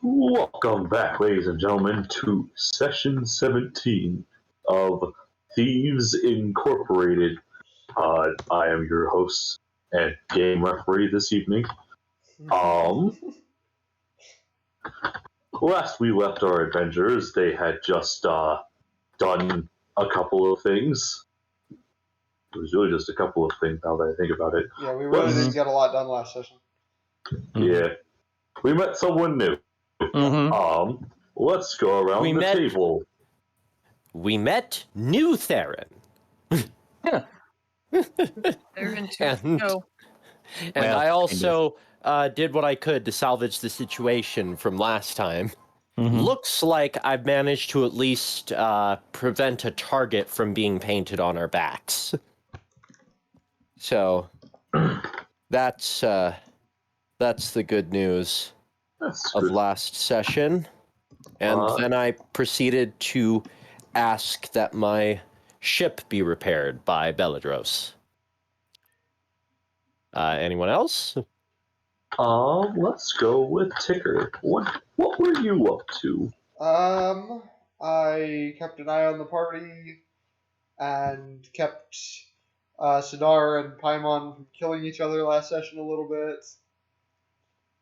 Welcome back, ladies and gentlemen, to session 17 of Thieves Incorporated. I am your host and game referee this evening. Last we left our adventurers, they had just done a couple of things. It was really just a couple of things now that I think about it. Yeah, we really didn't get a lot done last session. Yeah. We met someone new. Let's go around the table. We met new Theron. Yeah. And I also did what I could to salvage the situation from last time. Looks like I've managed to at least prevent a target from being painted on our backs. So that's the good news of last session. And then I proceeded to ask that my ship be repaired by Belladros. Anyone else? Let's go with Ticker. What were you up to? I kept an eye on the party and kept Sidar and Paimon from killing each other last session a little bit.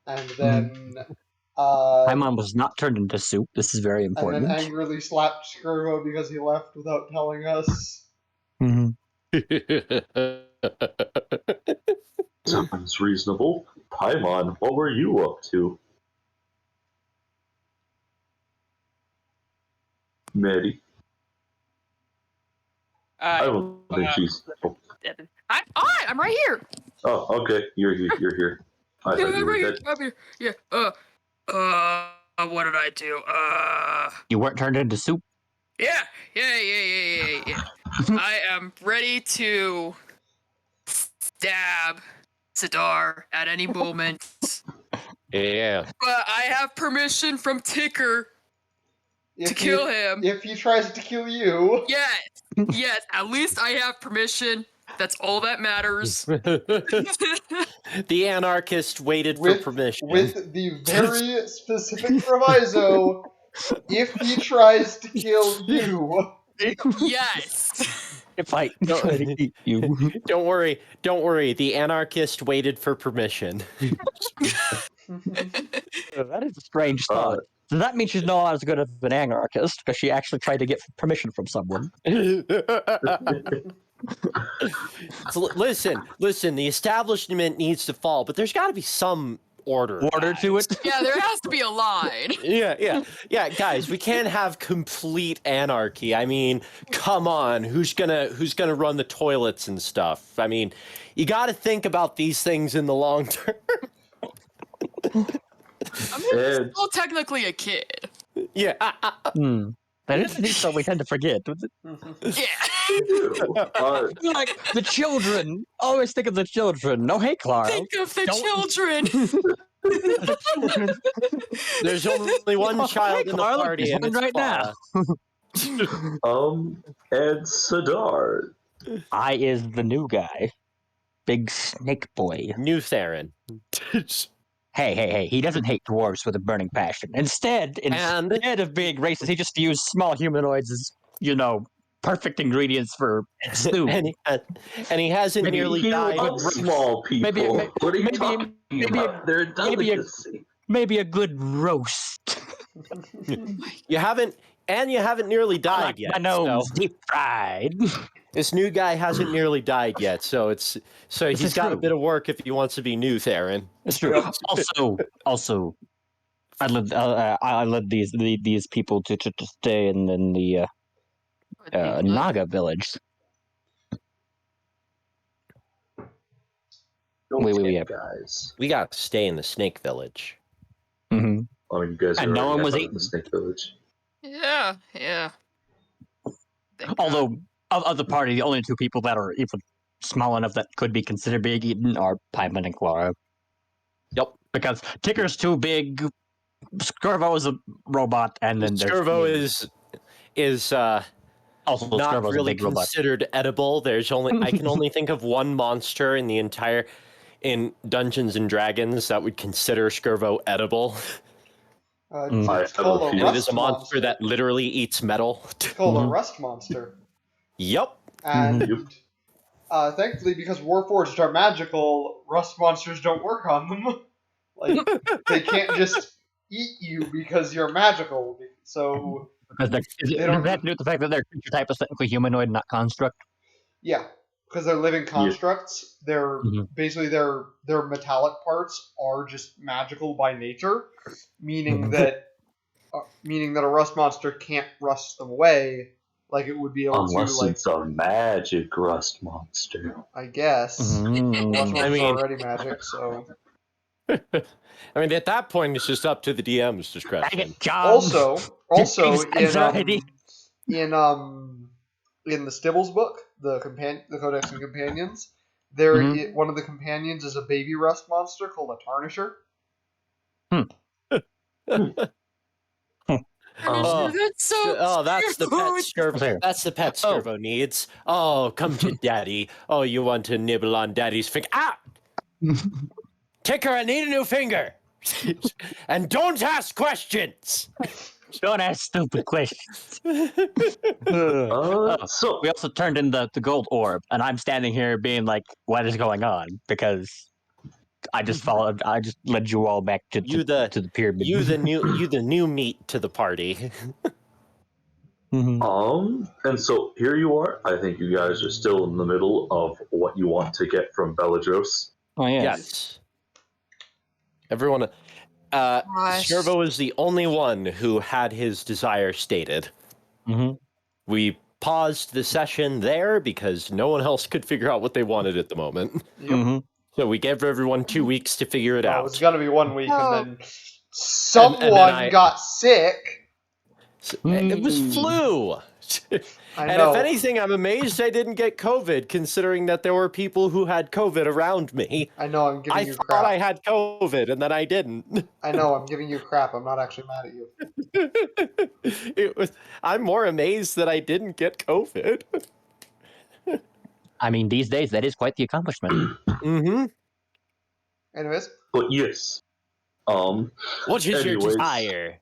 And then Paimon was not turned into soup. This is very important. And then angrily slapped Skirvo because he left without telling us. Sounds reasonable. Paimon, what were you up to? Maddie? I don't think she's... I'm right here. Oh, okay. You're here. I thought you were dead. I'm here. Yeah. What did I do? You weren't turned into soup? Yeah. I am ready to stab Sidar at any moment. Yeah. But I have permission from Ticker to kill him. If he tries to kill you. Yes, at least I have permission. That's all that matters. The anarchist waited for permission. With the very specific proviso, if he tries to kill you. Yes. If I try to eat you. Don't worry. The anarchist waited for permission. That is a strange thought. Does that mean she's not as good as an anarchist because she actually tried to get permission from someone? So, listen, the establishment needs to fall, but there's got to be some order to it. Yeah, there has to be a line. Yeah, guys, we can't have complete anarchy. I mean, come on, who's gonna run the toilets and stuff? I mean, you got to think about these things in the long term. I mean, he's still technically a kid. Yeah. That is indeed something we tend to forget. Yeah. Like the children. Always think of the children. No, hey, Clara. Think of the children. There's only one child in the party, and it's right now. And Sidar. I is the new guy. Big snake boy. New Theron. Hey, he doesn't hate dwarves with a burning passion. Instead of being racist, he just views small humanoids as, perfect ingredients for stew. and he hasn't nearly died. Small people. Maybe a good roast. You haven't nearly died yet. My nose deep fried. This new guy hasn't nearly died yet, so he's got a bit of work if he wants to be new Theron. It's true. Also, I led these people to stay in the Naga village. Guys. We got to stay in the Snake Village. Mm-hmm. Oh, you guys and no one was eating the Snake Village. Yeah. Although, of the party, the only two people that are even small enough that could be considered being eaten are Paimon and Clara. Yep. Because Ticker's too big, Skirvo is a robot, and then Skirvo is also not Skirvo's really a big considered robot. edible. I can only think of one monster in Dungeons and Dragons that would consider Skirvo edible. It's I called have a a feeling. It is rust a monster that literally eats metal. It's called a rust monster. Yep. And thankfully, because Warforged are magical, rust monsters don't work on them. Like, they can't just eat you because you're magical. So Because does it have to do with the fact that their creature type is technically humanoid, not construct? yeah, because they're living constructs. They're basically their metallic parts are just magical by nature, meaning that a rust monster can't rust them away like it would be able Unless to. it's a magic rust monster. I guess rust monsters I mean- are already magic, so. I mean, at that point, it's just up to the DM's discretion. Also, Anxiety. in the Stibbles book, the Codex and Companions, one of the companions is a baby rust monster called a Tarnisher. That's so that's the pet cute. Skirvo. That's the pet Skirvo needs. Oh, come to daddy. Oh, you want to nibble on daddy's finger? Ah! Ticker, I need a new finger. And don't ask questions. Don't ask stupid questions. So We also turned in the gold orb, and I'm standing here being like, "What is going on?" Because I just led you all back to the pyramid. You the new meat to the party. and so here you are. I think you guys are still in the middle of what you want to get from Beladros. Oh Yes. Everyone. Skirvo is the only one who had his desire stated. We paused the session there because no one else could figure out what they wanted at the moment. So we gave everyone 2 weeks to figure it out. It was gonna be 1 week, and then someone got sick. It was flu. I And know. if anything, I'm amazed I didn't get COVID, considering that there were people who had COVID around me. I know. I'm giving you I thought crap. I had COVID, and then I didn't. I know. I'm giving you crap. I'm not actually mad at you. I'm more amazed that I didn't get COVID. I mean, these days that is quite the accomplishment. Anyways. But yes. What is your desire?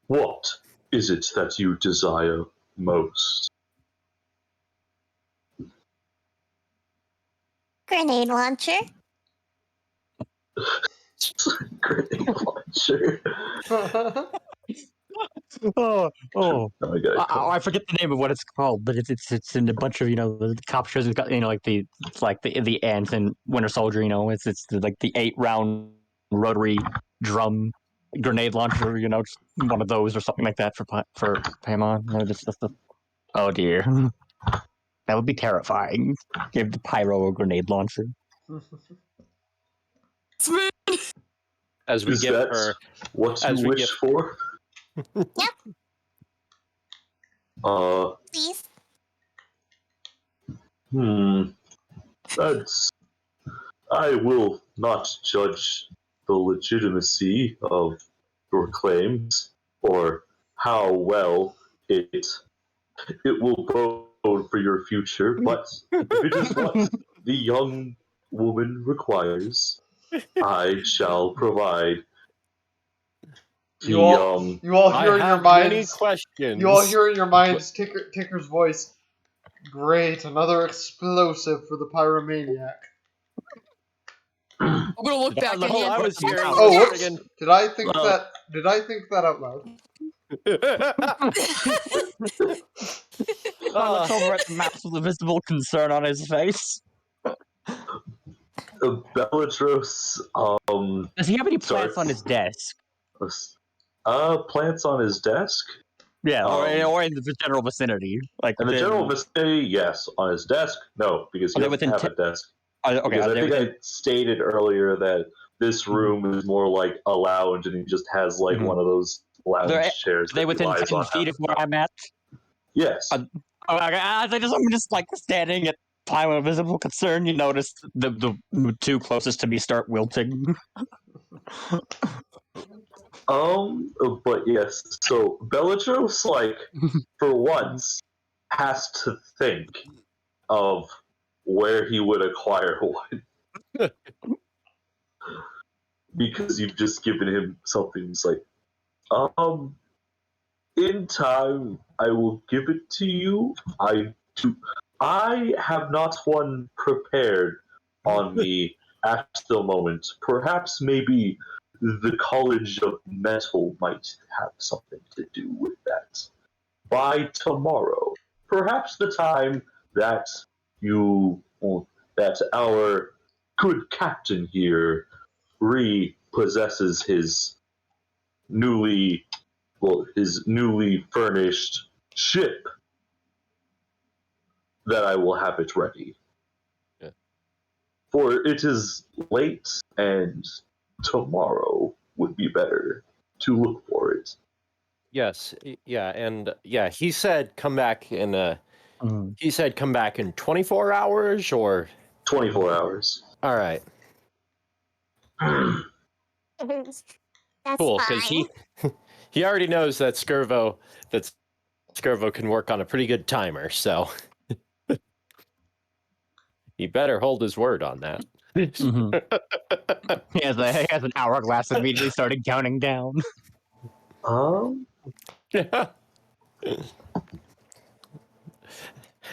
What is it that you desire most? Grenade launcher. Grenade launcher. I forget the name of what it's called, but it's in a bunch of the cop shows. It's got like the ants and Winter Soldier. It's like the 8-round rotary drum grenade launcher. Just one of those or something like that for Paimon. Oh dear, that would be terrifying. Give the pyro a grenade launcher. As we give her what you wish for? Yep. Please. I will not judge the legitimacy of your claims or how well it will bode for your future, but if it is what the young woman requires, I shall provide. You all hear in your minds. Many questions. You all hear in your minds Ticker's voice. Great, another explosive for the pyromaniac. I'm gonna look back at I was hearing. Oh, whoops! Did I think that out loud? I looked over at the mouse with a visible concern on his face. Bellatrix. Does he have any plants on his desk? Plants on his desk? Yeah, or in the general vicinity. Like in the general vicinity, yes. On his desk, no, because he doesn't have a desk. Okay, because I think I stated earlier that this room is more like a lounge, and he just has like one of those lounge chairs. Are they within 10 feet of where I'm at? Yes. I'm just like standing at time of visible concern. You notice the two closest to me start wilting. But yes, so Bellatrix, like, for once, has to think of where he would acquire one. Because you've just given him something that's like, Um, in time, I will give it to you. I have not one prepared on me at the moment. Perhaps maybe the College of Metal might have something to do with that. By tomorrow, perhaps the time that that our good captain here repossesses newly his newly furnished ship, that I will have it ready. Yeah. For it is late, and tomorrow would be better to look for it. Yes, yeah, and yeah, he said come back in he said come back in 24 hours or 24 hours. all right. That's Cool, cuz fine. he already knows that Skirvo can work on a pretty good timer, so he better hold his word on that. Mm-hmm. He has an hourglass immediately started counting down. Yeah.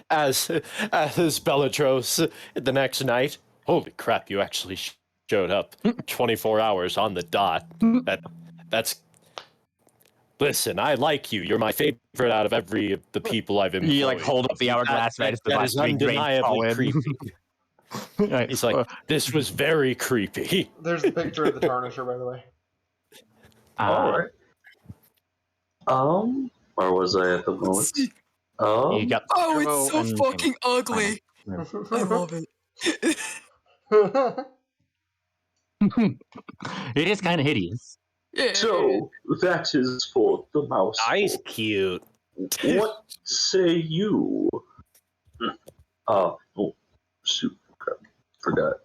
As Bellatros the next night. Holy crap! You actually showed up 24 hours on the dot. That's. Listen, I like you. You're my favorite out of every of the people I've employed. You hold up the hourglass, right? That is undeniably creepy. Right. He's like, this was very creepy. There's the picture of the tarnisher, by the way. All right. Where was I at the moment? You got Oh, it's so and fucking ugly. I love it. It is kind of hideous. Yeah. So that is for the mouse. Nice, cute. What say you? Oh, shoot, crap, forgot.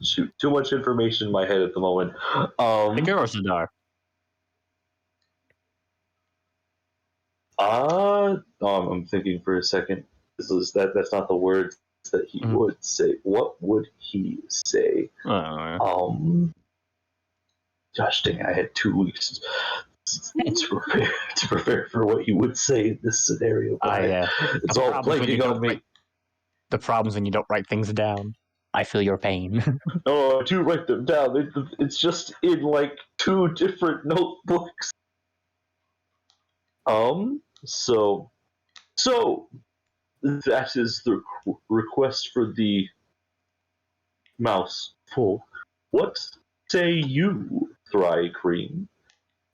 Shoot, too much information in my head at the moment. The Sadar. I'm thinking for a second. That's not the words that he would say. What would he say? Gosh dang it, I had 2 weeks to prepare for what he would say in this scenario. It's all blanking on me. The problem's when you don't write things down. I feel your pain. No, I do write them down. It's just in like 2 different notebooks. So that is the request for the mouse folk. What say you, Thry Cream?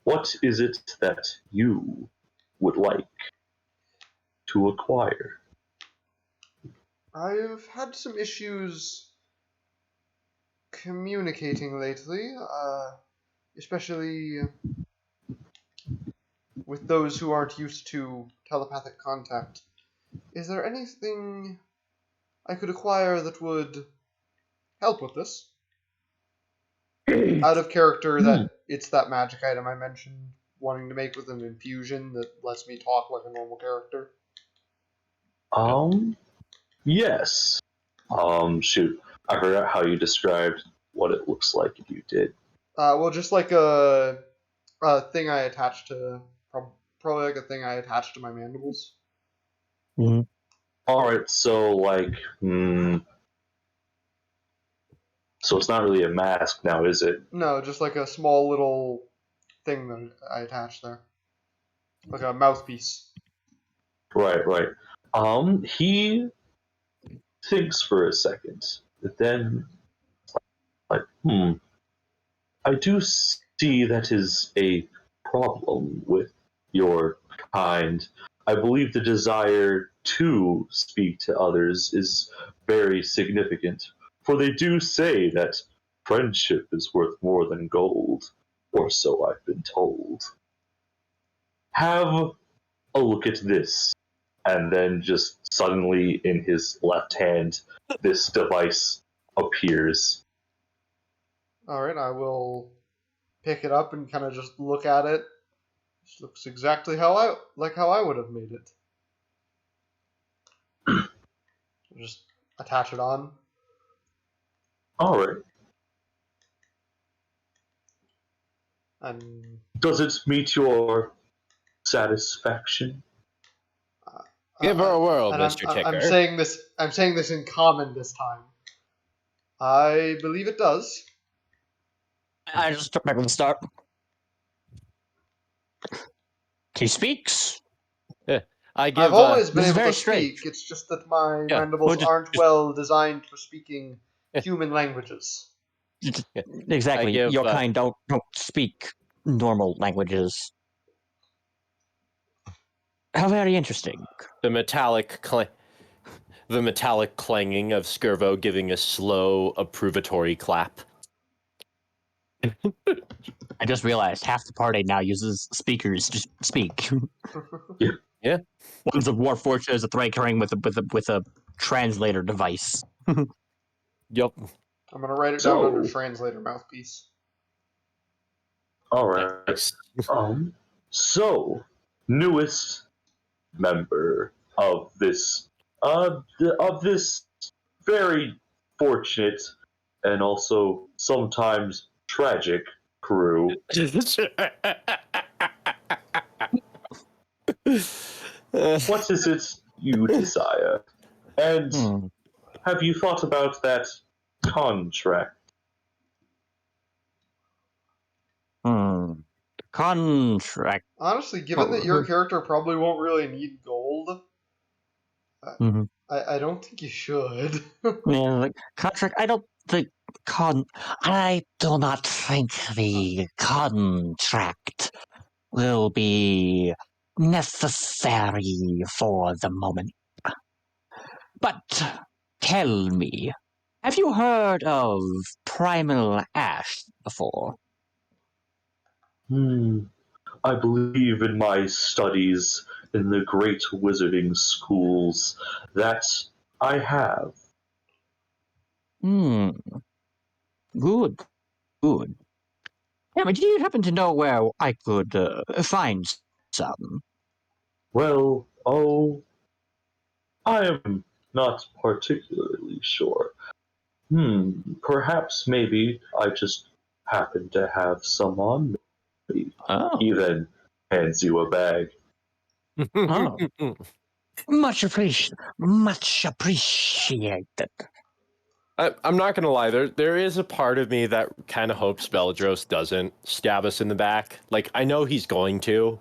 What is it that you would like to acquire? I've had some issues communicating lately, especially with those who aren't used to telepathic contact. Is there anything I could acquire that would help with this? Out of character, that it's that magic item I mentioned, wanting to make with an infusion that lets me talk like a normal character. Yes. Shoot, I forgot how you described what it looks like if you did. Well, just like a thing I attached to, probably like a thing I attached to my mandibles. Mm-hmm. Alright, so like, so it's not really a mask now, is it? No, just like a small little thing that I attached there. Like a mouthpiece. Right. He thinks for a second, but then, like, I do see that is a problem with your kind. I believe the desire to speak to others is very significant, for they do say that friendship is worth more than gold, or so I've been told. Have a look at this. And then just suddenly in his left hand, this device appears. Alright, I will pick it up and kind of just look at it. It looks exactly how I would have made it. Just attach it on. Alright. And Does it meet your satisfaction? Give her a whirl, and Mr. Ticker. I'm saying this. I'm saying this in common this time. I believe it does. I just took back from the start. He speaks. I give. I've always been this is able very to speak. strange. It's just that my Yeah, mandibles well, aren't well designed for speaking Yeah. human languages. Exactly. I give, Your kind don't speak normal languages. How very interesting. the metallic clanging of Skirvo giving a slow approvatory clap. I just realized half the party now uses speakers to speak. Yeah. One's a Warforged as a thread carrying with a translator device. Yup. I'm gonna write it down under translator mouthpiece. All right. Nice. So, newest member of this very fortunate and also sometimes tragic crew. What is it you desire? And have you thought about that contract? Contract. Honestly, given that your character probably won't really need gold, I don't think you should. Yeah, contract. I don't think I do not think the contract will be necessary for the moment. But tell me, have you heard of Primal Ash before? I believe in my studies in the great wizarding schools that I have. Good. Yeah, but do you happen to know where I could find some? Well, I am not particularly sure. Perhaps maybe I just happen to have some on me. Oh. He then hands you a bag. Oh. Much appreciated. I'm not gonna lie. There is a part of me that kind of hopes Beladros doesn't stab us in the back. Like, I know he's going to,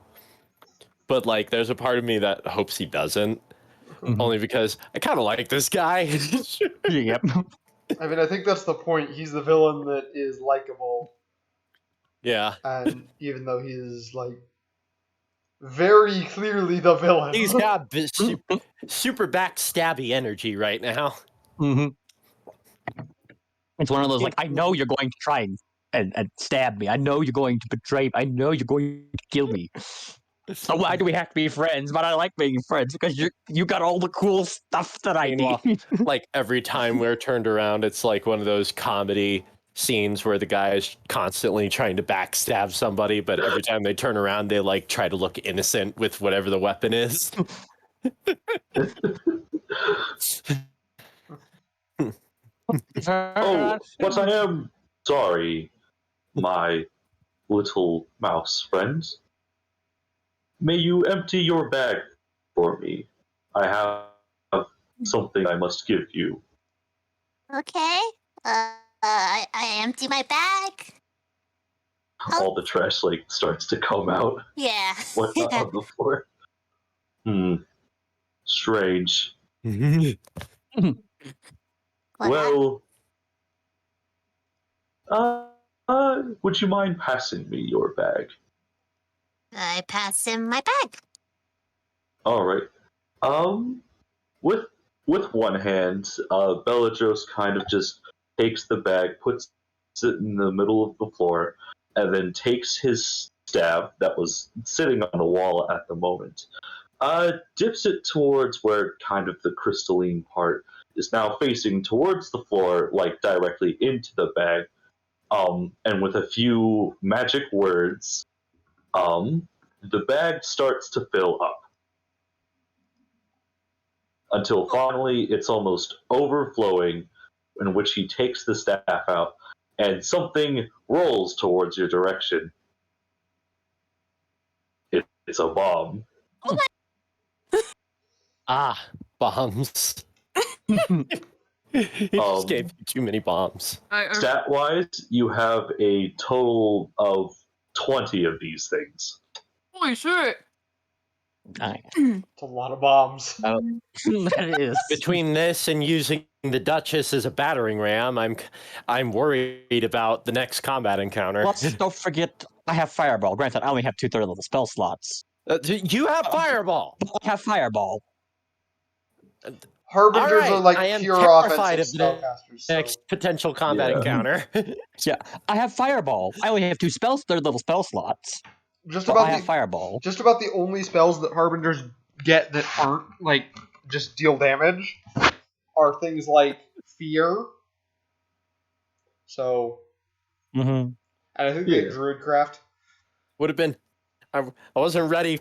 but like, there's a part of me that hopes he doesn't. Only because I kind of like this guy. Yep. I mean, I think that's the point. He's the villain that is likable. Yeah. And even though he's like very clearly the villain, He's got super backstabby energy right now. It's one of those, like, I know you're going to try and stab me. I know you're going to betray me. I know you're going to kill me. So why do we have to be friends? But I like being friends because you got all the cool stuff that I need. Like, every time we're turned around, it's like one of those comedy scenes where the guy is constantly trying to backstab somebody, but every time they turn around, they like try to look innocent with whatever the weapon is. Oh, but I am sorry, my little mouse friend. May you empty your bag for me. I have something I must give you. Okay. I empty my bag. All the trash starts to come out. Yeah. Whatnot on the floor. Strange. Well, would you mind passing me your bag? I pass him my bag. All right. With one hand, Bellatrix kind of just takes the bag, puts it in the middle of the floor, and then takes his staff that was sitting on the wall at the moment, dips it towards where kind of the crystalline part is now facing towards the floor, like directly into the bag, and with a few magic words, the bag starts to fill up. Until finally it's almost overflowing, in which he takes the staff out, and something rolls towards your direction. It's a bomb. Bombs. He just gave you too many bombs. Stat-wise, you have a total of 20 of these things. Holy shit! It's a lot of bombs. That is. Between this and using the Duchess as a battering ram, I'm worried about the next combat encounter. Let's don't forget, I have Fireball. Granted, I only have 2/3 level spell slots. You have Fireball. I have Fireball. Harbingers All are like I am pure terrified offensive of the spellcasters. next potential combat encounter. Yeah, I have Fireball. I only have 2 3rd level spell slots. I have Fireball. Just about the only spells that Harbingers get that aren't like just deal damage are things like Fear. So, Mm-hmm. and I think they Druidcraft. Would have been. I wasn't ready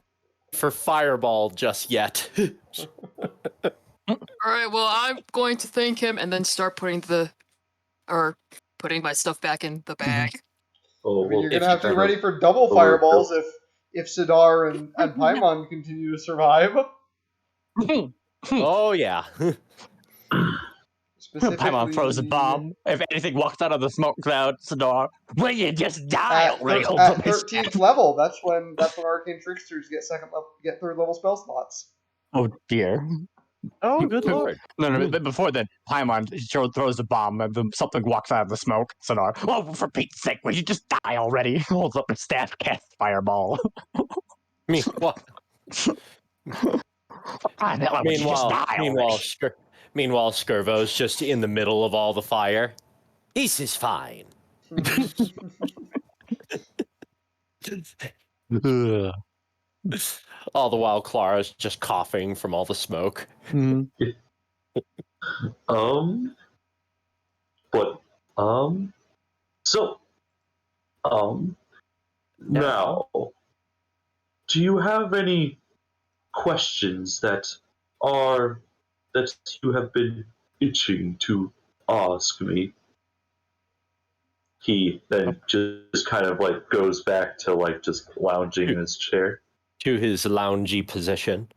for Fireball just yet. All right, well, I'm going to thank him and then start putting my stuff back in the bag. Oh, I mean, you're well, gonna have to be ready for double Oh, fireballs if Sidar and Paimon continue to survive. Oh yeah. Paimon throws a bomb. If anything walks out of the smoke cloud, Sidar, will you just die already? At 13th level, that's when Arcane Tricksters get 3rd level spell slots. Oh dear. Oh, good lord. No, but before that, Paimon throws a bomb and then something walks out of the smoke. Sidar, oh, for Pete's sake, will you just die already? Holds up his staff, casts Fireball. Meanwhile, Skirvo's just in the middle of all the fire. This is fine. All the while, Clara's just coughing from all the smoke. Now, do you have any questions that you have been itching to ask me? He then just kind of like goes back to like just lounging in his chair. To his loungy position.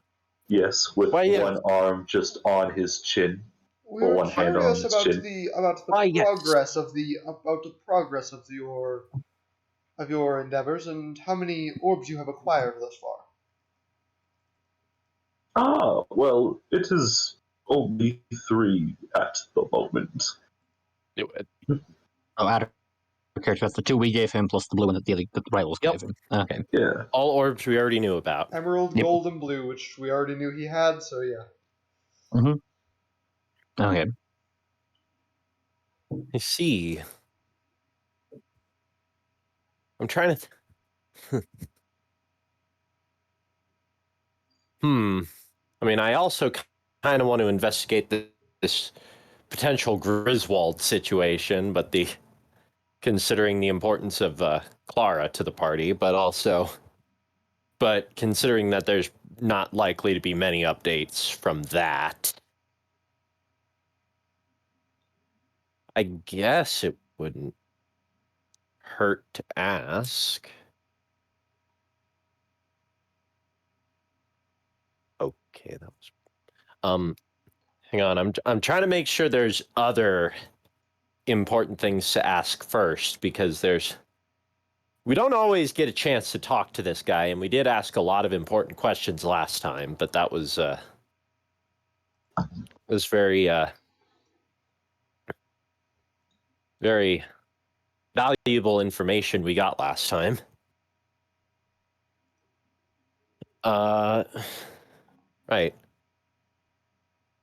Yes, with one arm just on his chin. We were one hand on curious his about chin. the progress of your endeavors and how many orbs you have acquired thus far. Well, it is only 3 at the moment. Out of character, that's the 2 we gave him plus the blue one that the rivals gave him. Okay. Yeah. All orbs we already knew about. Emerald, gold, and blue, which we already knew he had, so yeah. Okay. I see. I'm trying to... I mean, I also kind of want to investigate this potential Griswold situation, but considering the importance of Clara to the party, but considering that there's not likely to be many updates from that, I guess it wouldn't hurt to ask. Okay, that was hang on, I'm trying to make sure there's other important things to ask first, because we don't always get a chance to talk to this guy, and we did ask a lot of important questions last time, but that was very very valuable information we got last time. Right.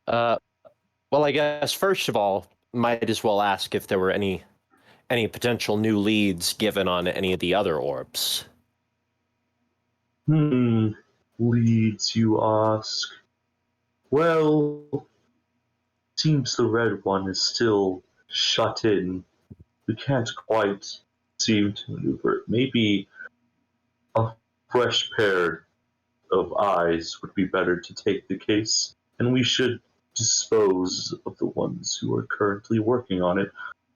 Well, I guess first of all, might as well ask if there were any potential new leads given on any of the other orbs. Leads, you ask? Well, seems the red one is still shut in. We can't quite seem to maneuver it. Maybe a fresh pair of eyes would be better to take the case, and we should dispose of the ones who are currently working on it,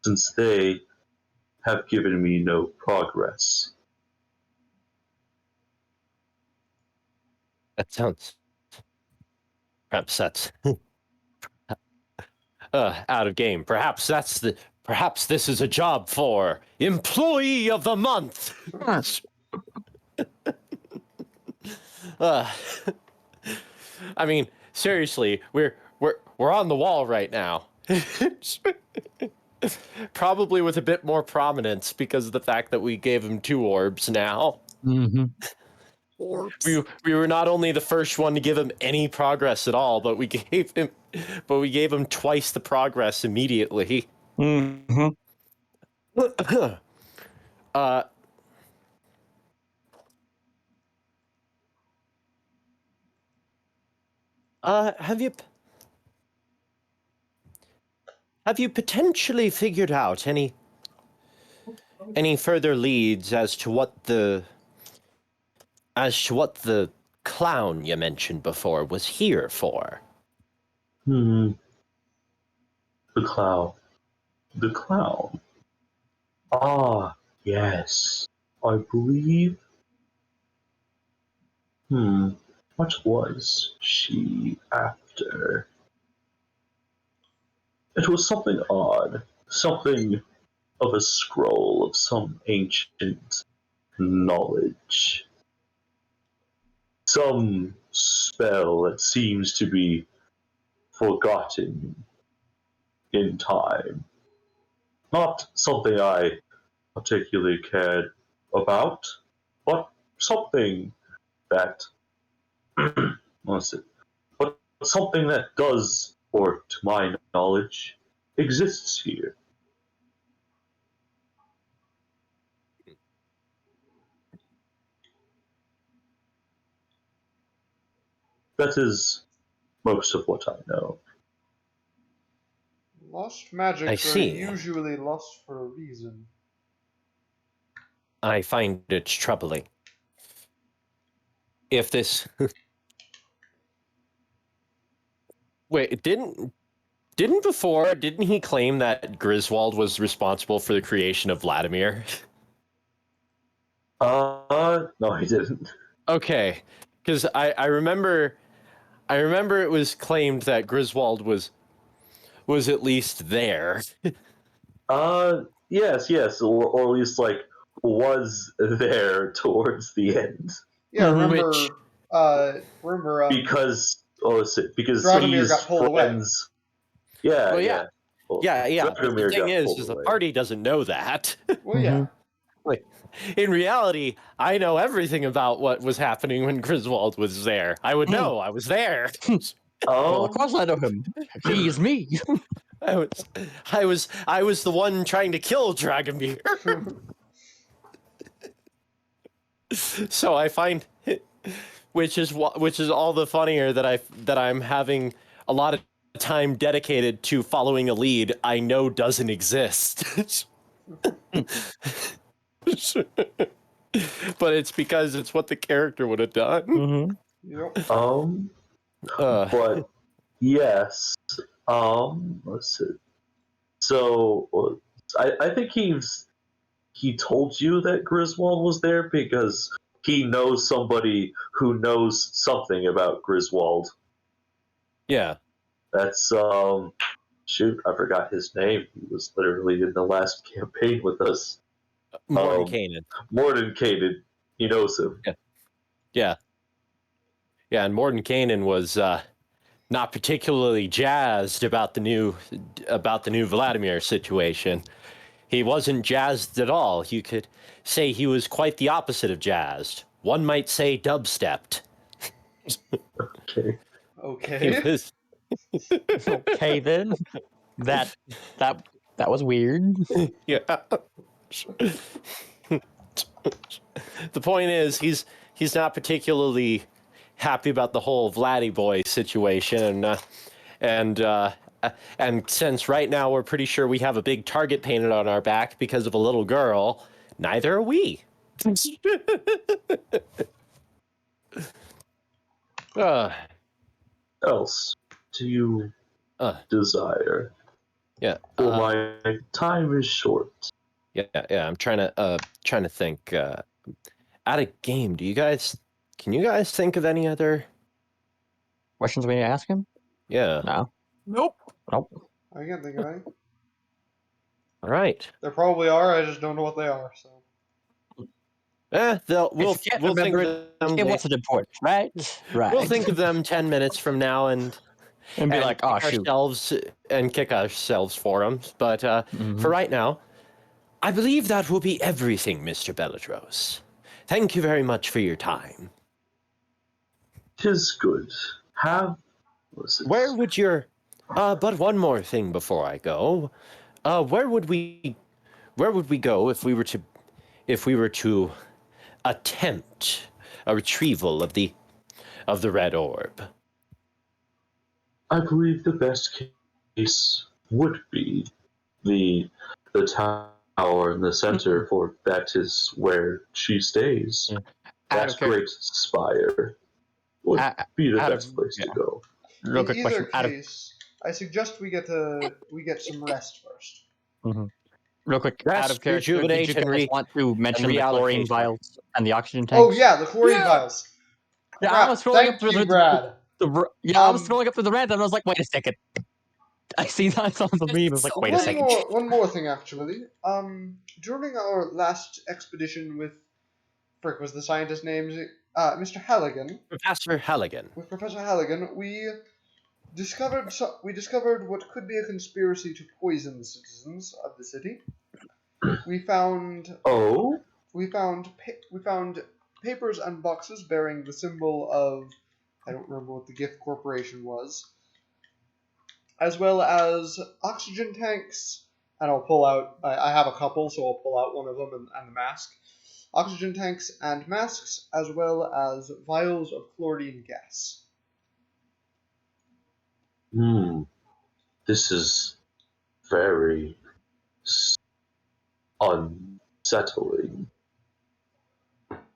since they have given me no progress. That sounds. Perhaps that's out of game. Perhaps this is a job for Employee of the Month. I mean, seriously, we're on the wall right now. Probably with a bit more prominence because of the fact that we gave him 2 orbs now. Mm-hmm. Orbs. We were not only the first one to give him any progress at all, but we gave him twice the progress immediately. Mm-hmm. Have you potentially figured out any further leads as to what the clown you mentioned before was here for? The clown. The clown. Ah, yes. I believe. What was she after? It was something odd. Something of a scroll of some ancient knowledge. Some spell that seems to be forgotten in time. Not something I particularly cared about, but something that what's it? But something that does, or to my knowledge, exists here. That is most of what I know. Lost magics I are see. usually lost for a reason. I find it troubling. If this... Wait, didn't he claim that Griswold was responsible for the creation of Vladimir? No, he didn't. Okay, because I remember it was claimed that Griswold was at least there. Yes, or at least like was there towards the end. Yeah, remember, Because because Dragomir he's got pulled away. friends. Yeah, Well, yeah. Well, Yeah. But the Dragomir thing got is pulled the away. party doesn't know that. Well, yeah. Like, in reality, I know everything about what was happening when Griswold was there. I would know. I was there. Well, of course I know him. He is me. I was the one trying to kill Dragomir. So I find, which is all the funnier that I'm having a lot of time dedicated to following a lead I know doesn't exist. But it's because it's what the character would have done. Mm-hmm. Yep. But yes. Let's see. So I think he told you that Griswold was there because he knows somebody who knows something about Griswold. Yeah. That's shoot, I forgot his name. He was literally in the last campaign with us. Mordenkainen. Mordenkainen. He knows him. Yeah, and Mordenkainen was not particularly jazzed about the new Vladimir situation. He wasn't jazzed at all. You could say he was quite the opposite of jazzed. One might say dubstepped. Okay. Okay. Okay then. That was weird. Yeah. The point is, he's not particularly happy about the whole Vladdy boy situation, and since right now we're pretty sure we have a big target painted on our back because of a little girl, neither are we. Else do you desire? Yeah. Well, my time is short. Yeah. I'm trying to think. Out of game, do you guys Can you guys think of any other? Questions we need to ask him? Yeah. No. Nope. I can't think of any. All right. There probably are. I just don't know what they are. So. We'll If you can't think remember of it, them. it wasn't important, right? Right. We'll think of them 10 minutes from now and and be like, oh kick shoot. ourselves for them. But for right now, I believe that will be everything, Mr. Belladros. Thank you very much for your time. 'Tis good. Where would your but one more thing before I go. Where would we go if we were to attempt a retrieval of the red orb? I believe the best case would be the tower in the center, for that is where she stays. Yeah. That great spire would be the best place to go. Real In quick either question. case, I suggest we get some rest first. Real quick, Rest, out of character, did rejuvenate, you and guys want to mention the chlorine reallocate. vials and the oxygen tanks? Oh yeah, the chlorine vials. Yeah, I was scrolling up through you, Brad. I was scrolling up through the red, and I was like, wait a second. I see that on the meme. I was like, wait a second. One more thing, actually. During our last expedition with, was the scientist name Mr. Halligan? Professor Halligan. With Professor Halligan, we discovered what could be a conspiracy to poison the citizens of the city. We found papers and boxes bearing the symbol of, I don't remember what the gift corporation was, as well as oxygen tanks, and I'll pull out, I have a couple, so I'll pull out one of them and the mask. Oxygen tanks and masks, as well as vials of chlorine gas. This is very unsettling.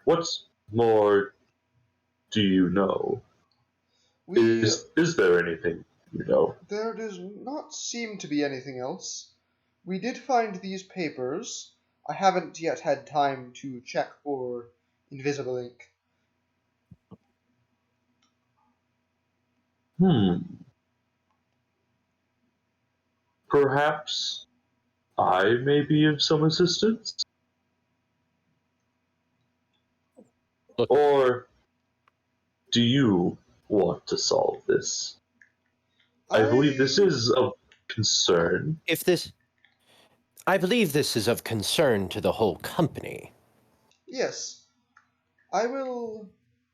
What more do you know? Is there anything you know? There does not seem to be anything else. We did find these papers. I haven't yet had time to check for invisible ink. Perhaps I may be of some assistance? Or do you want to solve this? I believe this is of concern. I believe this is of concern to the whole company. Yes. I will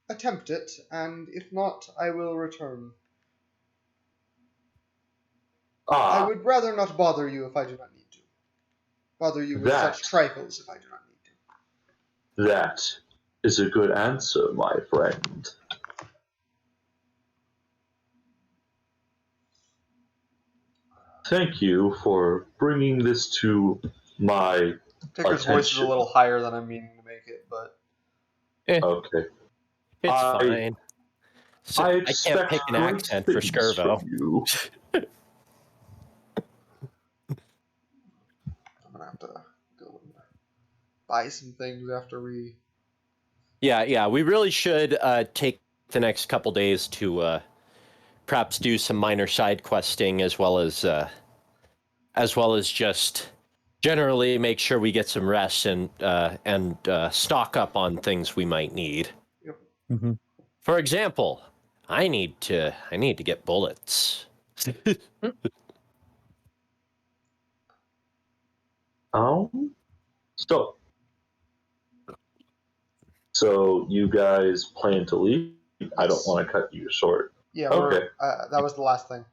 attempt it, and if not, I will return. I would rather not bother you if I do not need to. Bother you with such trifles if I do not need to. That is a good answer, my friend. Thank you for bringing this to my Ticker's voice is a little higher than I'm meaning to make it, but... Okay. It's fine. So I can't pick an accent for Skirvo. I'm gonna have to go and buy some things after we... Yeah, we really should take the next couple days to perhaps do some minor side questing as well as just generally make sure we get some rest and stock up on things we might need. Yep. For example, I need to get bullets. So you guys plan to leave? I don't want to cut you short. Yeah, okay. That was the last thing.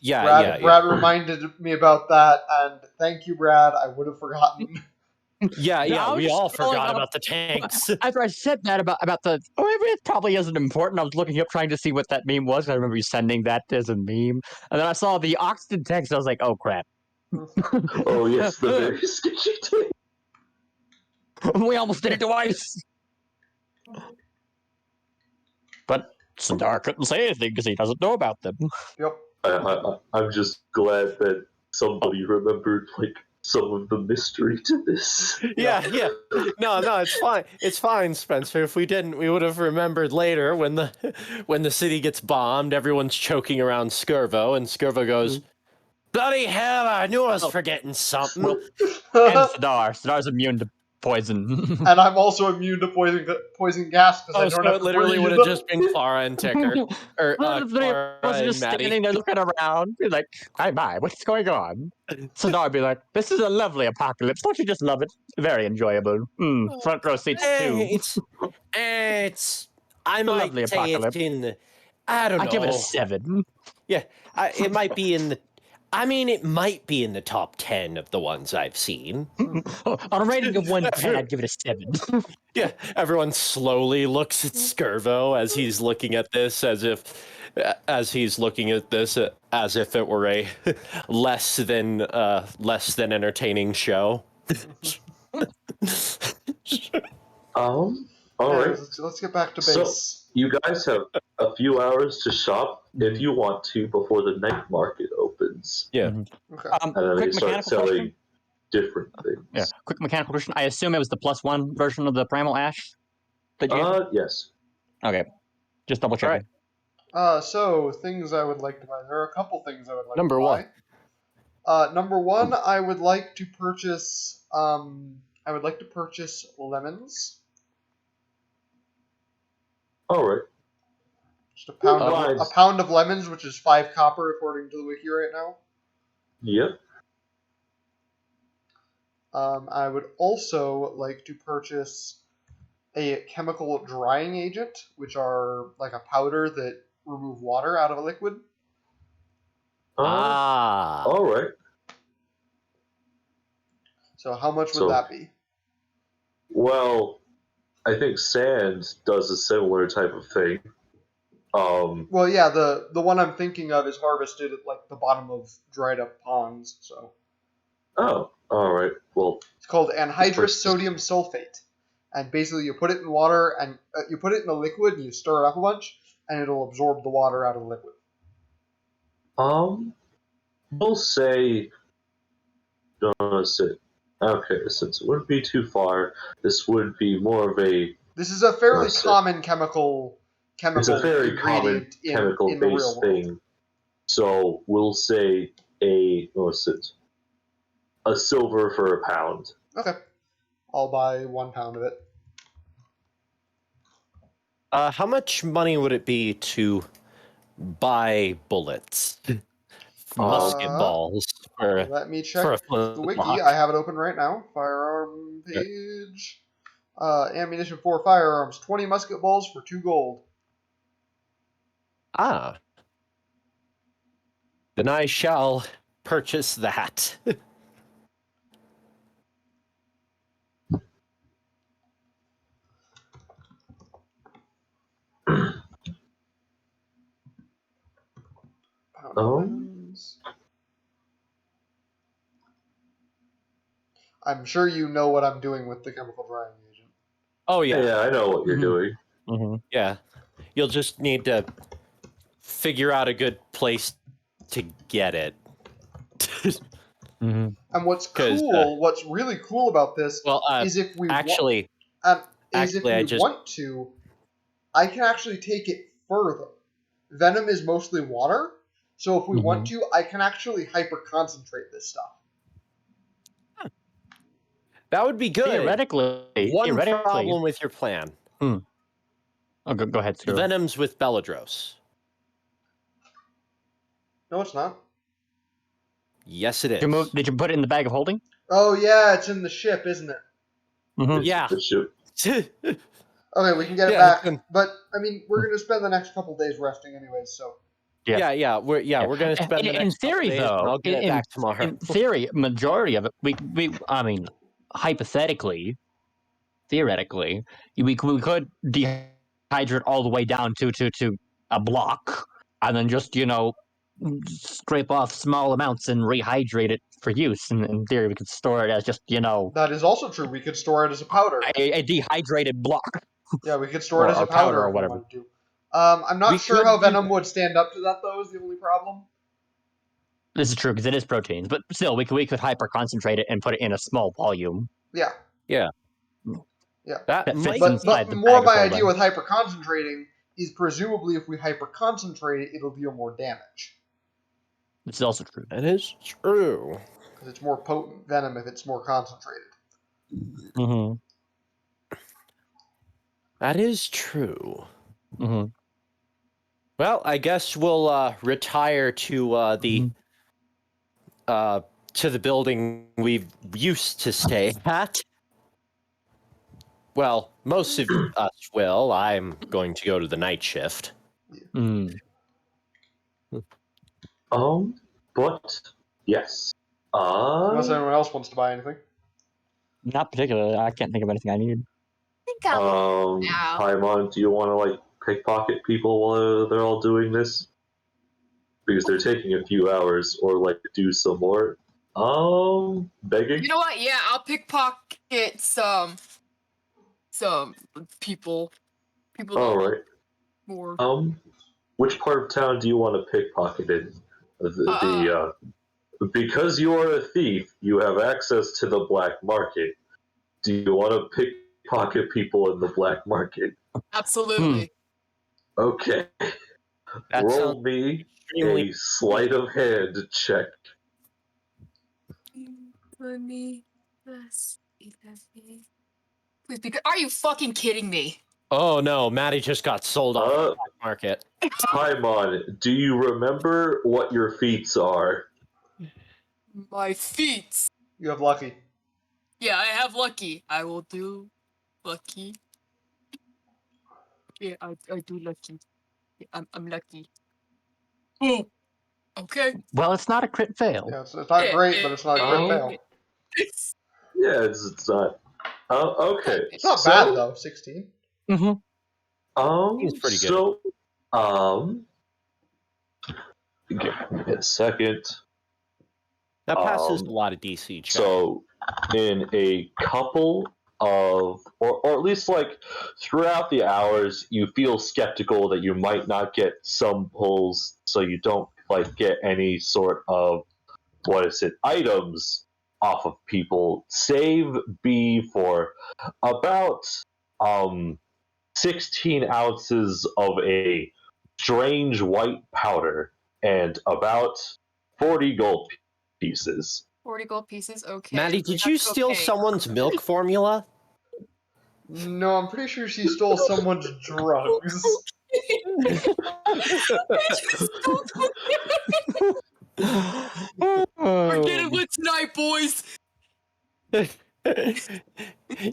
Brad reminded me about that, and thank you, Brad. I would have forgotten. Yeah, we all forgot about the tanks. After I said that about the, it probably isn't important. I was looking up trying to see what that meme was. I remember you sending that as a meme, and then I saw the oxygen tanks. I was like, oh crap. Oh yes, the very sketchy tank. We almost did it twice. But Sundar couldn't say anything because he doesn't know about them. Yep. I'm just glad that somebody remembered, some of the mystery to this. Yeah. No, it's fine. It's fine, Spencer. If we didn't, we would have remembered later when the city gets bombed, everyone's choking around Skirvo, and Skirvo goes, "Bloody hell! I knew I was forgetting something." Well, and Sidar's immune to poison. And I'm also immune to poison gas because I don't So have it to literally breathe. would have just been Clara and Ticker, or Well, the three of Clara us are and just Maddie. standing there looking around, be like, "My, what's going on?" Sidar would be like, "This is a lovely apocalypse. Don't you just love it? Very enjoyable. Front row seats too. It's. I a might lovely say it's apocalypse. in the. I don't know. I give it a 7. Yeah, it might be in the. I mean, it might be in the top 10 of the ones I've seen. On a rating of 1 to 10, I'd give it a 7. Yeah, everyone slowly looks at Skirvo as he's looking at this as if it were a less than entertaining show. All Anyways, right. let's get back to So- base. You guys have a few hours to shop if you want to before the night market opens, Okay. and then Quick they start mechanical selling question. different things. Yeah, quick mechanical question. I assume it was the +1 version of the Primal Ash that you gave me? Yes. Okay, just double checking. So things I would like to buy. There are a couple things I would like Number to one. buy. Number one, I would like to purchase. Lemons. All right. Just a pound Nice. of lemons, which is 5 copper according to the wiki right now. Yep. I would also like to purchase a chemical drying agent, which are like a powder that remove water out of a liquid. All right. So how much would So- that be? Well, I think sand does a similar type of thing. Well, yeah, the one I'm thinking of is harvested at like the bottom of dried up ponds. So Oh, all right. Well, it's called anhydrous sodium sulfate, and basically you put it in water and you put it in a liquid and you stir it up a bunch, and it'll absorb the water out of the liquid. we'll say. Okay, since it wouldn't be too far, this would be more of a. This is a fairly That's it. common chemical. It's a very common ingredient in the chemical-based real world. thing. So we'll say a silver for a pound. Okay, I'll buy 1 pound of it. How much money would it be to buy bullets? Musket balls for Let me check for a the wiki. flintlock. I have it open right now. Firearm page. Ammunition for firearms. 20 musket balls for 2 gold. Ah. Then I shall purchase that. Pound Oh. lemons. I'm sure you know what I'm doing with the chemical drying agent. Oh yeah. Yeah, I know what you're doing. Yeah. You'll just need to figure out a good place to get it. And what's 'Cause, cool, what's really cool about this Well, is if we actually, want to, I can actually take it further. Venom is mostly water, so if we want to, I can actually hyper concentrate this stuff. that would be good. One Theoretically. problem with your plan. Oh, go ahead, The Skirbo. Venom's with Belladros. No, it's not. Yes, it is. Did you put it in the bag of holding? Oh yeah, it's in the ship, isn't it? Yeah. The ship. Okay, we can get it Yeah, back. But I mean, we're going to spend the next couple days resting anyways, so. Yeah. We're gonna spend the in next theory, couple days, and though, I'll get it back tomorrow. in theory, majority of it, I mean, hypothetically, theoretically, we could dehydrate all the way down to a block, and then just scrape off small amounts and rehydrate it for use. And in theory, we could store it as just That is also true. We could store it as a powder. a dehydrated block. Yeah, we could store it as Or a powder powder or if we whatever. wanted to. I'm not We sure could how do Venom that. would stand up to that, though, is the only problem. This is true because it is proteins, but still, we could hyper concentrate it and put it in a small volume. Yeah. Yeah. Yeah. That That might. fits But inside the more bag my of idea holding. with hyper concentrating is presumably if we hyper concentrate it, it'll deal more damage. This is also true. That is true. Because it's more potent venom if it's more concentrated. Mm-hmm. That is true. Mm-hmm. Well, I guess we'll retire to the building we used to stay at. Well, most of us will. I'm going to go to the night shift. Mm. But yes. Unless anyone else wants to buy anything. Not particularly. I can't think of anything I need. I think I'm now. Paimon, do you want to like pickpocket people while they're all doing this? Because they're taking a few hours, or like do some more. Begging. You know what? Yeah, I'll pickpocket some people. People. All that right. More. Which part of town do you want to pickpocket in? Because you are a thief, you have access to the black market. Do you want to pickpocket people in the black market? Absolutely. Okay. That Roll sounds me extremely. a sleight of hand check. Let me. Please, because are you fucking kidding me? Oh no, Maddie just got sold off the black market. Paimon, do you remember what your feats are? My feet. You have lucky. Yeah, I have lucky. I will do lucky. Yeah, I do lucky. Yeah, I'm lucky. Oh, okay. Well, it's not a crit fail. Yeah, it's not great, but it's not a crit fail. Yeah, it's not. Okay. It's not bad though. 16. Mm-hmm. Seems pretty good. So, give me a second. That passes a lot of DC checks. So, in a couple of, or at least like throughout the hours, you feel skeptical that you might not get some pulls, so you don't like get any sort of items off of people. Save B for about 16 ounces of a strange white powder and about 40 gold pieces. 40 gold pieces. Okay. Maddie, did you steal someone's milk formula? No, I'm pretty sure she stole someone's drugs. We're getting lit tonight, boys.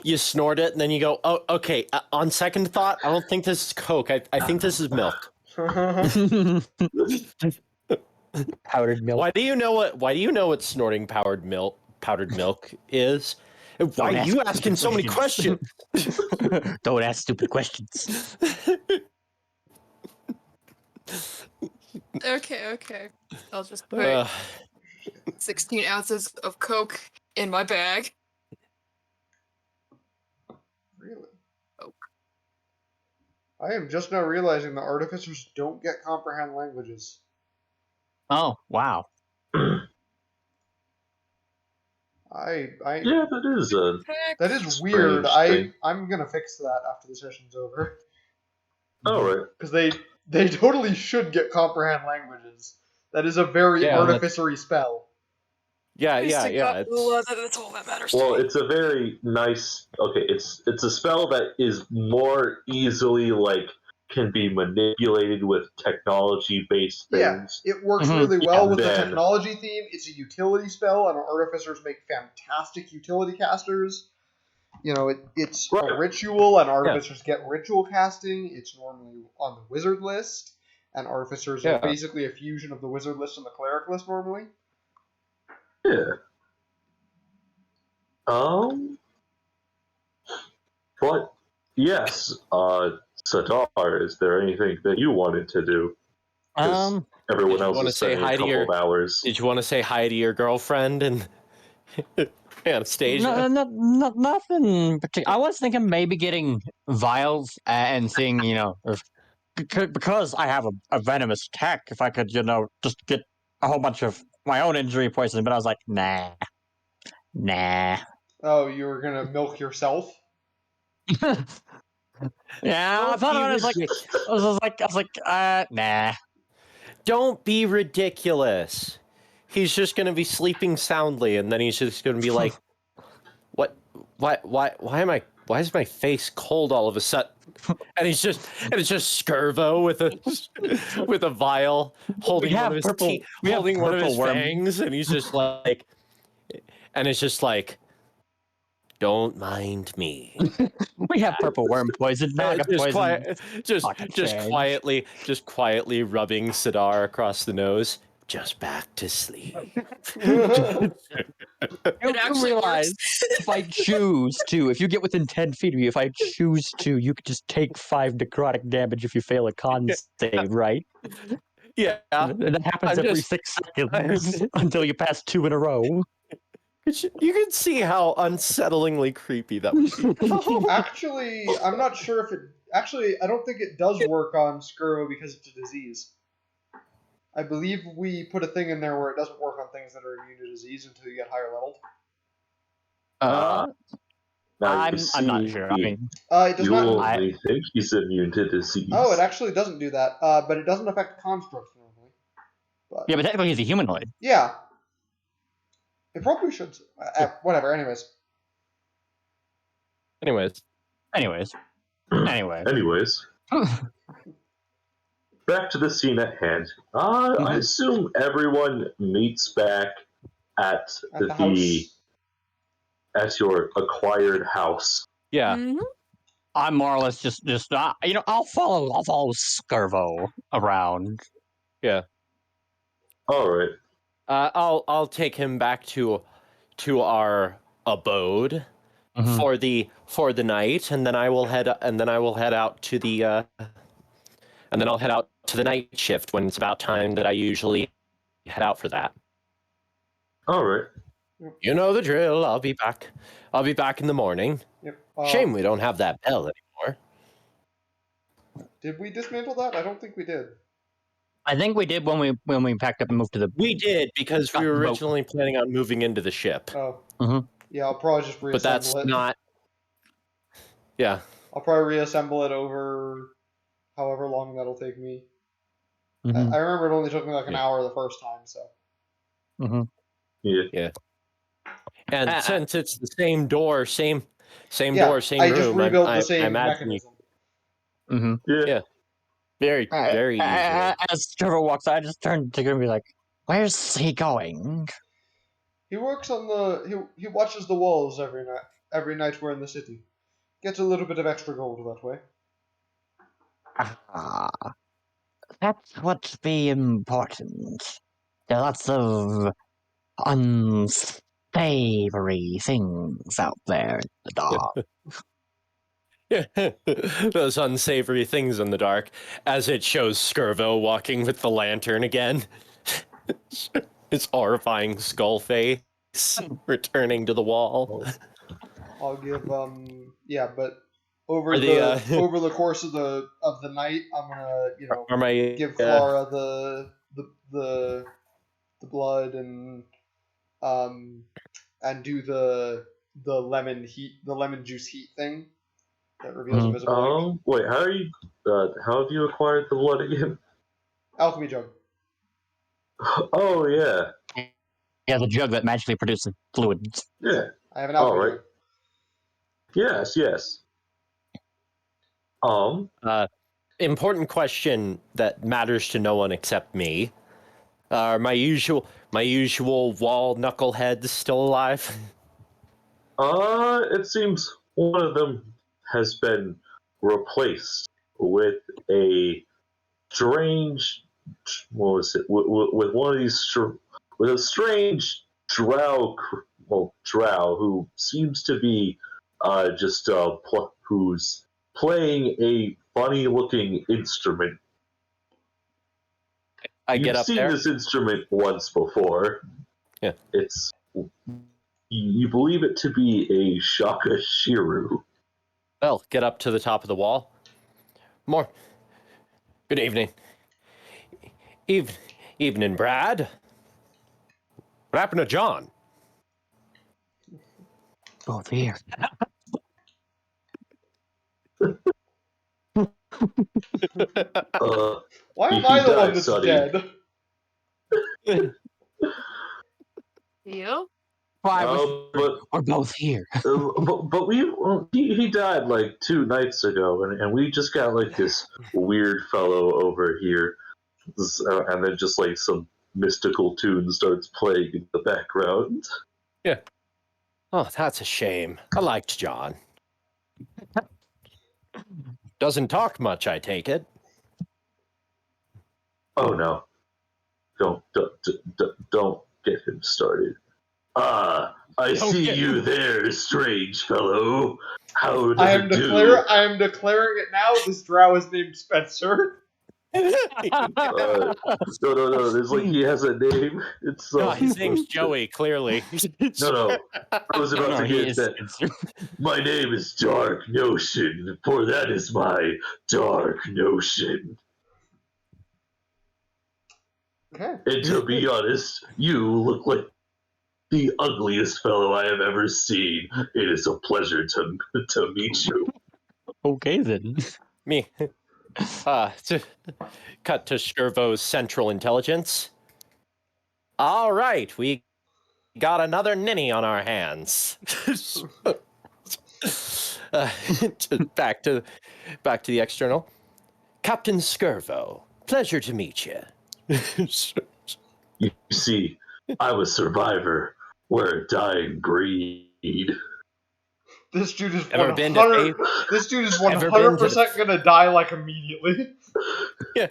You snort it, and then you go, "Oh, okay." On second thought, I don't think this is Coke. I think this is milk. Powdered milk. Why do you know what snorting powdered milk is? Why are you asking so many questions? Don't ask stupid questions. Okay. I'll just put 16 ounces of Coke in my bag. Really? Oh. I am just now realizing that artificers don't get comprehend languages. Oh, wow. Yeah, that is weird. I'm gonna fix that after the session's over. Alright. Because they totally should get comprehend languages. That is a very artificery spell. Yeah. That's all that matters. Well, it's a very nice. Okay, it's a spell that is more easily can be manipulated with technology-based things. Yeah, it works really well with the technology theme. It's a utility spell, and artificers make fantastic utility casters. You know, it's a ritual, and artificers get ritual casting. It's normally on the wizard list, and artificers are basically a fusion of the wizard list and the cleric list normally. Yeah. But yes, Sadar, is there anything that you wanted to do? Everyone else is spending a couple of hours. Did you want to say hi to your girlfriend and Anastasia? Nothing particular. I was thinking maybe getting vials and seeing, because I have a venomous attack, if I could, just get a whole bunch of my own injury poison, but I was like, nah. Oh, you were gonna milk yourself? Yeah, I thought about it. I was like, nah. Don't be ridiculous. He's just gonna be sleeping soundly, and then he's just gonna be like, "What? Why is my face cold all of a sudden?" And it's just Skirvo with a vial holding one of his fangs, and he's just like, and it's just like, don't mind me. We have purple worm poison, naga poison. Just quietly rubbing Sidar across the nose. Just back to sleep. You actually realize works. if I choose to, if you get within 10 feet of me, if I choose to, you could just take 5 necrotic damage if you fail a con save, right? Yeah. And that happens every 6 seconds until you pass 2 in a row. You can see how unsettlingly creepy that would be. Actually, I'm not sure if it. Actually, I don't think it does work on Skuro because it's a disease. I believe we put a thing in there where it doesn't work on things that are immune to disease until you get higher leveled. I'm not sure. I mean, it does you not. only think he's immune to disease. Oh, it actually doesn't do that. But it doesn't affect constructs normally. But, yeah, but technically he's a humanoid. yeah. It probably should. Whatever. Anyways. Anyways. Back to the scene at hand. I assume everyone meets back at the house. At your acquired house. Yeah. Mm-hmm. I'm more or less just I'll follow Skirvo around. Yeah. All right. I'll take him back to our abode for the night, and then I will head out to the and then I'll head out to the night shift when it's about time that I usually head out for that. All right. You know the drill. I'll be back in the morning. Yep. Shame we don't have that bell anymore. Did we dismantle that? I don't think we did. I think we did when we packed up and moved to the. We did because we were originally planning on moving into the ship. Oh. Mm-hmm. Yeah, I'll probably just reassemble it. But that's not. Yeah. I'll probably reassemble it over however long that'll take me. Mm-hmm. I remember it only took me like an hour the first time, so. Mm-hmm. Yeah. And since it's the same door, same door, same I room. just rebuilt the I same imagine mechanism. Mm-hmm. Yeah. Very easy. As Trevor walks out, I just turn to him and be like, "Where's he going?" He works on the. He watches the walls every night. Every night we're in the city. Gets a little bit of extra gold that way. That's what's be important. There are lots of unsavory things out there in the dark. Those unsavory things in the dark, as it shows Skirvo walking with the lantern again. His horrifying skull face returning to the wall. I'll give but over the course of the night, I'm gonna give Clara the blood and do the lemon juice heat thing that reveals invisible ink. Wait, how have you acquired the blood again? Alchemy jug. Oh yeah. Yeah, the jug that magically produces fluids. Yeah. I have an alchemy jug. Yes. Important question that matters to no one except me. Are my usual wall knuckleheads still alive? It seems one of them has been replaced with a strange. What was it? With one of these with a strange drow who seems to be who's playing a funny-looking instrument. You've seen this instrument once before. Yeah. You believe it to be a Shaka Shiru. Well, get up to the top of the wall. More. Good evening. Evening, Brad. What happened to John? Both here. Why am he I the one died, that's Sonny. dead? You? We're both here. But he died like 2 nights ago, and we just got like this weird fellow over here, and then just like some mystical tune starts playing in the background. Yeah. Oh, that's a shame. I liked John. Doesn't talk much, I take it. Oh no! Don't get him started. I see you there, strange fellow. How does it do? I am declaring it now. This drow is named Spencer. No. There's like he has a name. It's No, his name's Joey. Clearly. No. I was about to get that. Spencer. My name is Dark Notion, for that is my dark notion. Okay. And to be honest, you look like the ugliest fellow I have ever seen. It is a pleasure to meet you. Okay then. Me. To cut to Shervo's Central Intelligence. All right, we got another ninny on our hands. Back to the external. Captain Skirvo, pleasure to meet you. You see, I'm a survivor. We're a dying breed. This dude is Ever been to This dude is Ever been to 100% gonna die like immediately. Yeah.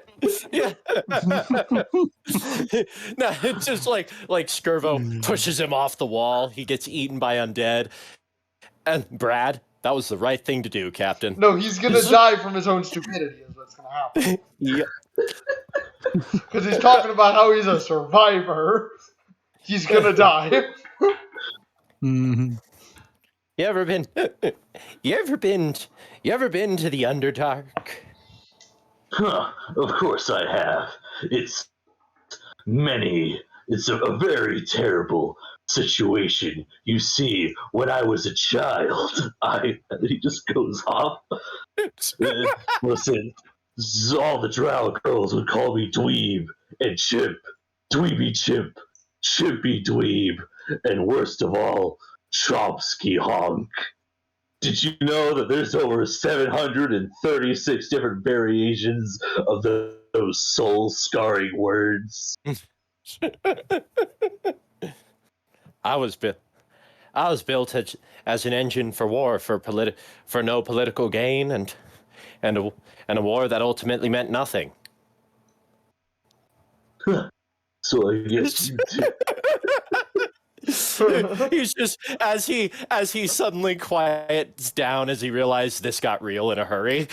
No, it's just like Skirvo pushes him off the wall. He gets eaten by undead. And Brad, that was the right thing to do, Captain. No, he's gonna die from his own stupidity. Is what's gonna happen. Yeah. Because he's talking about how he's a survivor. He's gonna die. Mm-hmm. You ever been to the Underdark? Huh, of course I have. It's a very terrible situation. You see, when I was a child, he just goes off. Listen, all the drow girls would call me dweeb and chimp, dweeby chimp, chimpy dweeb, and worst of all, Chomsky honk. Did you know that there's over 736 different variations of those soul-scarring words? I was built as an engine for war for no political gain and a war that ultimately meant nothing. So I guess you did. He's just as he suddenly quiets down as he realized this got real in a hurry.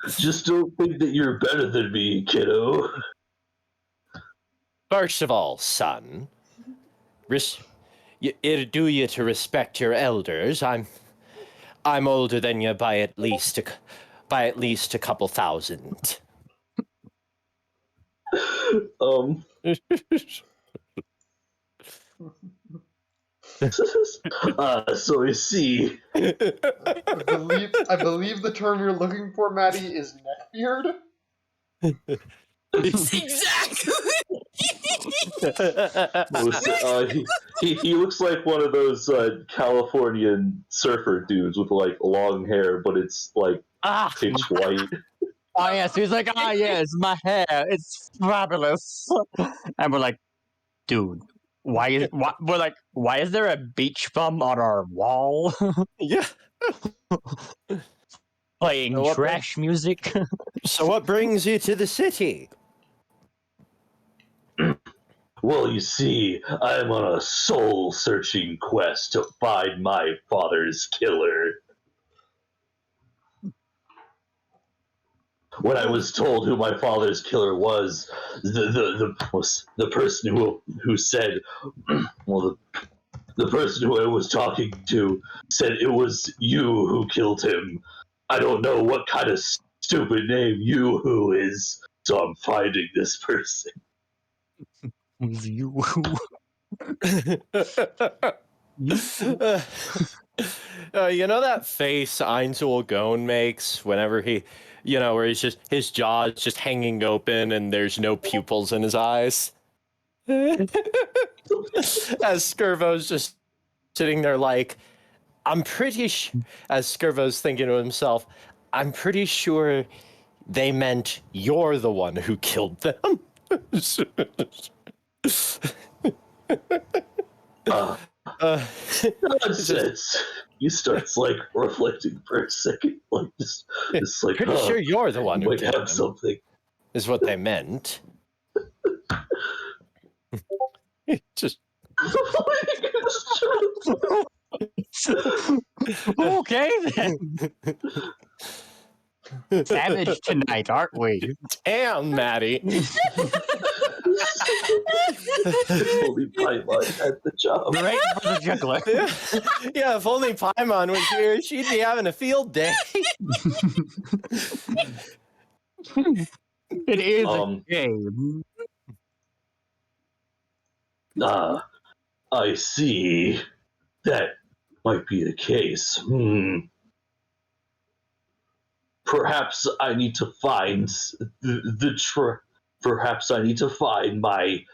Just don't think that you're better than me, kiddo. First of all, son, it'd do you to respect your elders. I'm older than you by at least a couple thousand. So you see, I believe the term you're looking for, Maddie, is neckbeard. Exactly. he looks like one of those Californian surfer dudes with like long hair, but it's like pitch white. Oh yes, he's like, yes, my hair, it's fabulous. And we're like, dude, why is there a beach bum on our wall? Yeah. Playing trash music. So what brings you to the city? Well, you see, I'm on a soul-searching quest to find my father's killer. When I was told who my father's killer was, the person who said, well, the person who I was talking to said it was you who killed him. I don't know what kind of stupid name you who is, so I'm finding this person. It was you. You know that face Ainsul Gon makes whenever he, where he's just, his jaw is just hanging open and there's no pupils in his eyes? As Skirvo's just sitting there like, I'm pretty as Skirvo's thinking to himself, I'm pretty sure they meant you're the one who killed them. Nonsense. He starts like reflecting for a second, like just like pretty sure you're the one who might killed have them, something. is what they meant. Just Okay then. Savage tonight, aren't we? damn, Maddie. Only Paimon had the job. Great for the juggler. Yeah, if only Paimon was here, she'd be having a field day. It is a game. I see. That might be the case. Perhaps I need to find perhaps I need to find my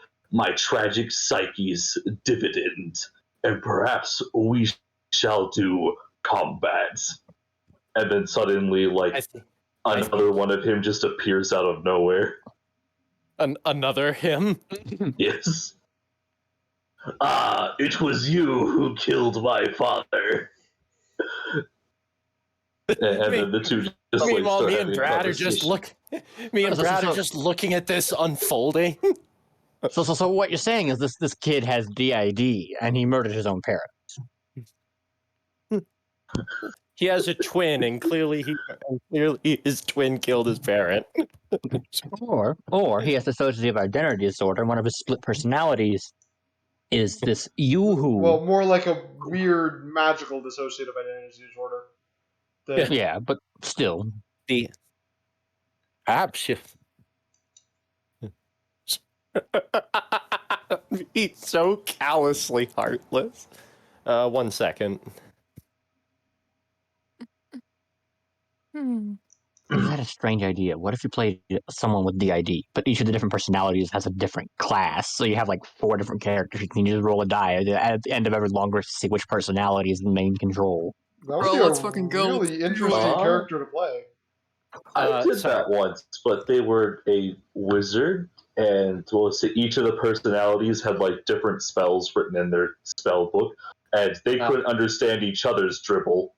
tragic psyche's dividend, and perhaps we shall do combat. And then suddenly, like, another one of him just appears out of nowhere. Another him? Yes. It was you who killed my father. And then the two just meanwhile, like, me and Brad are just looking at this unfolding. So what you're saying is this kid has DID and he murdered his own parents. He has a twin, and clearly his twin killed his parent. Or he has dissociative identity disorder, and one of his split personalities is this Yoo-hoo. Well, more like a weird magical dissociative identity disorder. Yeah, but still. Perhaps he's so callously heartless. 1 second. Is that a strange idea? What if you played someone with DID, but each of the different personalities has a different class? So you have like 4 different characters. You can just roll a die at the end of every long rest to see which personality is the main control. That would be let's a fucking go. really interesting character to play. I did that once, but they were a wizard, and each of the personalities had like different spells written in their spell book, and they couldn't understand each other's dribble.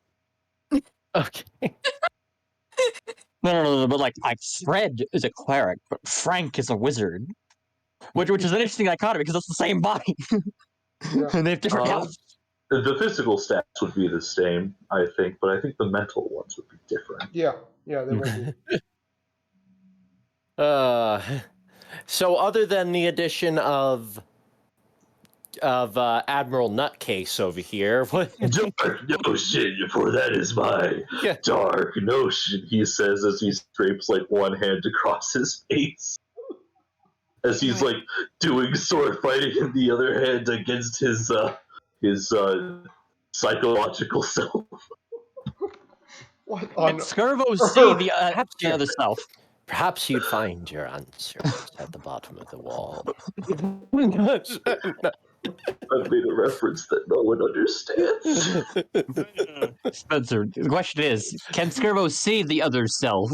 Okay. No, but like Fred is a cleric, but Frank is a wizard. Which is an interesting dichotomy because it's the same body. Yeah. And they have different health. The physical stats would be the same, I think, but I think the mental ones would be different. Yeah, they would be. So other than the addition of Admiral Nutcase over here, what? Dark notion, for that is my dark notion, he says as he scrapes like one hand across his face. As he's like doing sword fighting in the other hand against his psychological self. What on Skirvo see the other self. Perhaps you'd find your answers at the bottom of the wall. I've made a reference that no one understands. Spencer, the question is, can Skirvo see the other self?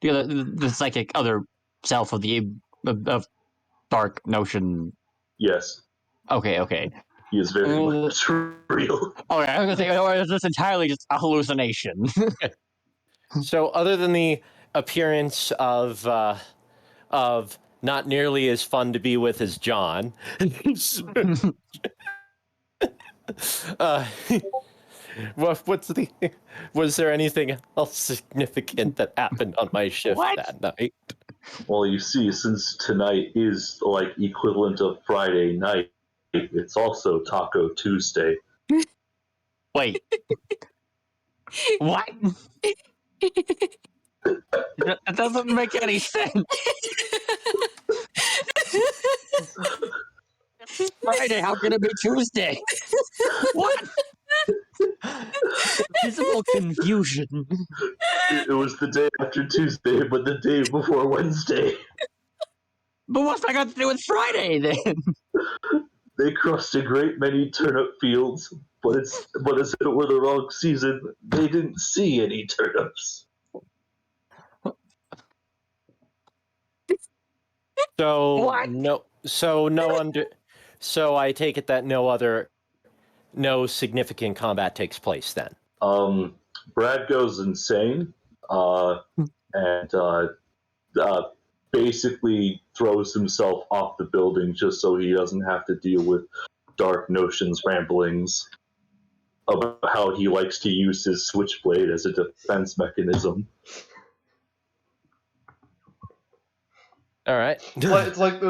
The psychic other self of the dark notion? Yes. Okay. He is very much real. Okay, I was gonna say, or is this entirely just a hallucination? So other than the appearance of not nearly as fun to be with as John, was there anything else significant that happened on my shift that night? Well, you see, since tonight is like equivalent of Friday night, it's also Taco Tuesday. Wait. What? That doesn't make any sense. Friday. How can it be Tuesday? What? Visible confusion. It was the day after Tuesday, but the day before Wednesday. But what's that got to do with Friday then? They crossed a great many turnip fields, but as if it were the wrong season, they didn't see any turnips. So What? So I take it that no significant combat takes place then. Brad goes insane, and basically throws himself off the building just so he doesn't have to deal with Dark Notion's ramblings about how he likes to use his switchblade as a defense mechanism. All right. It's like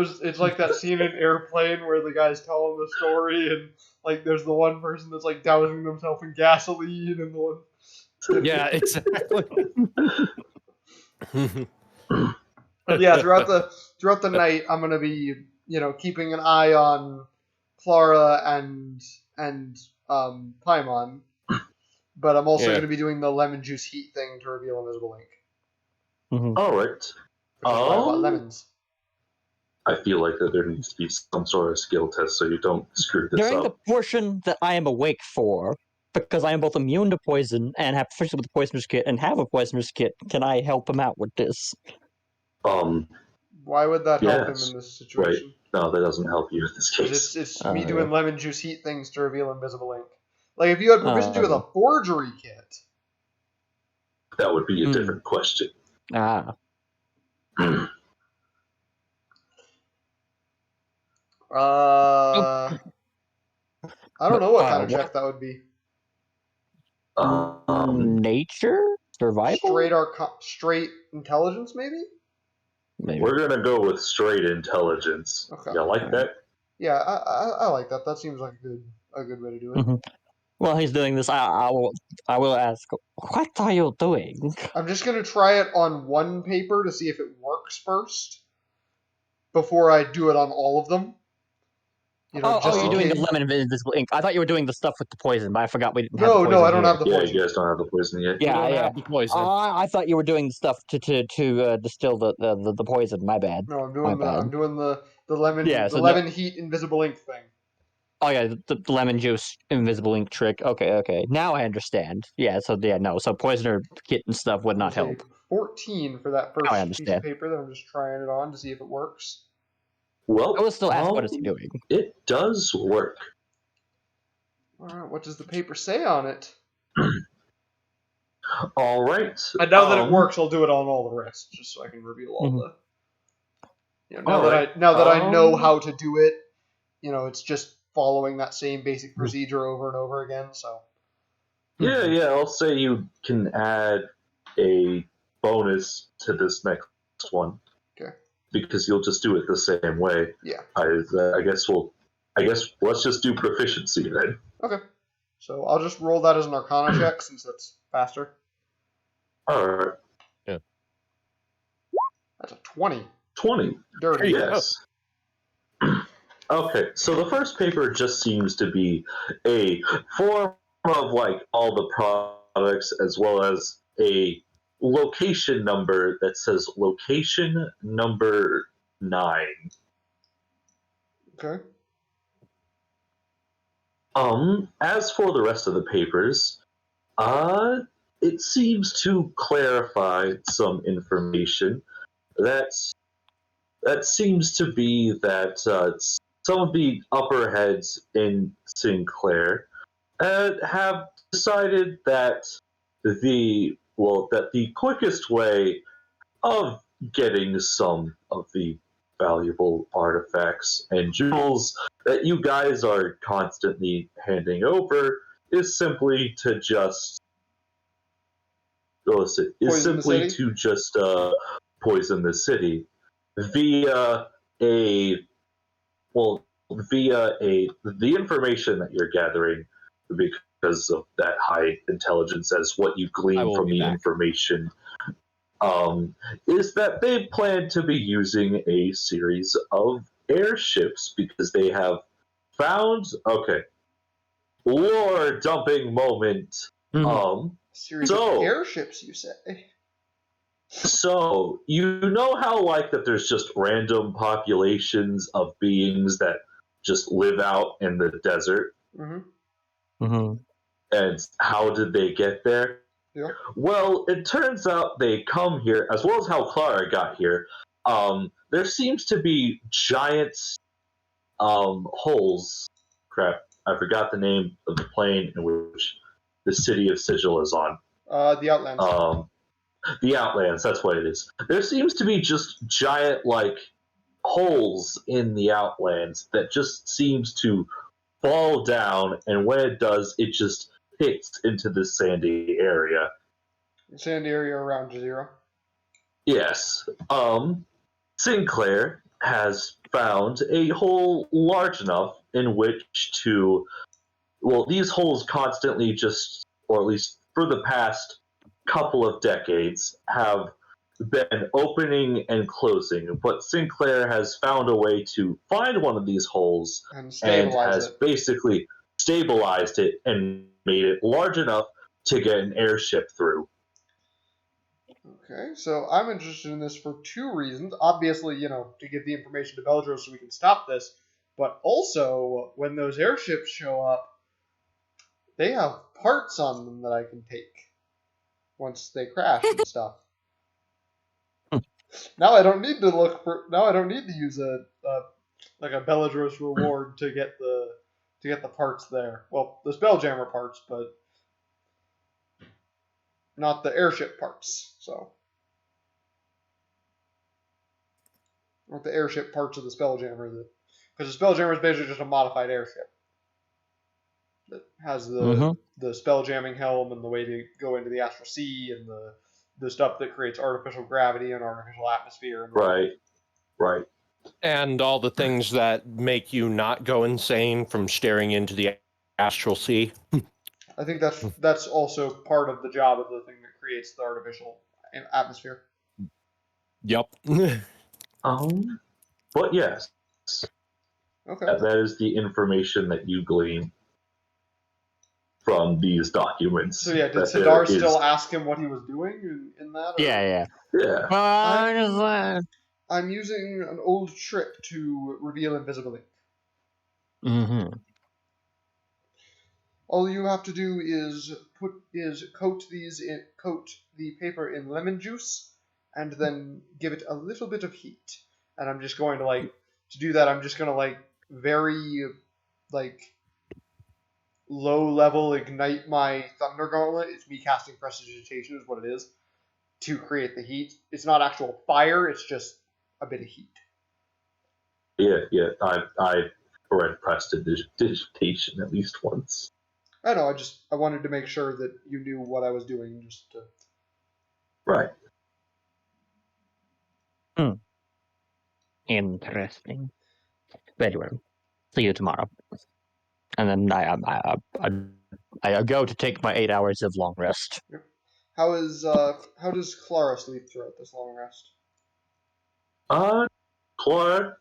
that scene in Airplane where the guy's telling the story, and like there's the one person that's like dousing themselves in gasoline, and the one. Yeah, exactly. Yeah, throughout the night, I'm gonna be keeping an eye on Clara and Paimon, but I'm also gonna be doing the lemon juice heat thing to reveal invisible link. Mm-hmm. All right. Which is why I bought lemons. I feel like that there needs to be some sort of skill test so you don't screw this During up. the portion that I am awake for, because I am both immune to poison and have proficiency with the poisoner's kit and have a poisoner's kit, can I help him out with this? Why would that help him yes, in this situation? Right. No, that doesn't help you in this case. It's me doing lemon juice heat things to reveal invisible ink. Like if you had proficiency with a forgery kit, that would be a different question. Ah. I don't know what kind of check that would be. Nature? Survival? Straight intelligence, maybe? We're gonna go with straight intelligence. Okay. You like that? Yeah, I like that. That seems like a good way to do it. Mm-hmm. While he's doing this, I will ask, what are you doing? I'm just gonna try it on one paper to see if it works first, before I do it on all of them. You're doing the lemon invisible ink. I thought you were doing the stuff with the poison, but I forgot we didn't have the poison. No, I don't have the poison. Yeah, you guys don't have the poison yet. Yeah, have the poison. I thought you were doing the stuff to distill the poison. My bad. No, I'm doing the lemon lemon heat invisible ink thing. Oh yeah, the lemon juice invisible ink trick. Okay. Now I understand. Yeah, so poisoner kit and stuff would not help. 14 for that first piece of paper that I'm just trying it on to see if it works. Well, I will still ask, what is he doing? It does work. All right, what does the paper say on it? All right. And now that it works, I'll do it on all the rest, just so I can reveal all the. Now that I know how to do it, it's just following that same basic procedure over and over again. So. Yeah. I'll say you can add a bonus to this next one. Okay. Because you'll just do it the same way. Yeah. I guess let's just do proficiency then. Okay. So I'll just roll that as an Arcana check since that's faster. All right. Yeah. That's a 20. 20. Dirty. Yes. Okay, so the first paper just seems to be a form of all the products as well as a location number that says location number 9. Okay. As for the rest of the papers, it seems to clarify some information that seems to be that some of the upper heads in Sinclair have decided that the quickest way of getting some of the valuable artifacts and jewels that you guys are constantly handing over is simply to just poison the city via the information that you're gathering because of that high intelligence as what you glean from the information is that they plan to be using a series of airships because they have found. Okay, lore dumping moment. Series So- of airships, you say? So you know how like that there's just random populations of beings that just live out in the desert, Mm-hmm. and how did they get there? Yeah. Well, it turns out they come here, as well as how Clara got here. There seems to be giant holes. Crap, I forgot the name of the plane in which the city of Sigil is on. The Outlands. The Outlands, that's what it is. There seems to be just giant, like, holes in the Outlands that just seems to fall down, and when it does, it just hits into the sandy area. Sandy area around Jazeera. Yes. Sinclair has found a hole large enough in which to. Well, these holes constantly just, or at least for the past couple of decades, have been opening and closing. But Sinclair has found a way to find one of these holes And and stabilize has it. basically stabilized it and made it large enough to get an airship through. Okay, so I'm interested in this for two reasons. Obviously, to give the information to Beldro so we can stop this, but also when those airships show up, they have parts on them that I can take once they crash and stuff. Now I don't need to look for. Now I don't need to use a Beladros reward to get the parts there. Well, the Spelljammer parts, but not the airship parts. So, not the airship parts of the Spelljammer, because the Spelljammer is basically just a modified airship that has the spelljamming helm and the way to go into the astral sea and the stuff that creates artificial gravity and artificial atmosphere. And Right. And all the things that make you not go insane from staring into the astral sea. I think that's also part of the job of the thing that creates the artificial atmosphere. Yep. But yes, Okay. that is the information that you glean from these documents. So yeah, did that Sidar there is- still ask him what he was doing in that? Or? Yeah. Yeah. I'm using an old trick to reveal invisibility. All you have to do is coat the paper in lemon juice, and then give it a little bit of heat. And I'm just going to do that. I'm just going to very low level ignite my thunder gauntlet. It's me casting prestidigitation is what it is to create the heat. It's not actual fire. It's just a bit of heat. Yeah. I've read prestidigitation at least once. I know. I wanted to make sure that you knew what I was doing, just to. Right. Interesting. Very well. See you tomorrow. And then I go to take my 8 hours of long rest. How does Clara sleep throughout this long rest? Clara,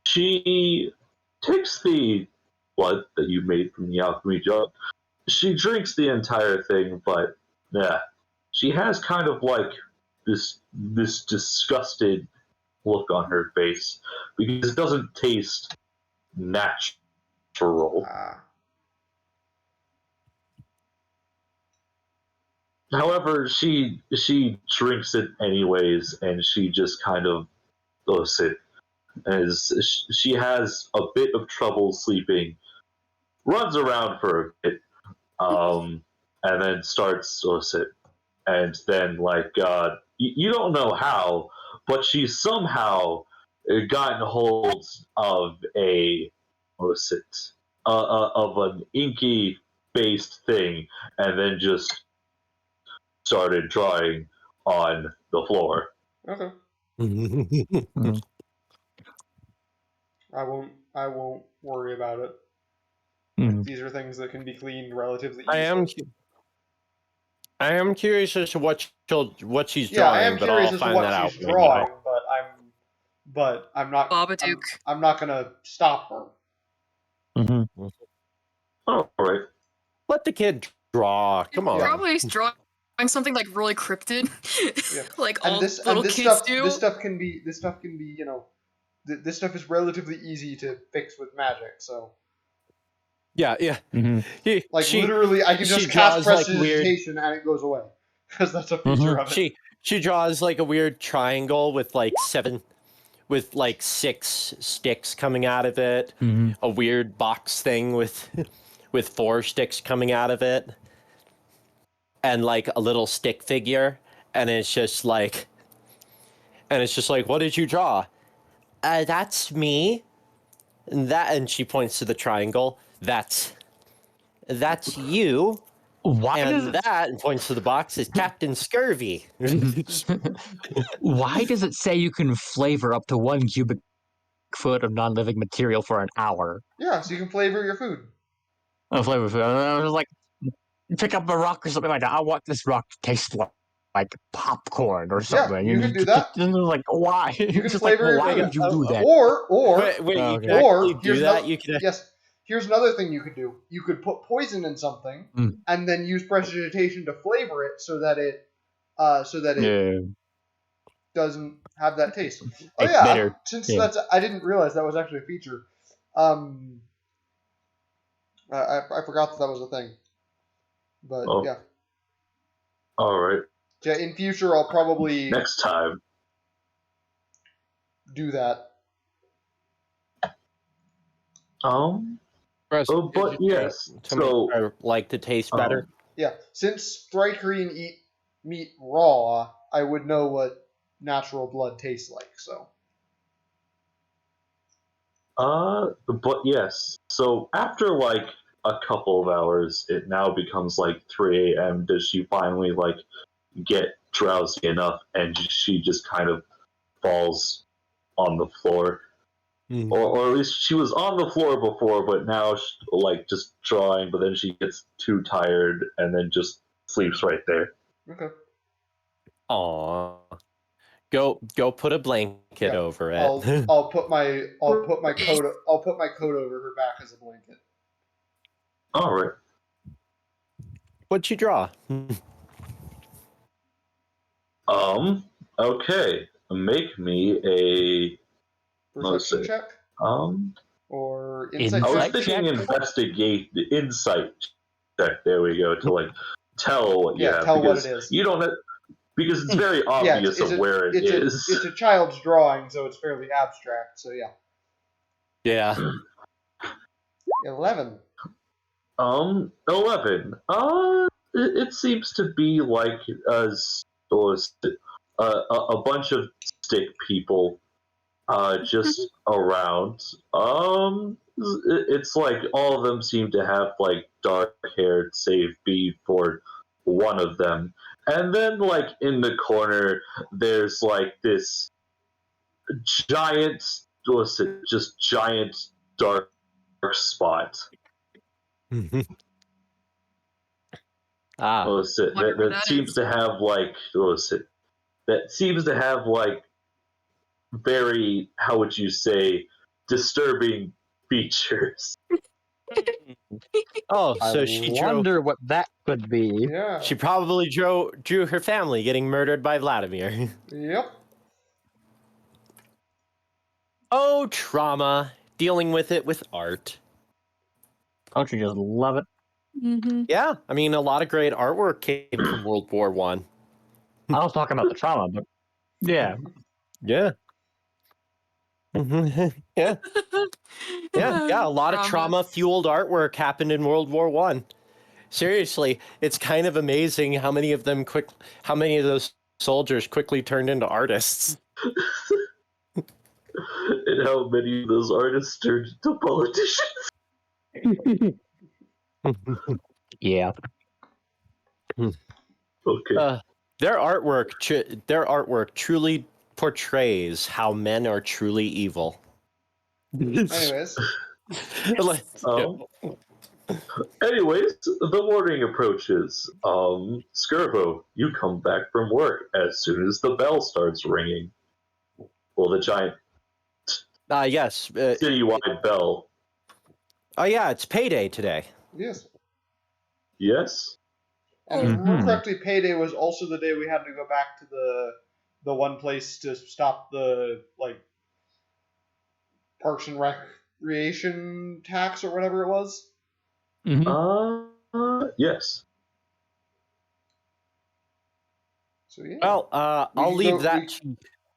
she takes the blood that you made from the alchemy jug. She drinks the entire thing, but yeah, she has kind of like this disgusted look on her face because it doesn't taste natural. However, she drinks it anyways, and she just kind of goes it as she has a bit of trouble sleeping, runs around for a bit, and then starts it, and then you don't know how, but she's somehow gotten hold of of an inky based thing, and then just started drawing on the floor. Okay. I won't worry about it. These are things that can be cleaned relatively easily. I am curious as to what she's drawing, Yeah, I am but curious I'll as to find what that she's out. drawing, but I'm but I'm not. Babadook. I'm not gonna stop her. Mm-hmm. All right. Let the kid draw. Come on. Probably he's drawing something like really cryptid, Yeah. like And all this little and this kids stuff do. this stuff can be you know, this stuff is relatively easy to fix with magic. So Yeah. Mm-hmm. literally, I can she just cast draws, like, weird- prestidigitation and it goes away because that's a feature of it. She draws like a weird triangle with like six sticks coming out of it. Mm-hmm. A weird box thing with 4 sticks coming out of it, and like a little stick figure. And it's just like, what did you draw? That's me. And she points to the triangle. That's you. Why And does that, and points to the box, is Captain Scurvy. Why does it say you can flavor up to 1 cubic foot of non-living material for an hour? Yeah, so you can flavor your food. Flavor food. I was like, pick up a rock or something like that. I want this rock to taste like popcorn or something. you can do that. And like, why? You can Just flavor your why food. did you do that? Or Wait, you Okay. can actually do here's that? another, yes. Here's another thing you could do. You could put poison in something and then use prestidigitation to flavor it so that it doesn't have that taste. Oh It's yeah, bitter. I didn't realize that was actually a feature. I forgot that was a thing. But yeah. All right. Yeah, in future I'll probably Next time. do that. But yes. So like to taste better. Yeah, since Thrycreen eat meat raw, I would know what natural blood tastes like. So. But yes. So after like a couple of hours, it now becomes like 3 a.m. Does she finally like get drowsy enough, and she just kind of falls on the floor? Or at least she was on the floor before, but now like just drawing. But then she gets too tired and then just sleeps right there. Okay. Aww. Go put a blanket over it. I'll put my coat over her back as a blanket. All right. What'd you draw? Okay. Make me a perception check. Or insight I was check. thinking insight check. There we go. To like tell what you have. Tell what it is. You don't have, because it's very obvious where it is. It's a child's drawing, so it's fairly abstract. So yeah. Yeah. 11. 11. It seems to be like a bunch of stick people, just around. It's like all of them seem to have like dark hair, save B for one of them. And then like in the corner, there's like this giant, giant dark spot. That seems to have like that seems to have like very, how would you say, disturbing features. Oh, so she wonder what that could be. Yeah. She probably drew her family getting murdered by Vladimir. Yep. Oh, trauma. Dealing with it with art. Don't you just love it? Mm-hmm. Yeah, I mean, a lot of great artwork came from World War One. I was talking about the trauma, but yeah. Yeah. Yeah. A lot of trauma-fueled artwork happened in World War One. Seriously, it's kind of amazing how many of those soldiers quickly turned into artists. And how many of those artists turned into politicians. Yeah. Okay. Their artwork truly portrays how men are truly evil. Anyways. Anyways, the morning approaches. Skirbo, you come back from work as soon as the bell starts ringing. Well, the giant Yes. Citywide bell. Oh, yeah, it's payday today. Yes. Yes? And if I remember correctly, payday was also the day we had to go back to the one place to stop the Parks and Recreation tax or whatever it was. Yes. So yeah. Well, I'll leave that.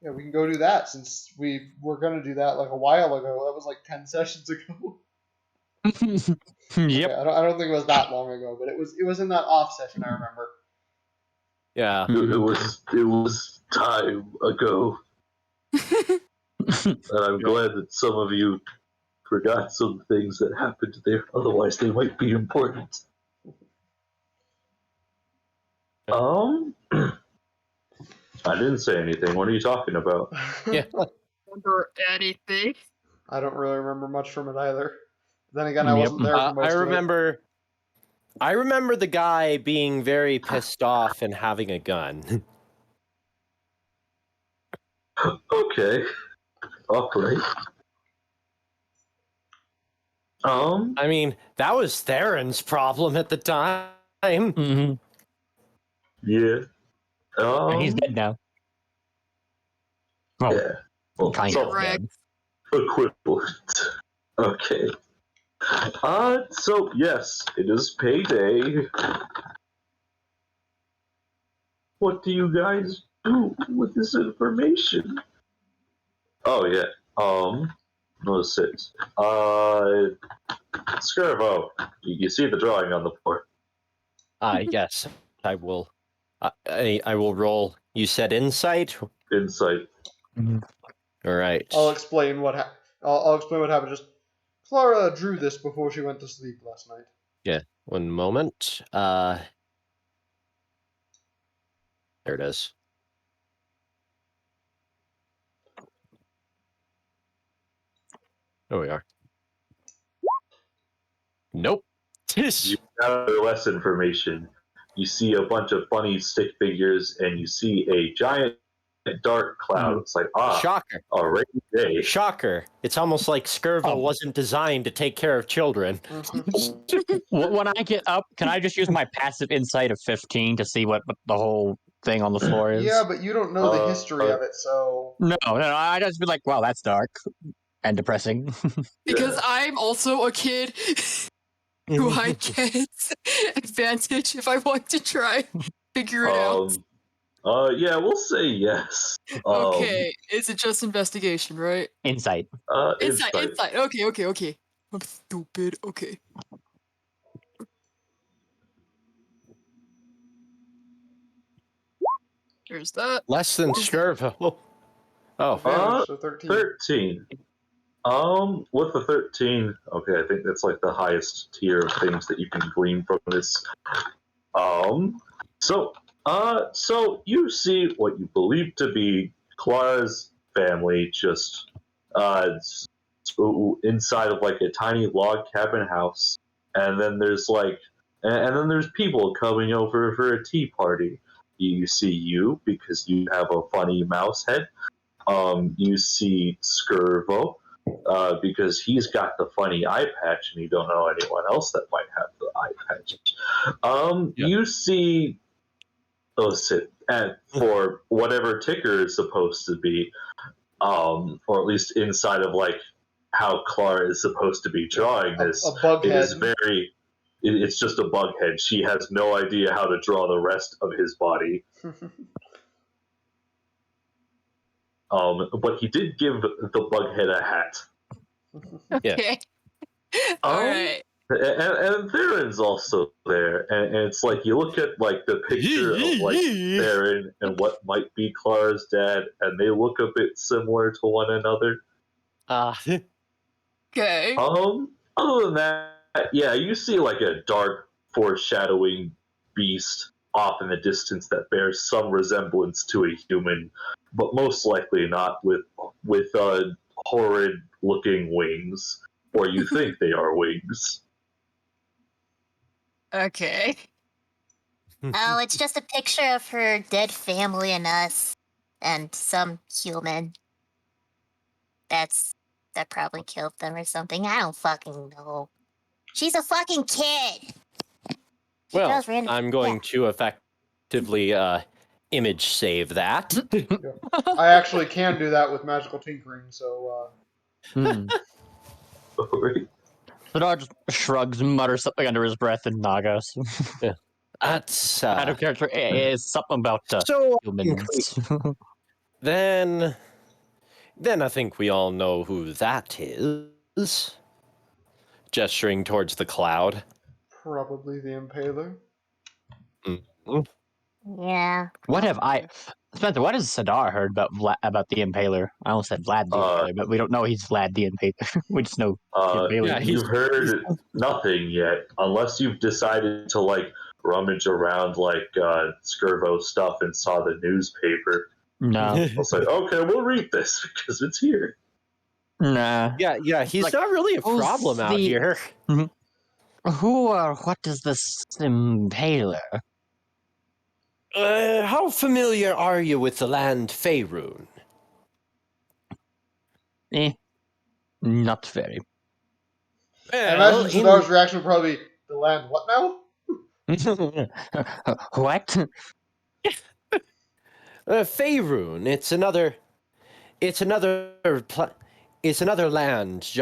Yeah, we can go do that since we were going to do that like a while ago. That was like 10 sessions ago. Yep. Okay, I don't think it was that long ago, but it was in that off session. I remember. Yeah. It was time ago. And I'm glad that some of you forgot some things that happened there. Otherwise, they might be important. I didn't say anything. What are you talking about? Yeah. Remember anything? I don't really remember much from it either. Then again, I wasn't there for most of it. I remember the guy being very pissed off and having a gun. Okay. Alright. I mean, that was Theron's problem at the time. Yeah. And he's dead now. Oh, yeah. Well, kind of dead. equivalent. Okay. So yes, it is payday. What do you guys do with this information? Oh yeah. Notice it. Skirvo, you see the drawing on the board. Yes, I will. I will roll. You said insight? Insight. All right. I'll explain what happened. Just Clara drew this before she went to sleep last night. Yeah, one moment. There it is. There we are. Nope. You gather less information. You see a bunch of funny stick figures, and you see a giant dark cloud. It's like, shocker. A rainy day. Shocker. It's almost like Skirvo wasn't designed to take care of children. When I get up, can I just use my passive insight of 15 to see what the whole thing on the floor is? Yeah, but you don't know the history of it, so... No, I just be like, wow, that's dark and depressing. Because I'm also a kid who I get advantage if I want to try figure it out. Yeah, we'll say yes. Okay, is it just investigation, right? Insight. Insight. Okay. I'm stupid. Okay. There's that. Less than Skirvo. So 13. With the 13, okay, I think that's like the highest tier of things that you can glean from this. So you see what you believe to be Clara's family just inside of like a tiny log cabin house, and then there's people coming over for a tea party. You see you because you have a funny mouse head. You see Skirvo because he's got the funny eye patch, and you don't know anyone else that might have the eye patch. You see, and for whatever Ticker is supposed to be, or at least inside of like how Clara is supposed to be drawing this, a bug head. It's just a bug head. She has no idea how to draw the rest of his body. But he did give the bug head a hat. Okay. All right. And Theron's also there, and it's like you look at like the picture of like Theron and what might be Clara's dad, and they look a bit similar to one another. Okay. Other than that, yeah, you see like a dark foreshadowing beast off in the distance that bears some resemblance to a human, but most likely not with horrid looking wings, or you think they are wings. Okay. Oh, it's just a picture of her dead family and us, and some human. That's that probably killed them or something. I don't fucking know. She's a fucking kid. Well, I'm going to effectively image save that. I actually can do that with magical tinkering, so. Sadar just shrugs and mutters something under his breath in Nagas. That's out of character is something about so humans. Then I think we all know who that is. Gesturing towards the cloud. Probably the Impaler. Mm-hmm. Yeah. What have I, Spencer? What has Sadar heard about the Impaler? I almost said Vlad the Impaler, but we don't know he's Vlad the Impaler. We just know the Impaler. You've heard nothing yet, unless you've decided to like rummage around like Skirvo stuff and saw the newspaper. No. I was like, okay, we'll read this because it's here. Nah. Yeah, he's like, not really a problem out here. Who or what is this Impaler? How familiar are you with the land Faerun? Not very. I imagine Sadar's reaction would probably be, the land what now? What? Faerun, it's another land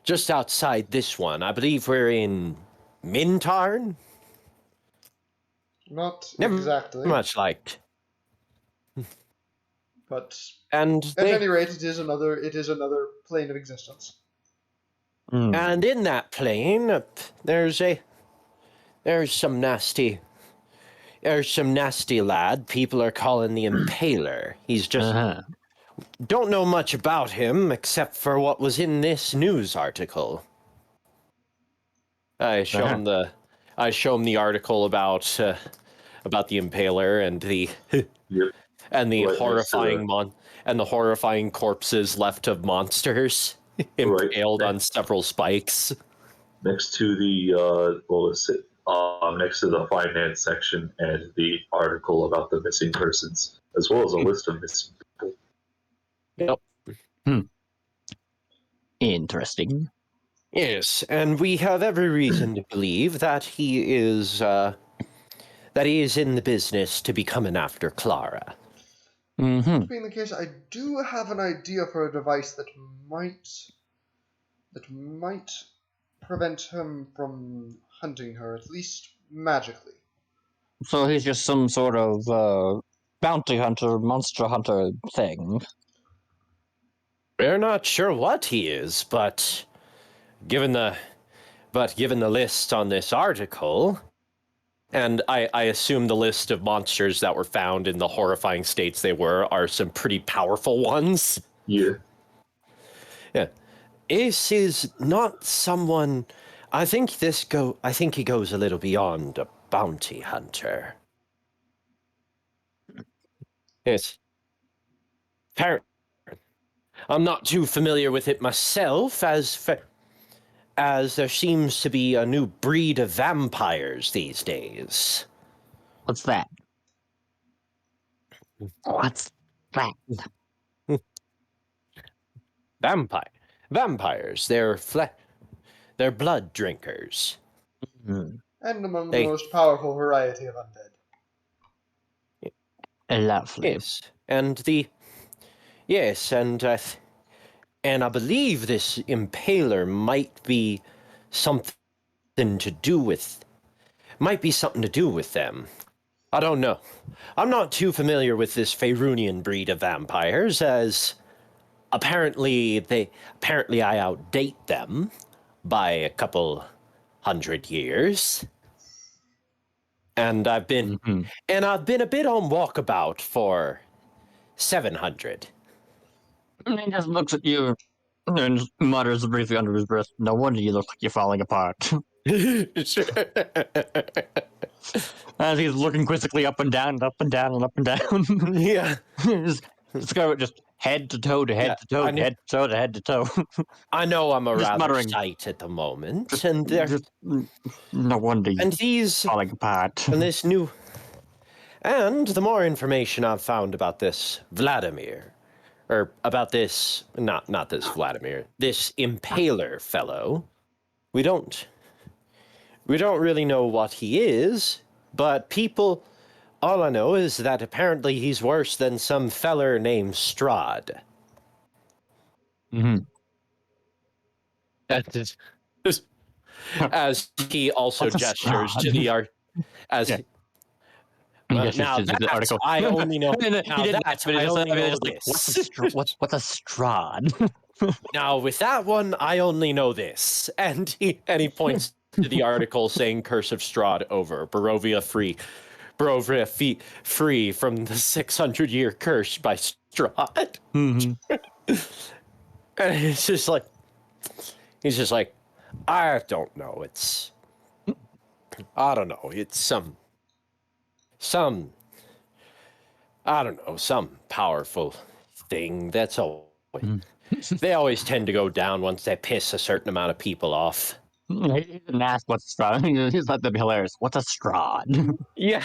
just outside this one. I believe we're in Mintarn? Not Never exactly. Much like. But and at any rate, it is another plane of existence. And in that plane, there's some nasty lad people are calling the Impaler. He's just don't know much about him except for what was in this news article. I show him the article about the Impaler and the and the horrifying corpses left of monsters impaled on several spikes. Next to the next to the finance section and the article about the missing persons, as well as a list of missing people. Yep. Interesting. Yes, and we have every reason to believe that he is in the business to be coming after Clara. That being the case, I do have an idea for a device that might prevent him from hunting her, at least magically. So he's just some sort of bounty hunter, monster hunter thing. We're not sure what he is, but given the list on this article, and I assume the list of monsters that were found in the horrifying states they are some pretty powerful ones. Yeah. Ace is not someone. I think he goes a little beyond a bounty hunter. Yes. I'm not too familiar with it myself, as there seems to be a new breed of vampires these days. What's that? Vampires. They're blood drinkers. And among the most powerful variety of undead. Lovely. Yes, and I believe this Impaler might be something to do with them. I don't know. I'm not too familiar with this Faerunian breed of vampires, as apparently I outdate them by a couple 100 years. And I've been a bit on walkabout for 700. And he just looks at you and mutters briefly under his breath, "No wonder you look like you're falling apart." As he's looking quizzically up and down and up and down and up and down. Yeah. Just head to toe to head to toe to head to toe to head to toe. I know I'm just rather muttering. tight at the moment, no wonder you're falling apart. And the more information I've found about this Vladimir, or about this, not this Vladimir, this Impaler fellow. We don't really know what he is, but all I know is that apparently he's worse than some feller named Strahd. Mm-hmm. As he also What's a gestures to Strahd? the art, as Yeah. well, He now gestures to the that article. I only know. And Now he didn't that ask, but I it's only know just like, this. what's a Strahd? Now with that one, I only know this, and he points to the article saying "Curse of Strahd over, Barovia free from the 600-year curse by Strahd." Mm-hmm. And he's just like, I don't know. I don't know. It's some, I don't know, some powerful thing. That's all. They always tend to go down once they piss a certain amount of people off. He didn't ask what's a Strahd. He's let them be hilarious. What's a Strahd? Yeah.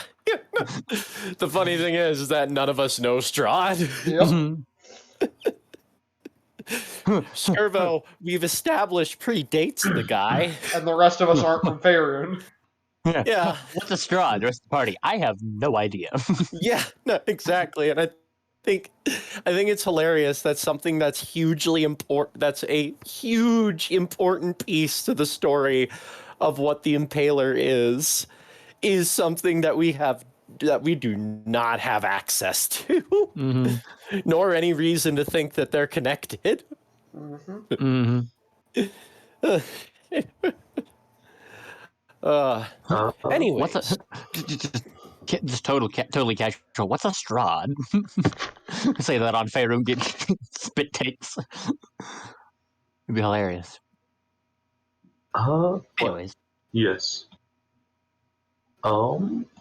The funny thing is that none of us know Strahd. Yep. Servo, we've established, predates the guy. And the rest of us aren't from Faerun. Yeah. What's a Strahd? The rest of the party. I have no idea. Yeah, no, exactly. And I think it's hilarious. That's something that's hugely important. That's a huge important piece to the story of what the Impaler is something that we do not have access to, Mm-hmm. nor any reason to think that they're connected. Mm-hmm. Mm-hmm. Anyways, What's a just totally casual? What's a Strahd? Say that on Faerun, get spit takes. It'd be hilarious. Anyways, Yes.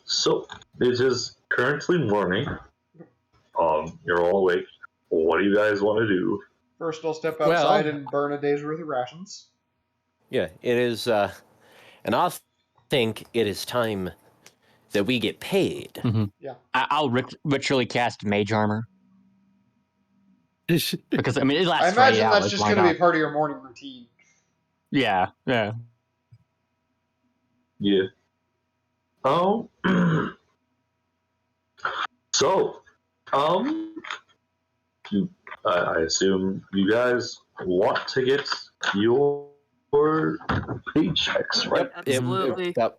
So it is currently morning. You're all awake. What do you guys want to do? First, I'll step Well- outside and burn a day's worth of rations. yeah, it is, and I think it is time that we get paid. mm-hmm. Yeah. I'll ritually cast Mage Armor because I mean it lasts I for 8 imagine hours. that's just Why going to not? be part of your morning routine. Yeah. Yeah. Oh. So, I assume you guys want to get your paychecks, right? Yep, Absolutely. that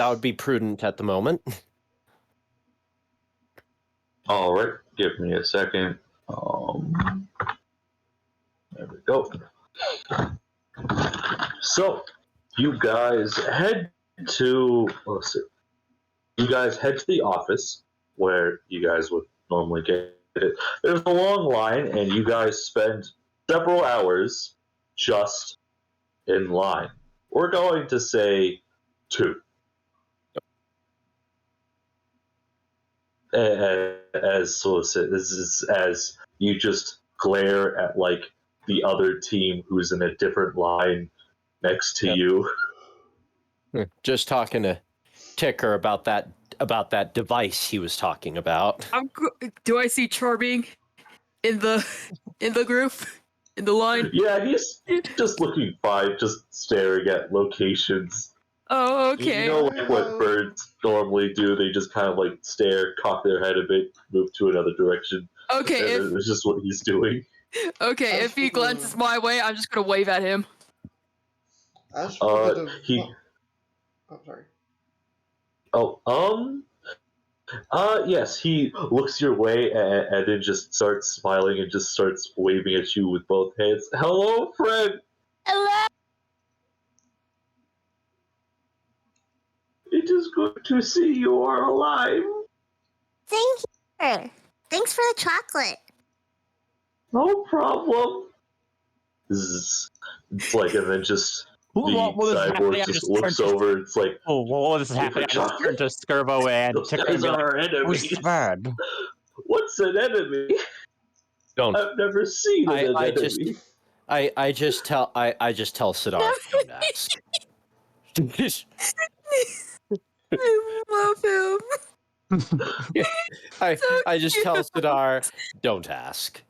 would be prudent at the moment. All right. Give me a second. There we go. So, you guys head to the office where you guys would normally get it. There's a long line, and you guys spend several hours just in line. We're going to say 2. As solicit, this is as you just glare at like the other team who's in a different line next to Yep. you. Just talking to Ticker about that device he was talking about. Do I see Charming in the group in the line? Yeah, he's just looking fine, just staring at locations. Oh, okay. You know, like what birds normally do, they just kind of like stare, cock their head a bit, move to another direction. Okay, And it's just what he's doing. okay. If he glances my way, I'm just gonna wave at him. As for the oh, sorry. Yes, he looks your way and then just starts smiling and just starts waving at you with both hands. Hello, friend! Hello. It is good to see you are alive. Thank you. Thanks for the chocolate. No problem. It's like, and then just the cyborg just looks over. It's like, what is happening? I just turned to Skirbo and those Ticker guys and are our who's enemies. bad? What's an enemy? Don't. I've never seen an enemy. I just tell Sidar, don't ask. I love him. I just tell Sidar, don't ask.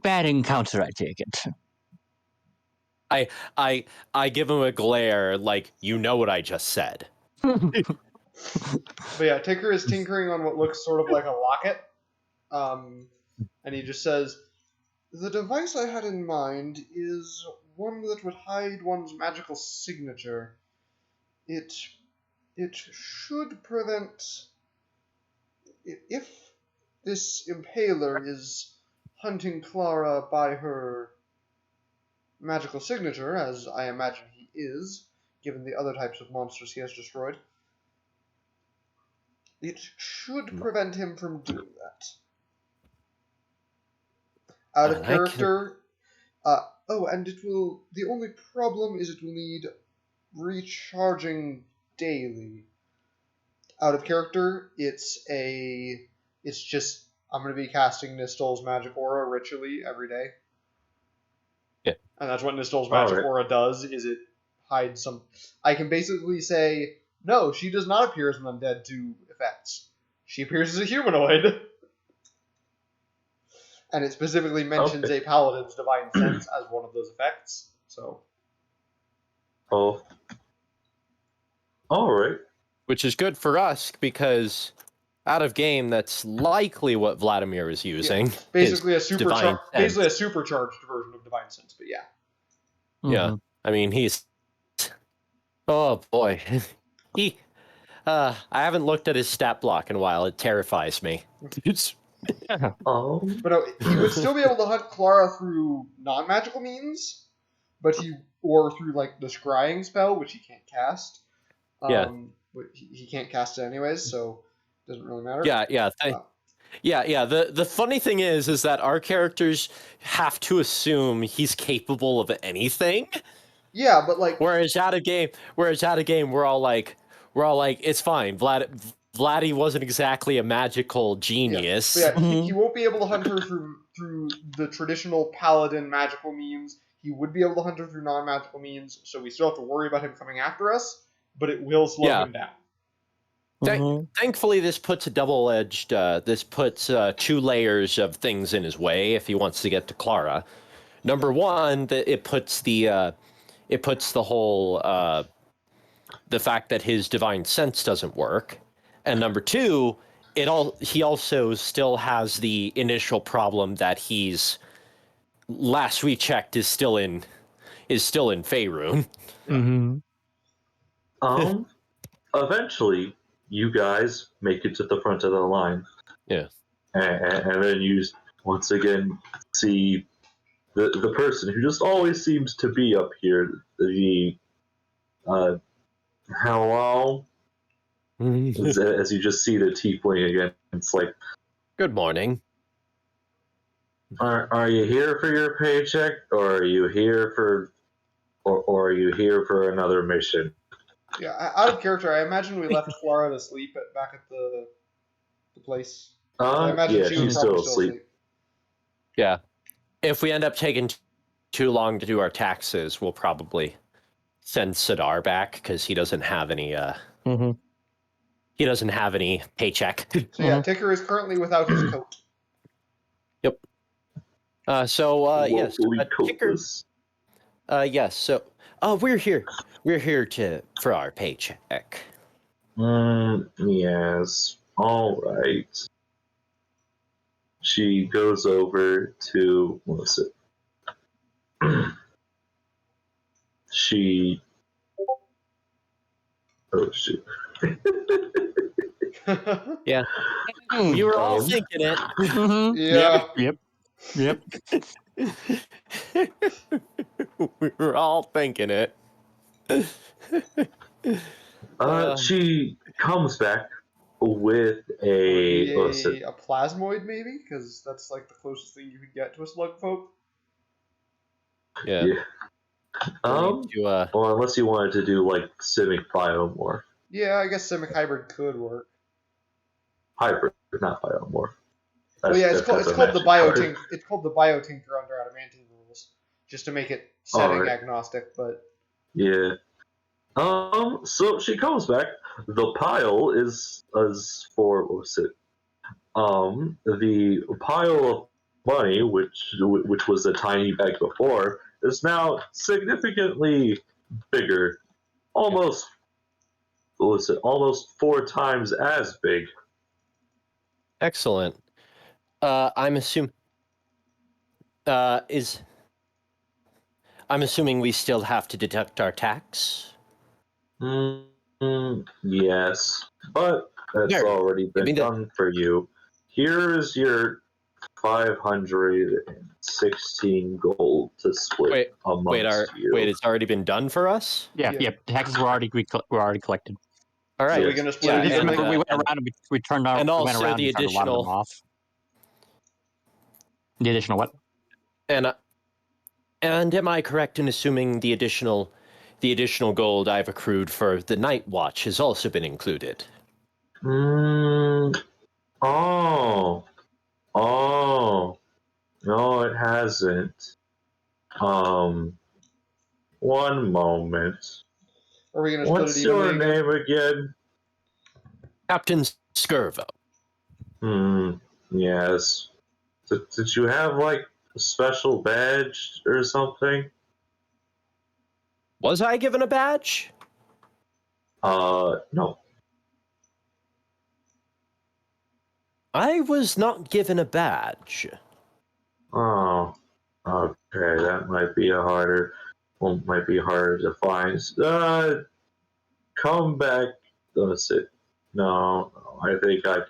Bad encounter, I take it. I give him a glare like, you know what I just said. But yeah, Tinker is tinkering on what looks sort of like a locket. And he just says, "The device I had in mind is one that would hide one's magical signature. It should prevent... If this impaler is hunting Clara by her magical signature, as I imagine he is, given the other types of monsters he has destroyed, it should prevent him from doing that. Out of character... and it will... The only problem is it will need recharging daily. Out of character, it's just... I'm going to be casting Nistol's magic aura ritually every day. Yeah. And that's what Nistol's magic aura does, is it hides some... I can basically say, no, she does not appear as an undead to effects. She appears as a humanoid. And it specifically mentions a paladin's divine sense as one of those effects. So. Oh. Alright. Which is good for us, because out of game, that's likely what Vladimir is using. Yeah, basically a supercharged version of divine sense, but yeah. Yeah. I mean, he's... Oh, boy. I haven't looked at his stat block in a while. It terrifies me. But no, he would still be able to hunt Clara through non-magical means, but or through like the scrying spell, which he can't cast. But he can't cast it anyways, so it doesn't really matter. The funny thing is that our characters have to assume he's capable of anything. Yeah, but like whereas out of game, we're all like, it's fine. Vladdy wasn't exactly a magical genius. He won't be able to hunt her through the traditional paladin magical means. He would be able to hunt her through non-magical means, so we still have to worry about him coming after us, but it will slow him down. Thankfully, this puts a double-edged. This puts 2 layers of things in his way if he wants to get to Clara. Number one, it puts the whole the fact that his divine sense doesn't work. And number 2, he also still has the initial problem that he's, last we checked, is still in Faerun. Eventually, you guys make it to the front of the line. Yeah. And then you once again see the person who just always seems to be up here. Hello? As you just see the tiefling again, it's like, good morning. Are you here for your paycheck, or are you here for, or are you here for another mission? Yeah, out of character, I imagine we left Clara to sleep back at the place. I imagine she's still asleep. Yeah, if we end up taking too long to do our taxes, we'll probably send Sidar back because he doesn't have any. He doesn't have any paycheck. So yeah, Ticker is currently without his coat. Yep. Yes, Ticker. Yes. So, we're here. We're here for our paycheck. Yes. All right. She goes over to, what was it? Oh shoot. Yeah. You were all thinking it. Yeah. Yep. We were all thinking it. She comes back with a plasmoid, maybe, because that's like the closest thing you could get to a slug folk. Yeah. Or unless you wanted to do like Simic Biomorph. Yeah, I guess Simic Hybrid could work. Hybrid, not Biomorph. It's called the Biotinker. It's called the Biotinker under Adamantine rules, just to make it setting agnostic. But yeah. So she comes back. The pile is for, what was it? the pile of money, which was a tiny bag before, is now significantly bigger, almost almost 4 times as big. Excellent. I'm assuming we still have to deduct our tax. Yes, but that's already been done for you. Here's your 516 gold to split amongst you. Wait, it's already been done for us? Yeah. Taxes were already collected. All right. So we're gonna split it Just evenly? remember, we went around and we turned our, and we also went around the and turned a lot of them additional off. The additional what? And am I correct in assuming the additional gold I've accrued for the night watch has also been included? Oh, no, it hasn't. One moment. Are we gonna split What's it your evenly again? name again? Captain Skirvo. Yes. Did you have like a special badge or something? Was I given a badge? No. I was not given a badge. Oh, okay. That might be might be harder to find. Come back. Let's see. No, I think I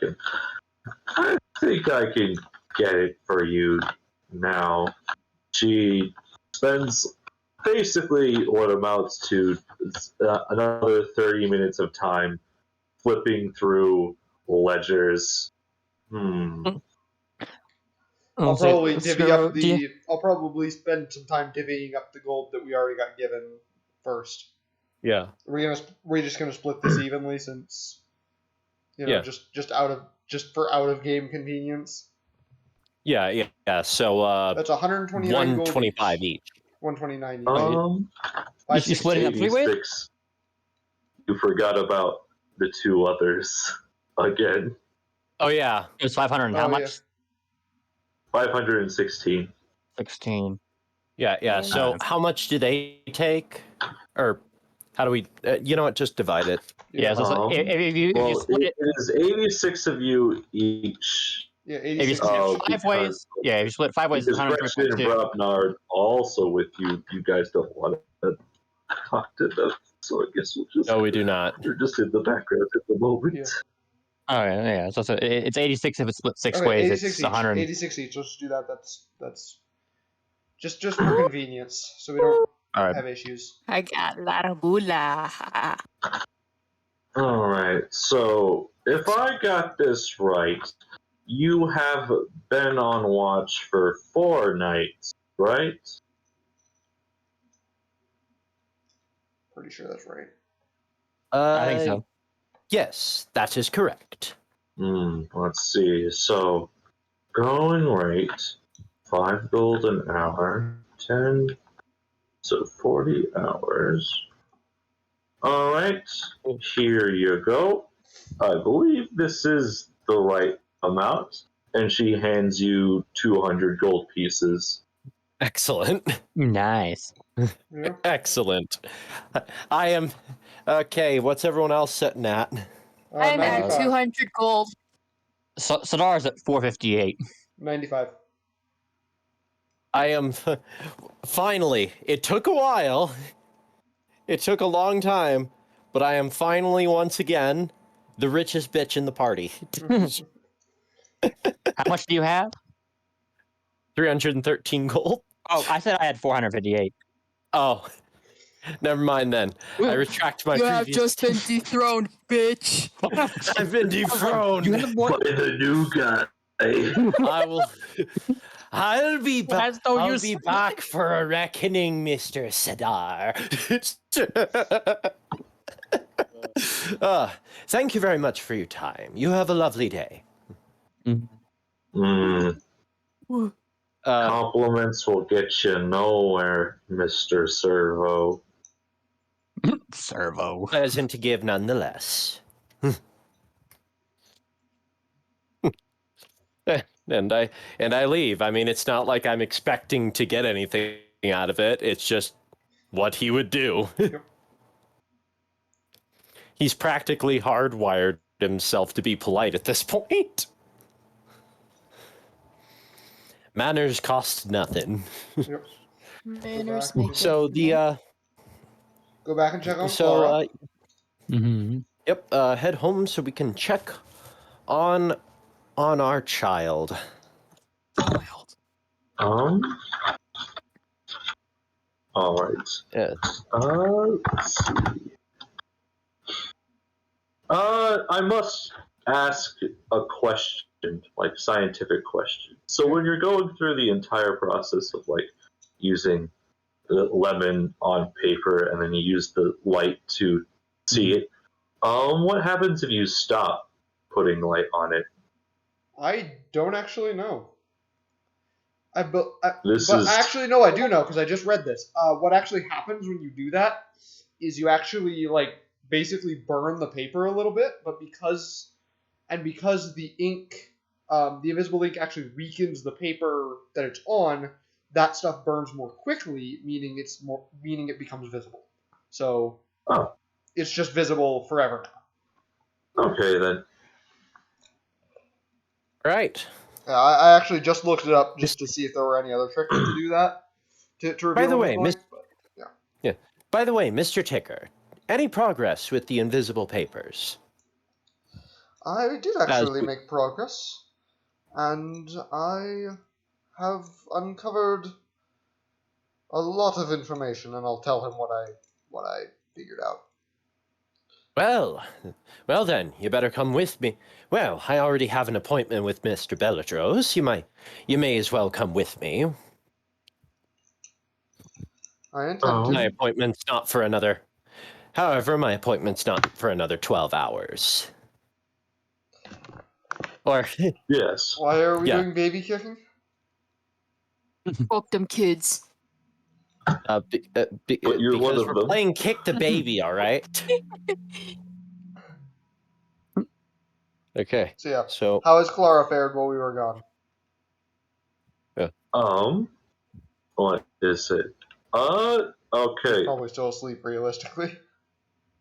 can get it for you now. She spends basically what amounts to another 30 minutes of time flipping through ledgers. I'll probably I'll probably spend some time divvying up the gold that we already got given first. Yeah. We're just gonna split this evenly since just for out of game convenience. Yeah. So That's 129 125 gold each. 129 each. You splitting up 3 ways? You forgot about the 2 others again. Oh yeah. It was 500 and how much? 516. 16. Yeah. So how much do they take? Or how do we? You know what? Just divide it. Yeah. So if you split it is 86 of you each. Yeah, if you 86 split 5 ways, if you split 5 ways, it's because Gretchen and 120. Brabnard also with you. You guys don't want to talk to them, so I guess we'll just. No, we do not. They're just in the background at the moment. Yeah. Oh yeah. So it's 86 if it's split 6 Okay, ways. 86 It's each. 100. 86 each. Let's do that. That's just for convenience, so we don't have issues. I got a lot of moolah. All right. So if I got this right, you have been on watch for 4 nights, right? Pretty sure that's right. I think so. Yes, that is correct. Let's see. So, going rate, 5 gold an hour, 10, so 40 hours. All right, here you go. I believe this is the right amount, and she hands you 200 gold pieces. Excellent. Nice. Yeah. Excellent. I am okay. What's everyone else sitting at? I'm at 95. 200 gold. Sadar's at 458. 95. I am finally. It took a while. It took a long time, but I am finally once again the richest bitch in the party. How much do you have? 313 gold. Oh, I said I had 458. Oh, never mind then. I retract my You previous. have just been dethroned, bitch. I've been dethroned. You have more. By the new guy. I will. I'll be back. Has no I'll use. be back for a reckoning, Mr. Sadar. Thank you very much for your time. You have a lovely day. Compliments will get you nowhere, Mr. Servo. Servo. Pleasant to give nonetheless. and I leave. I mean, it's not like I'm expecting to get anything out of it. It's just what he would do. Yep. He's practically hardwired himself to be polite at this point. Manners cost nothing. Yep. Manners Go back make So the Go back and check on Clara. yep, head home so we can check on our child. wild. All right. Yeah. Let's see. I must ask a question, like scientific question. So when you're going through the entire process of like using the lemon on paper and then you use the light to see it, what happens if you stop putting light on it? I don't actually know. Actually, no, I do know because I just read this. What actually happens when you do that is you actually basically burn the paper a little bit, but because the ink, the invisible ink actually weakens the paper that it's on, that stuff burns more quickly, meaning it becomes visible. So it's just visible forever now. Okay then. Right. I actually just looked it up just to see if there were any other tricks to do that. To reveal By the way, invisible ink, yeah. By the way, Mr. Ticker, any progress with the invisible papers? I did actually make progress, and I have uncovered a lot of information, and I'll tell him what I figured out. Well then, you better come with me. Well, I already have an appointment with Mr. Bellatros. You may as well come with me. I intend to. My appointment's not for another. However, my appointment's not for another 12 hours. Or yes. Why are we doing baby kicking? Fuck them kids. you're one because of we're them. playing kick the baby, all right? Okay. So yeah. So How has Clara fared while we were gone? What is it? Okay. Probably still asleep, realistically.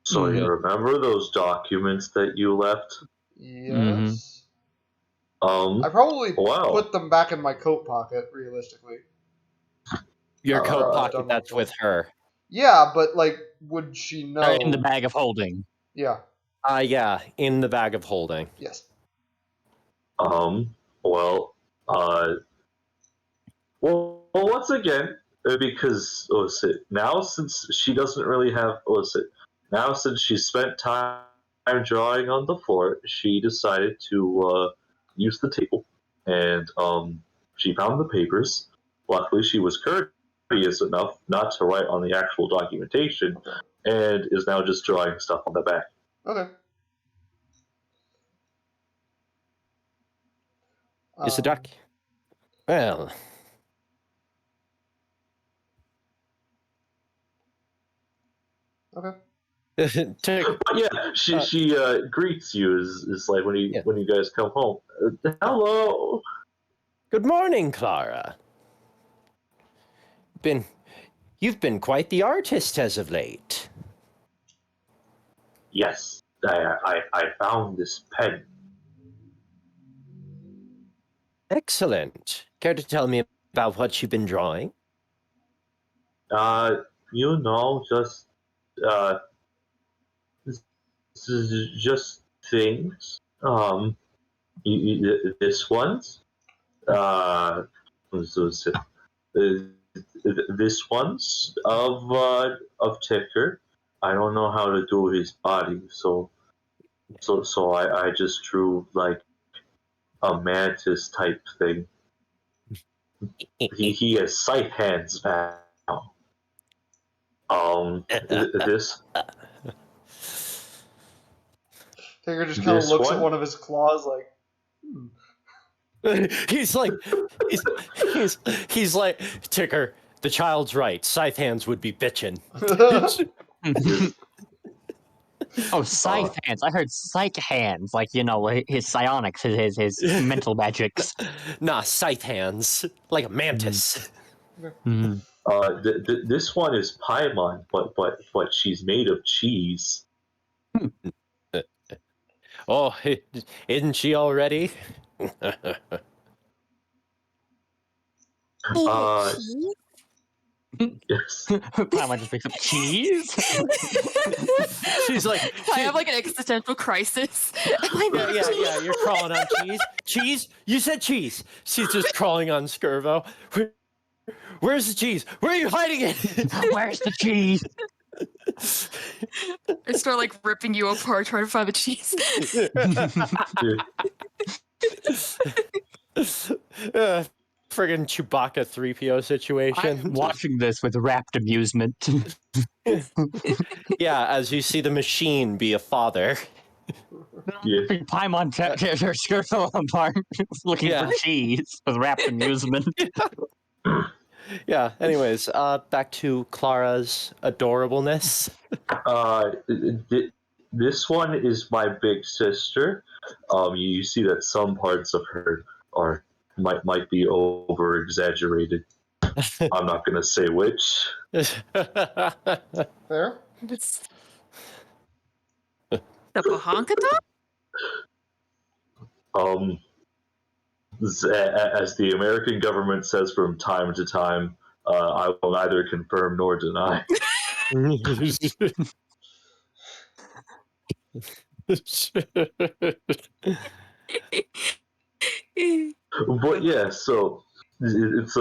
So you remember those documents that you left? Yes. I probably put them back in my coat pocket, realistically. your coat pocket, that's with her. Yeah, but would she know? In the bag of holding. Yeah. Yeah, in the bag of holding. Yes. Well, once again, because now since she doesn't really have now since she spent time drawing on the floor, she decided to use the table, and she found the papers. Luckily, she was courteous enough not to write on the actual documentation, and is now just drawing stuff on the back. Okay. Is the duck? Well. Okay. Yeah, she greets you is like when you guys come home. Hello. Good morning, Clara. You've been quite the artist as of late. Yes, I found this pen. Excellent. Care to tell me about what you've been drawing? Just things. This one's. This one's of Ticker. I don't know how to do his body, so I just drew like a mantis type thing. He has scythe hands now. This. Tiger just kind of looks at one of his claws like. He's like, Ticker, the child's right. Scythe hands would be bitchin'. Oh, scythe hands. I heard psych hands, like, his psionics, his mental magics. Nah, scythe hands. Like a mantis. Mm. This one is Paimon, but she's made of cheese. Oh, isn't she already? Cheese? Yes. Paimon just picks up cheese. She's like, I have like an existential crisis. Am I made of cheese? yeah, you're crawling on cheese. Cheese? You said cheese. She's just crawling on Skirvo. Where's the cheese? Where are you hiding it? Where's the cheese? I start like ripping you apart trying to find the cheese. Friggin' Chewbacca 3PO situation. I'm watching this with rapt amusement. Yeah, as you see the machine be a father. Yeah. Paimon tears her skirt apart, looking for cheese with rapt amusement. Yeah, anyways, back to Clara's adorableness. This one is my big sister. You see that some parts of her might be over exaggerated. I'm not gonna say which. There. It's the Bahankata? As the American government says from time to time, I will neither confirm nor deny. But yeah, so there's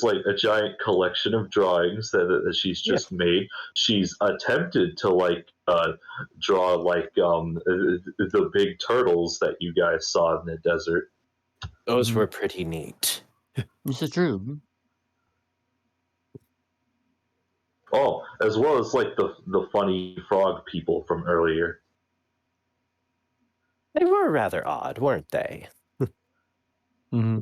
like a giant collection of drawings that she's just made. She's attempted to draw the big turtles that you guys saw in the desert. Those were pretty neat. This is true. Oh, as well as like the funny frog people from earlier. They were rather odd, weren't they? Mm-hmm.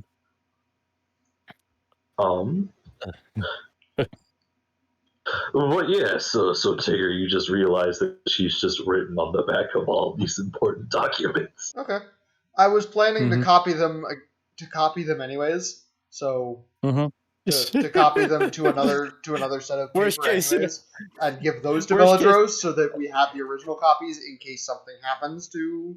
But yeah, so Tigger, you just realized that she's just written on the back of all these important documents. Okay. I was planning to copy them anyways. So to copy them to another set of paper anyways, and give those to Belladros so that we have the original copies in case something happens to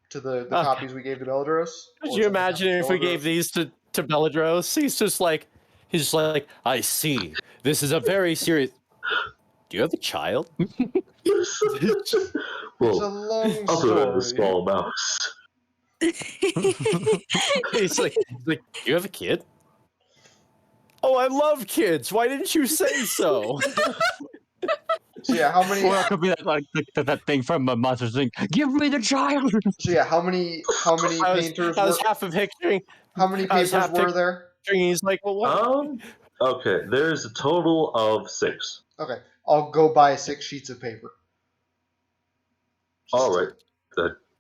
to the copies we gave to Belladros. Could you imagine if we gave these to Belladros? He's just like, I see. This is a very serious. Do you have a child? Well, a long other than the story. small mouse. He's like, do you have a kid? Oh, I love kids. Why didn't you say so? So yeah, how many? Or it could be that thing from Monsters Inc. Give me the child. So yeah, how many painters? I was half of picturing. How many papers were there? He's like, well, what? Okay, there's a total of 6. Okay, I'll go buy 6 sheets of paper. All right.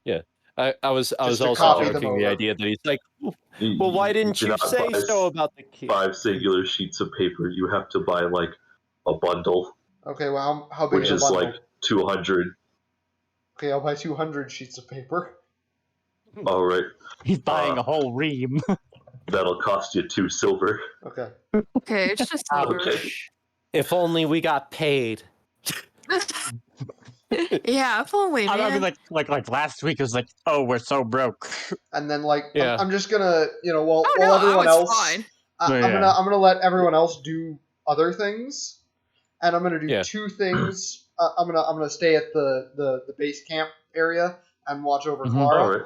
Yeah, I was also joking the idea that he's like, well, why didn't you say so about the kid? 5 singular sheets of paper. You have to buy like a bundle. Okay, well, how big which is a bundle? Like 200. Okay, I'll buy 200 sheets of paper. All right. He's buying a whole ream. That'll cost you 2 silver. Okay. Okay, it's just Okay. If only we got paid. Yeah, if only, man. I mean, like last week it was like, oh, we're so broke. And then Yeah. I'm just gonna, while I everyone was else, fine. I'm gonna let everyone else do other things, and I'm gonna do 2 things. I'm gonna stay at the base camp area and watch over Clara. All right.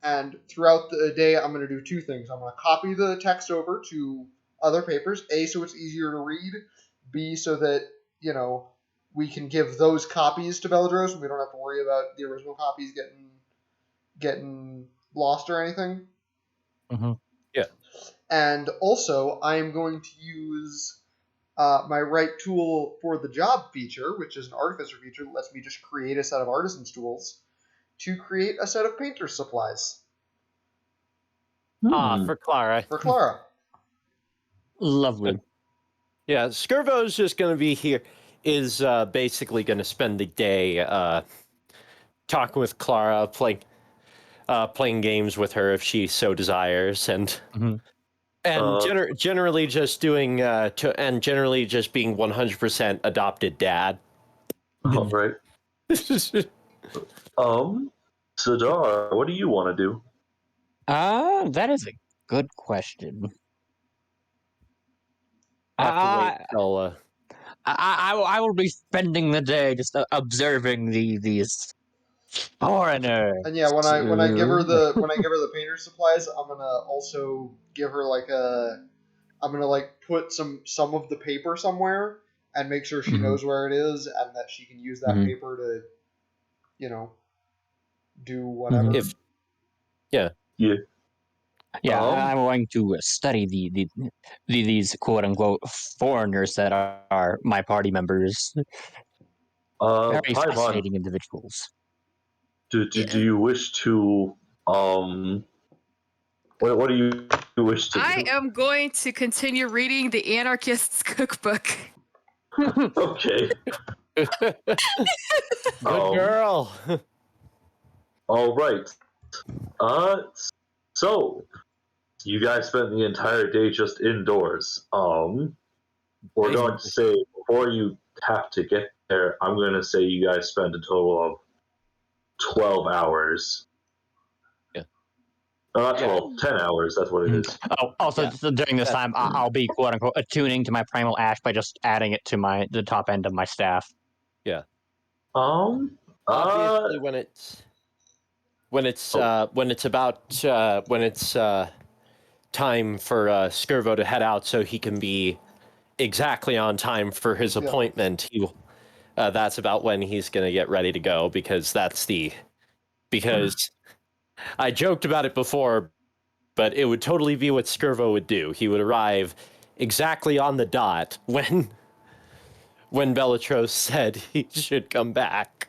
And throughout the day, I'm gonna do 2 things. I'm gonna copy the text over to other papers. A, so it's easier to read. B, so that we can give those copies to Belladros and we don't have to worry about the original copies getting lost or anything. Yeah. And also, I am going to use my right tool for the job feature, which is an artificer feature that lets me just create a set of artisan's tools to create a set of painter supplies. For Clara. For Clara. Lovely. Yeah, Skirvo's just going to be here. is basically going to spend the day talking with Clara, playing games with her if she so desires, and generally just doing and generally just being 100% adopted dad. All right. Sadar, what do you want to do? That is a good question. Have to wait till, I will be spending the day just observing these foreigners. And yeah, when I give her the painter supplies, I'm gonna also give her I'm gonna put some of the paper somewhere and make sure she knows where it is and that she can use that paper to, do whatever. Yeah. Yeah, I'm going to study these quote unquote foreigners that are my party members. Very fascinating individuals. Do you wish to what do you wish to do? I am going to continue reading the Anarchist's Cookbook. Okay. Good girl. All right. So you guys spent the entire day just indoors. We're going to say before you have to get there, I'm going to say you guys spent a total of 12 hours. Yeah. No, not 12, 10 hours. That's what it is. Oh, also so during this time, I'll be quote unquote attuning to my primal ash by just adding it to the top end of my staff. Yeah. Obviously, when it's time for Skirvo to head out, so he can be exactly on time for his appointment. That's about when he's going to get ready to go, because I joked about it before, but it would totally be what Skirvo would do. He would arrive exactly on the dot when Bellatrose said he should come back.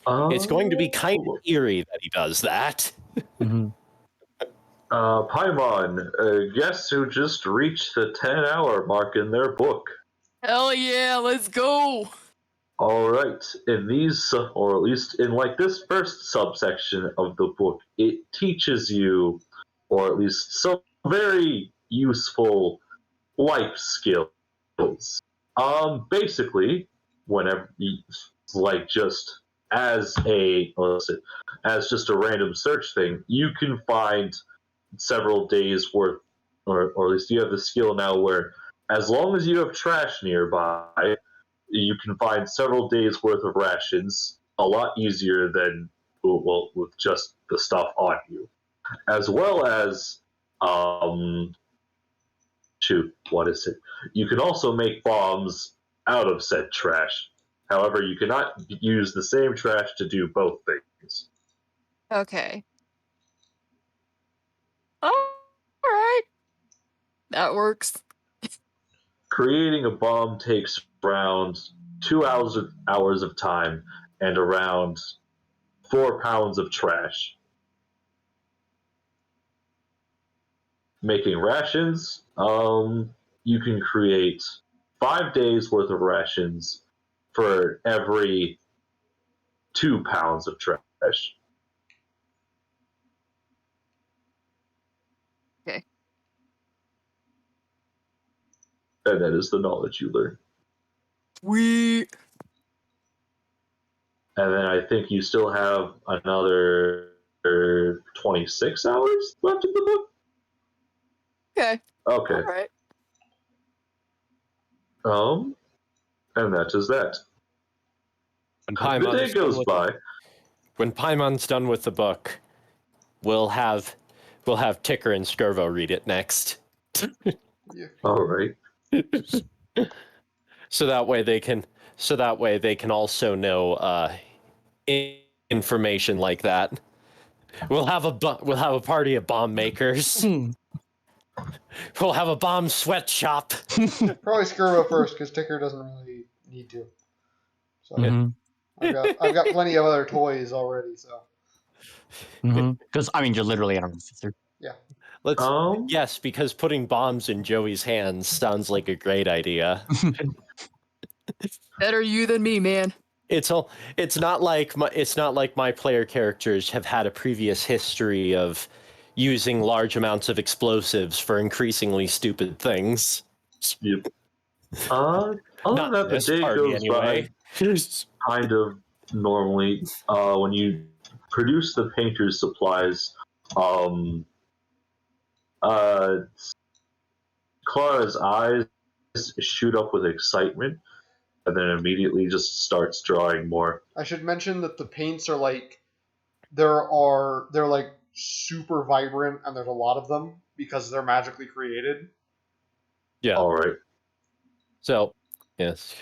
It's going to be kind of eerie that he does that. Paimon, guess who just reached the 10-hour mark in their book? Hell yeah, let's go! All right, in these, or at least in this first subsection of the book, it teaches you, or at least some very useful life skills. Basically, whenever just as just a random search thing, you can find several days worth, or at least you have the skill now where, as long as you have trash nearby, you can find several days worth of rations a lot easier than with just the stuff on you, as well as what is it? You can also make bombs out of said trash. However, you cannot use the same trash to do both things. Okay. Alright. That works. Creating a bomb takes around 2 hours of time and around 4 pounds of trash. Making rations, you can create 5 days worth of rations for every 2 pounds of trash. Okay. And that is the knowledge you learn. Sweet. And then I think you still have another 26 hours left in the book? Okay. Okay. Alright. And that is that. When the day goes by. When Paimon's done with the book, we'll have Ticker and Skirvo read it next. All right. So that way they can also know information like that. We'll have a party of bomb makers. We'll have a bomb sweatshop. Probably Skirbo first, because Ticker doesn't really need to. So I've got plenty of other toys already. So because I mean, you're literally an artificer. Yeah. Let's yes, because putting bombs in Joey's hands sounds like a great idea. Better you than me, man. It's not like my player characters have had a previous history of using large amounts of explosives for increasingly stupid things. Yep. Other than that, the day goes by kind of normally. When you produce the painter's supplies, Clara's eyes shoot up with excitement, and then immediately just starts drawing more. I should mention that the paints are like they're like super vibrant, and there's a lot of them because they're magically created. Yeah. All right. So, yes.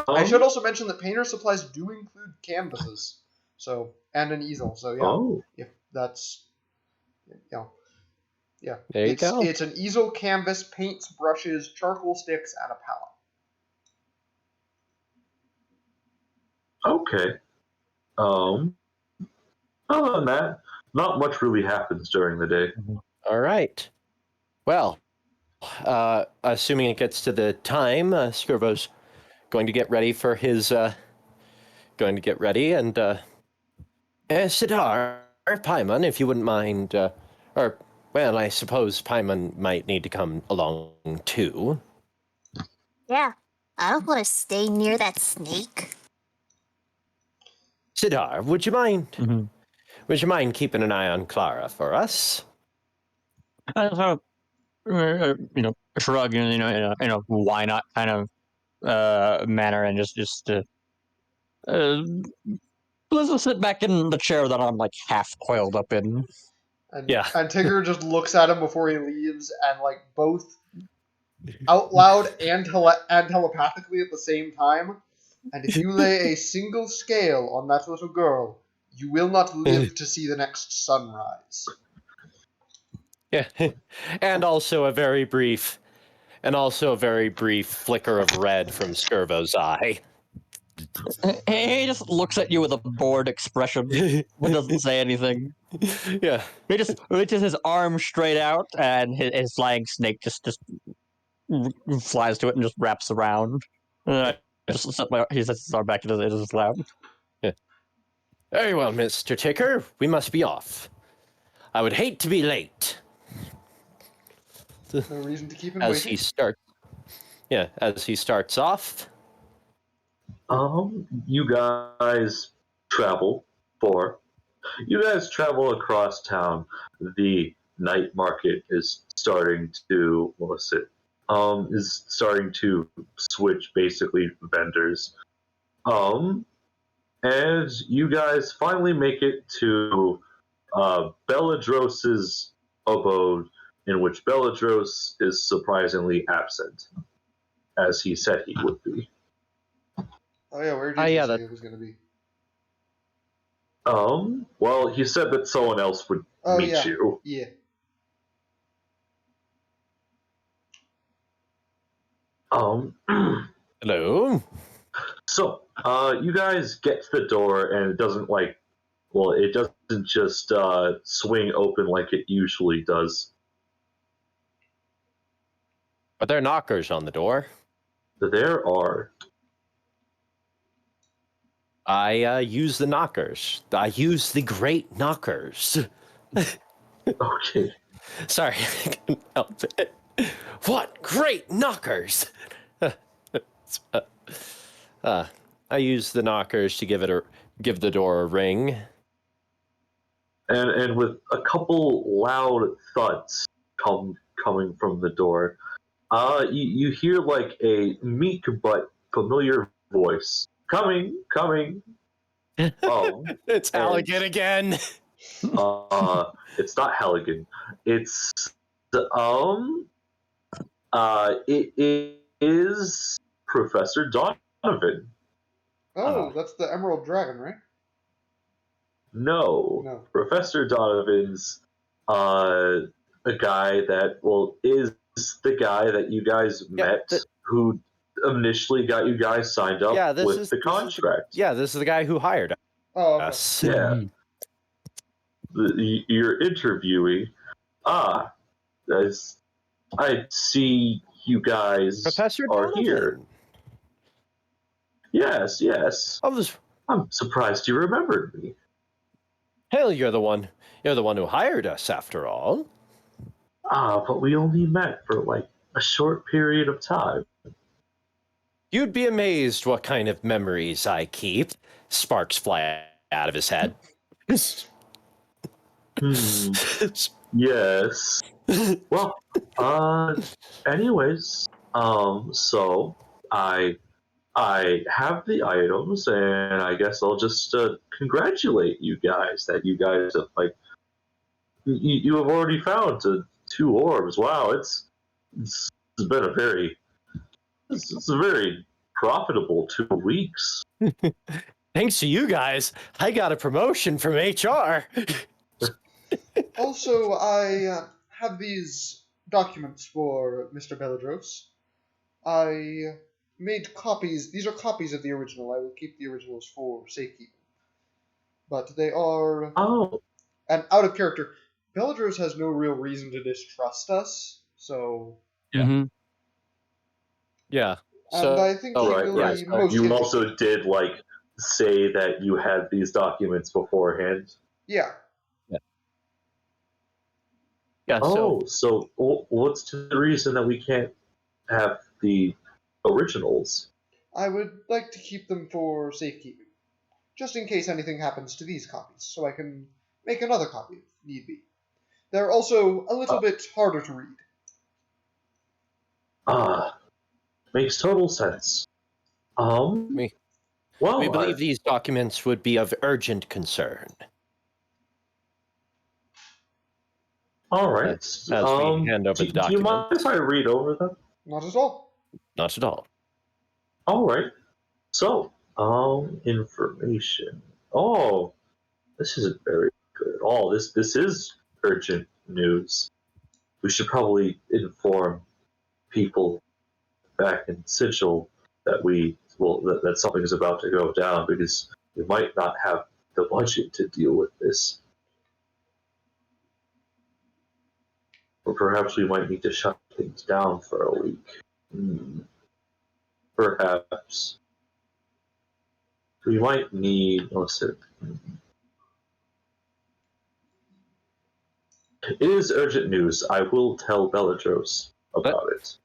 I should also mention that painter supplies do include canvases, and an easel. So yeah, if that's yeah. There you go. It's an easel, canvas, paints, brushes, charcoal sticks, and a palette. Okay. Other than that, not much really happens during the day. All right. Well, assuming it gets to the time, Skirbo's going to get ready for his. Going to get ready, and Sidar, Paimon, if you wouldn't mind, well, I suppose Paimon might need to come along too. Yeah, I don't want to stay near that snake. Sidar, would you mind? Mm-hmm. Would you mind keeping an eye on Clara for us? Shrug, in a why not kind of manner, and just let's sit back in the chair that I'm like half coiled up in. And, yeah. And Tigger just looks at him before he leaves, and like both out loud and telepathically at the same time. And if you lay a single scale on that little girl, you will not live to see the next sunrise. Yeah, and also a very brief flicker of red from Skirbo's eye. He just looks at you with a bored expression, but doesn't say anything. Yeah. He just reaches his arm straight out, and his flying snake just flies to it and just wraps around. He sets his arm back into his lap. Yeah. Very well, Mr. Ticker. We must be off. I would hate to be late. No reason to keep him as waiting. As he starts off. You guys travel across town. The night market is starting to switch basically vendors. And you guys finally make it to Belladros's abode, in which Belladros is surprisingly absent, as he said he would be. Oh yeah, where did you say it was going to be? Well, he said that someone else would meet you. Yeah. Hello? So, you guys get to the door, and it doesn't just swing open like it usually does. Are there knockers on the door? There are. I use the knockers. I use the great knockers. Okay. Sorry, I couldn't help it. What great knockers! I use the knockers to give the door a ring. And with a couple loud thuds coming from the door, you hear like a meek but familiar voice. Coming. It's Halligan again. It's not Halligan. It's it is Professor Donovan. Oh, that's the Emerald Dragon, right? No. Professor Donovan's a guy that is the guy that you guys met, who initially got you guys signed up with the contract. This is the guy who hired Oh, okay. Yes. Yeah. You're interviewing. As I see you guys Professor are Donovan. here. Yes. I'm surprised you remembered me. Hell, you're the one who hired us, after all. But we only met for like a short period of time. You'd be amazed what kind of memories I keep. Sparks fly out of his head. Yes. Well, anyways, so I have the items, and I guess I'll just congratulate you guys that you guys have you have already found two orbs. Wow, it's been it's a very profitable 2 weeks. Thanks to you guys, I got a promotion from HR. Also, I have these documents for Mr. Belladros. I made copies. These are copies of the original. I will keep the originals for safekeeping. But they are. Oh. And out of character, Belladros has no real reason to distrust us, so. Yeah. Yeah. And I think he will be most You interested. also did say that you had these documents beforehand. Yeah. Yeah. So what's the reason that we can't have the originals? I would like to keep them for safekeeping, just in case anything happens to these copies, so I can make another copy if need be. They're also a little bit harder to read. Makes total sense. We believe these documents would be of urgent concern. All right. As we hand over the documents. Do you mind if I read over them? Not at all. Not at all. All right. So, information. Oh, this isn't very good at all. This is urgent news. We should probably inform people back in Sigil that that something is about to go down, because we might not have the budget to deal with this. Or perhaps we might need to shut things down for a week. Perhaps. We might need. It is urgent news. I will tell Belladros about it.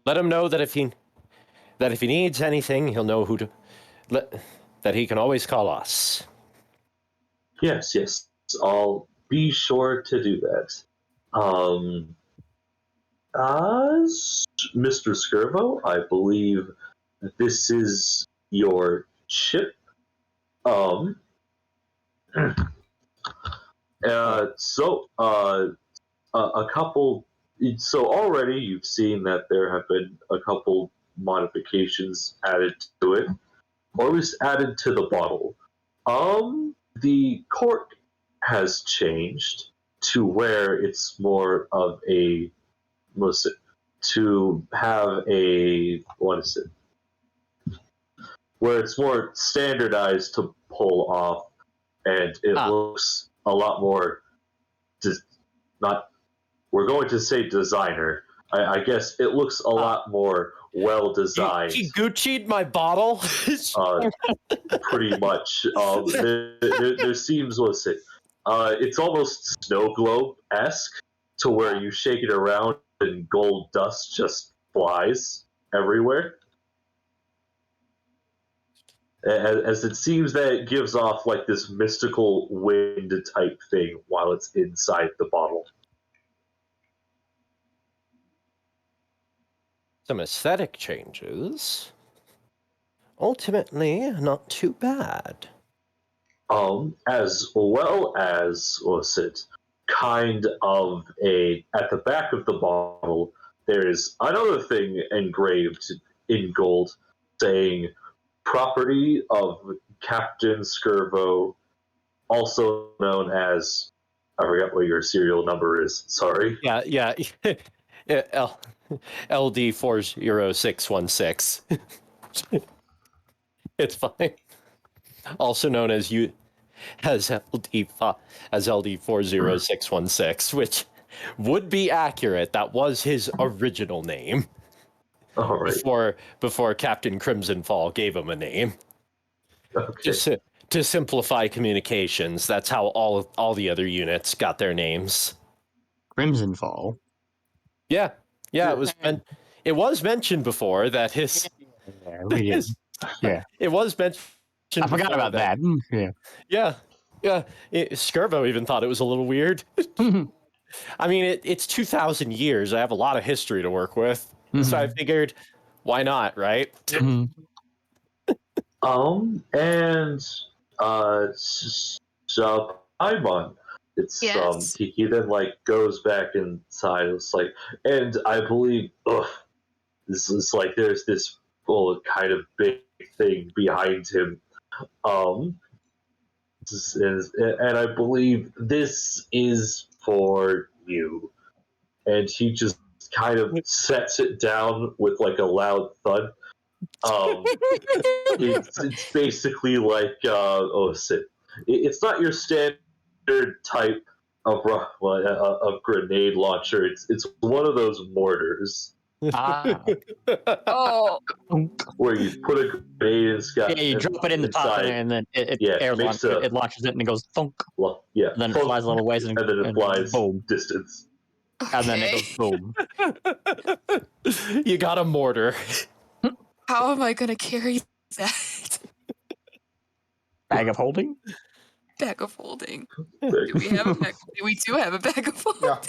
Let him know that if he needs anything, he'll know that he can always call us. Yes. I'll be sure to do that. Mr. Skirvo, I believe this is your ship. A couple. So already you've seen that there have been a couple modifications added to it, or at least added to the bottle. The cork has changed to where it's more of a where it's more standardized to pull off, and it looks a lot more we're going to say designer. I guess it looks a lot more well designed. He Gucci'd my bottle. Pretty much. There seems, it's almost snow globe-esque, to where you shake it around and gold dust just flies everywhere. As it seems that it gives off this mystical wind type thing while it's inside the bottle. Some aesthetic changes. Ultimately, not too bad. As well as, kind of at the back of the bottle, there's another thing engraved in gold saying, property of Captain Skirvo, also known as, I forget what your serial number is, sorry. Yeah. LD 40616. It's fine. also known as LD40616, which would be accurate. That was his original name. All right. Before Captain Crimsonfall gave him a name. Okay. To simplify communications, that's how all the other units got their names. Crimson Fall. Yeah, it was mentioned before that his. Yeah, we did. Yeah, it was mentioned. I forgot about that. Yeah. Yeah. Skirvo even thought it was a little weird. I mean, it's 2,000 years. I have a lot of history to work with, so I figured, why not, right? And so Paimon, it's Yes. he then like goes back inside. It's like, and I believe, this is like there's this kind of big thing behind him. And I believe this is for you. And he just kind of sets it down with like a loud thud. It's basically like it's not your standard type of grenade launcher. It's one of those mortars Oh, where you put a grenade in sky. Yeah, you drop it in the top, and then it launches it, and it goes thunk. Yeah, And then it flies a little ways, and then it flies boom, distance. okay. and then it goes boom. You got a mortar. How am I gonna carry that Bag of holding. bag of holding? Do we have a bag? We do have a bag of holding. Yeah.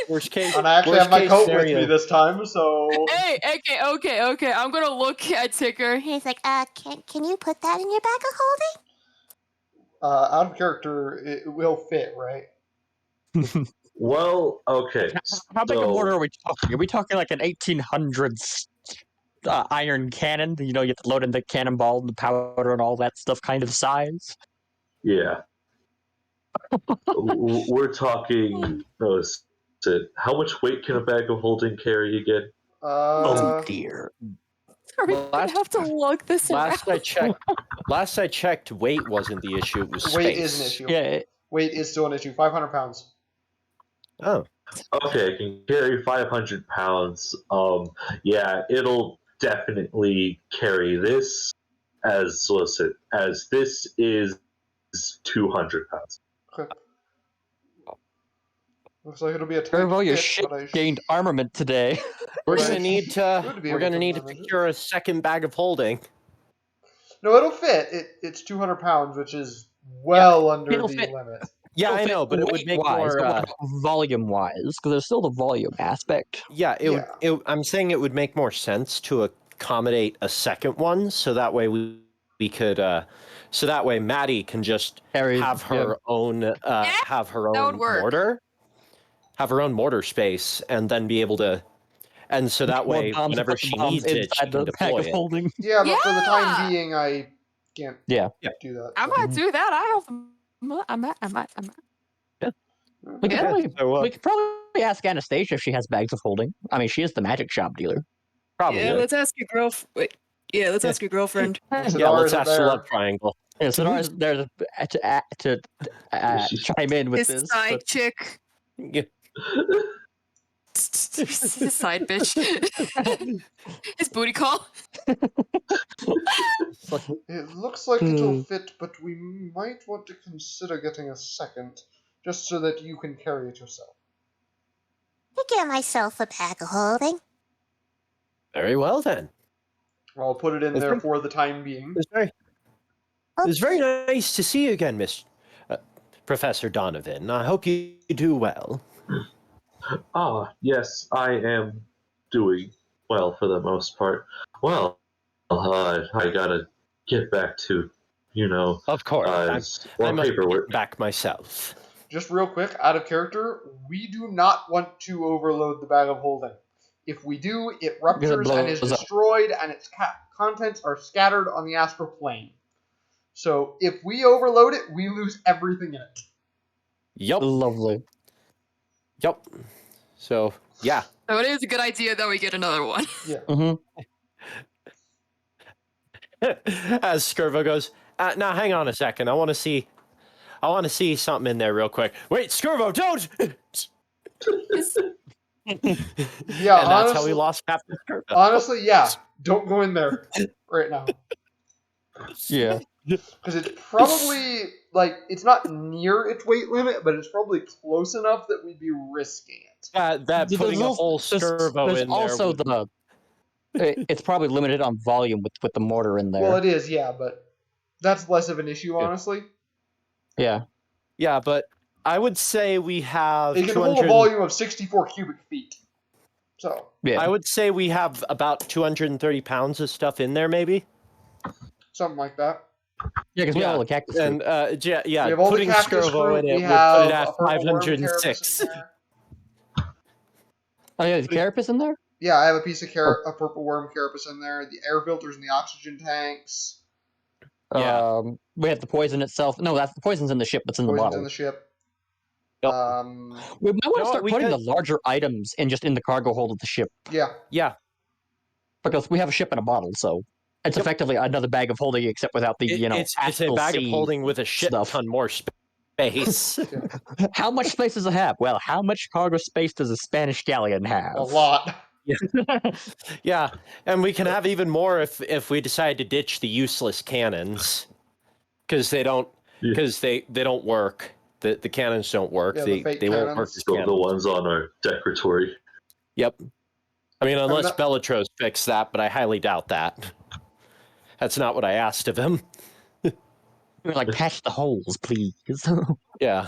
Worst case. And I actually worst have my case coat scenario. with me this time, so. Hey, okay. I'm gonna look at Ticker. He's like, can you put that in your bag of holding? Out of character, it will fit, right? Well, okay. How big a mortar are we talking? Are we talking like an 1800s iron cannon? You know, you have to load in the cannonball, and the powder, and all that stuff kind of size? Yeah. We're talking. How much weight can a bag of holding carry again? Oh dear. Are we gonna have to lug this around? Last I checked, weight wasn't the issue. It was Weight space. is an issue. Yeah. Weight is still an issue. 500 pounds. Oh. Okay, I can carry 500 pounds. Yeah, it'll definitely carry this as this is 200 pounds. Okay. Looks like it'll be a tight Turbo, your fit, ship but I gained armament today. We're Right. gonna need to. Good to be We're able gonna to need to manage it. procure a second bag of holding. No, it'll fit. It's 200 pounds, which is well under It'll the fit. limit. Yeah, I know, but it would make more. Volume wise, because there's still the volume aspect. Yeah, I'm saying it would make more sense to accommodate a second one, so that way we could. So that way Maddie can just have her own. Have her own mortar. Have her own mortar space, and then be able to. And so that way, whenever she needs it, she can deploy it. Holding. Yeah, but for the time being, I can't do that. I might do that. I might. Yeah. We could probably ask Anastasia if she has bags of holding. I mean, she is the magic shop dealer. Probably. Yeah, let's ask your girlfriend. Yeah, let's ask your girlfriend. Yeah, let's ask the love triangle. Yeah, Sonara's there to chime in with His this. side chick. Yeah. His side bitch. His booty call. It looks like it'll fit, but we might want to consider getting a second, just so that you can carry it yourself. I get myself a bag of holding. Very well then. I'll put it in there for the time being. It's very nice to see you again, Miss Professor Donovan. I hope you do well. Yes, I am doing well for the most part. Well, I gotta get back to, Of course, I'm paperwork. Back myself. Just real quick, out of character, we do not want to overload the bag of holding. If we do, it ruptures and is destroyed, and its contents are scattered on the astral plane. So if we overload it, we lose everything in it. Yep. Lovely. Yep. So, yeah. So it is a good idea that we get another one. Yeah. Mm-hmm. As Skirvo goes, now hang on a second. I want to see something in there real quick. Wait, Skirvo, don't! Yeah, and that's how we lost Captain Skirvo. Honestly, yeah. Don't go in there right now. Yeah. Because it's probably, like, it's not near its weight limit, but it's probably close enough that we'd be risking it. That putting a whole Skirvo there's in there. also it's probably limited on volume with the mortar in there. Well, it is, yeah, but that's less of an issue, honestly. Yeah. Yeah, but I would say we have It can hold a volume of 64 cubic feet. So. Yeah. I would say we have about 230 pounds of stuff in there, maybe. Something like that. Yeah, because we have all the cactus fruit. And yeah, We have all putting the cactus Skirvo fruit. in it We would have put it a at purple worm carapace 506. in there. Oh yeah, is carapace in there? Yeah, I have a piece of a purple worm carapace in there. The air filters and the oxygen tanks. Yeah. We have the poison itself. No, that's the poison's in the ship. It's in the Poison's bottle. in the ship. Yep. We might want to No, start we putting could- the larger items in the cargo hold of the ship Yeah. Yeah. because we have a ship in a bottle, so it's effectively another bag of holding, except without the It's a astral bag of sea holding with a shit stuff. ton more space. How much space does it have? Well, how much cargo space does a Spanish galleon have? A lot. Yeah, and we can have even more if we decide to ditch the useless cannons, because they don't work. The cannons don't work. Yeah, they the fake won't work cannons. as The cannons. ones on our decoratory. Yep. I mean, unless not- Bellatros fixed that, but I highly doubt that. That's not what I asked of him. We're like, patch the holes, please. Yeah.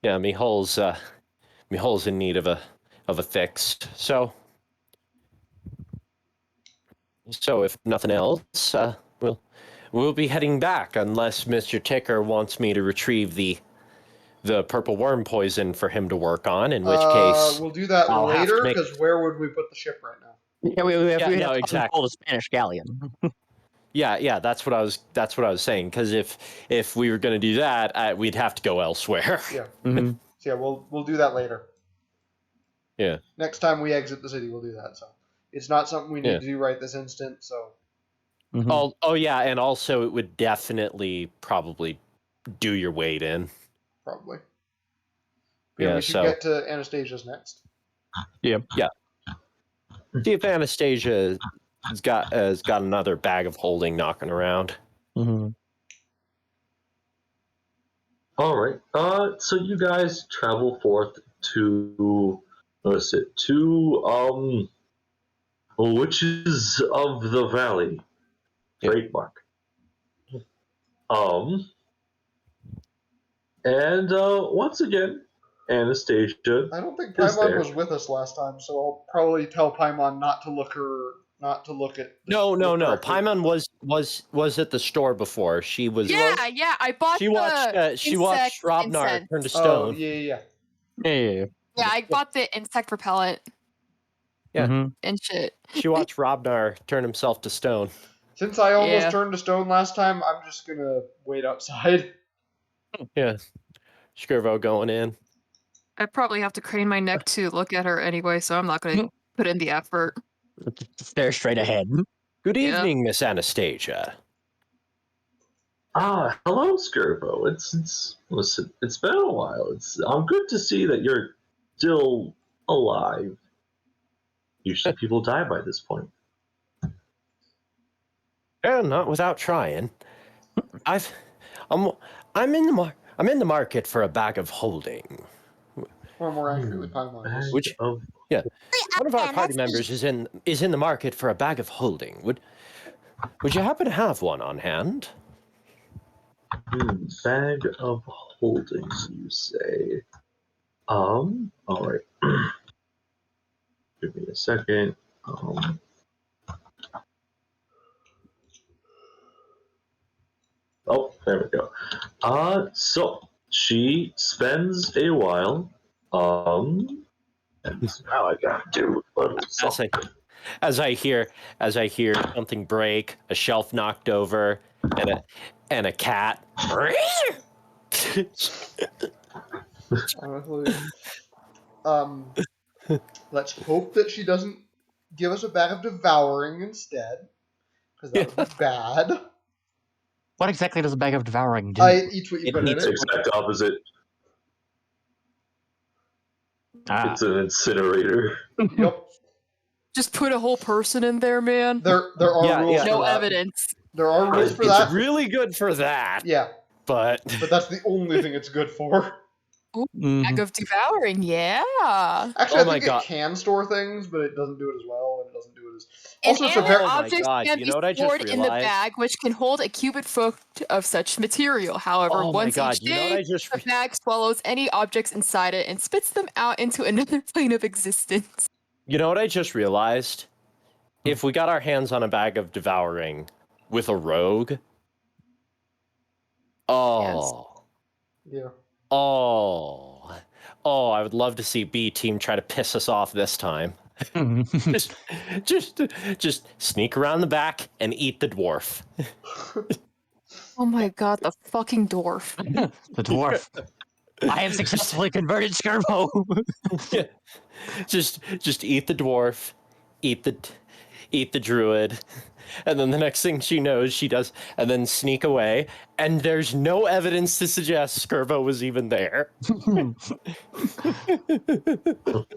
Yeah, me hole's in need of a fix. So if nothing else, we'll be heading back unless Mr. Ticker wants me to retrieve the purple worm poison for him to work on, in which case we'll do that I'll have to later, make- because where would we put the ship right now? Yeah, we have to exactly. hold a Spanish galleon. Yeah, that's what I was saying. Because if we were going to do that, we'd have to go elsewhere. Yeah. Mhm. So yeah, we'll do that later. Yeah. Next time we exit the city, we'll do that. So it's not something we need to do right this instant. So. Mhm. Oh yeah, and also it would definitely probably do your weight in. Probably. Yeah, we should so- get to Anastasia's next. See if Anastasia has got another bag of holding knocking around. Mhm. All right. So you guys travel forth to Witches of the Valley trademark. And once again, Anastasia. I don't think Is Paimon there? was with us last time, so I'll probably tell Paimon not to look at. No. correctly. Paimon was at the store before. She was. Yeah. I bought She watched insect Robnar incense. turn to Oh stone. yeah. Yeah. Yeah, I bought the insect repellent Yeah. Mhm. and shit. She watched Robnar turn himself to stone. Since I almost Yeah. turned to stone last time, I'm just gonna wait outside. Yeah. Skirvo going in. I probably have to crane my neck to look at her anyway, so I'm not going to put in the effort. Stare straight ahead. Good Yeah. evening, Miss Anastasia. Hello, Skirbo. Listen, it's been a while. I'm good to see that you're still alive. Usually people die by this point. Yeah, not without trying. I'm in the market for a bag of holding. Or more accurately, Paimon. Bag Which- of One of our Okay, party that's members is in the market for a bag of holding. Would you happen to have one on hand? bag of holdings, you say? All right. Give me a second. Oh, there we go. So she spends a while. And now I gotta do a little something. As I hear something break, a shelf knocked over, and a cat. Honestly, let's hope that she doesn't give us a bag of devouring instead, because that would be bad. What exactly does a bag of devouring do? It eats what you It put in eats it. Exact opposite. Ah. It's an incinerator. Yep. Just put a whole person in there, man. There are Yeah, rules yeah. for No that. evidence. There are rules for It's that. really good for that, Yeah, but but that's the only thing it's good for. Bag of devouring, yeah. Actually, Oh I my think God. it can store things, but it doesn't do it as well, and it doesn't do it as. Also, it's Inanimate apparent. my objects God, can you be know what I just stored in the realized? bag, which can hold a cubic foot of such material. However, oh my once God, each you know what day, I just the bag swallows any objects inside it and spits them out into another plane of existence. You know what I just realized? If we got our hands on a bag of devouring with a rogue, Yeah. I would love to see B team try to piss us off this time. just sneak around the back and eat the dwarf. Oh my god, the fucking dwarf. The dwarf. I have successfully converted Skirbo. Yeah. Just eat the dwarf, eat the druid, and then the next thing she knows, she does, and then sneak away, and there's no evidence to suggest Skirbo was even there.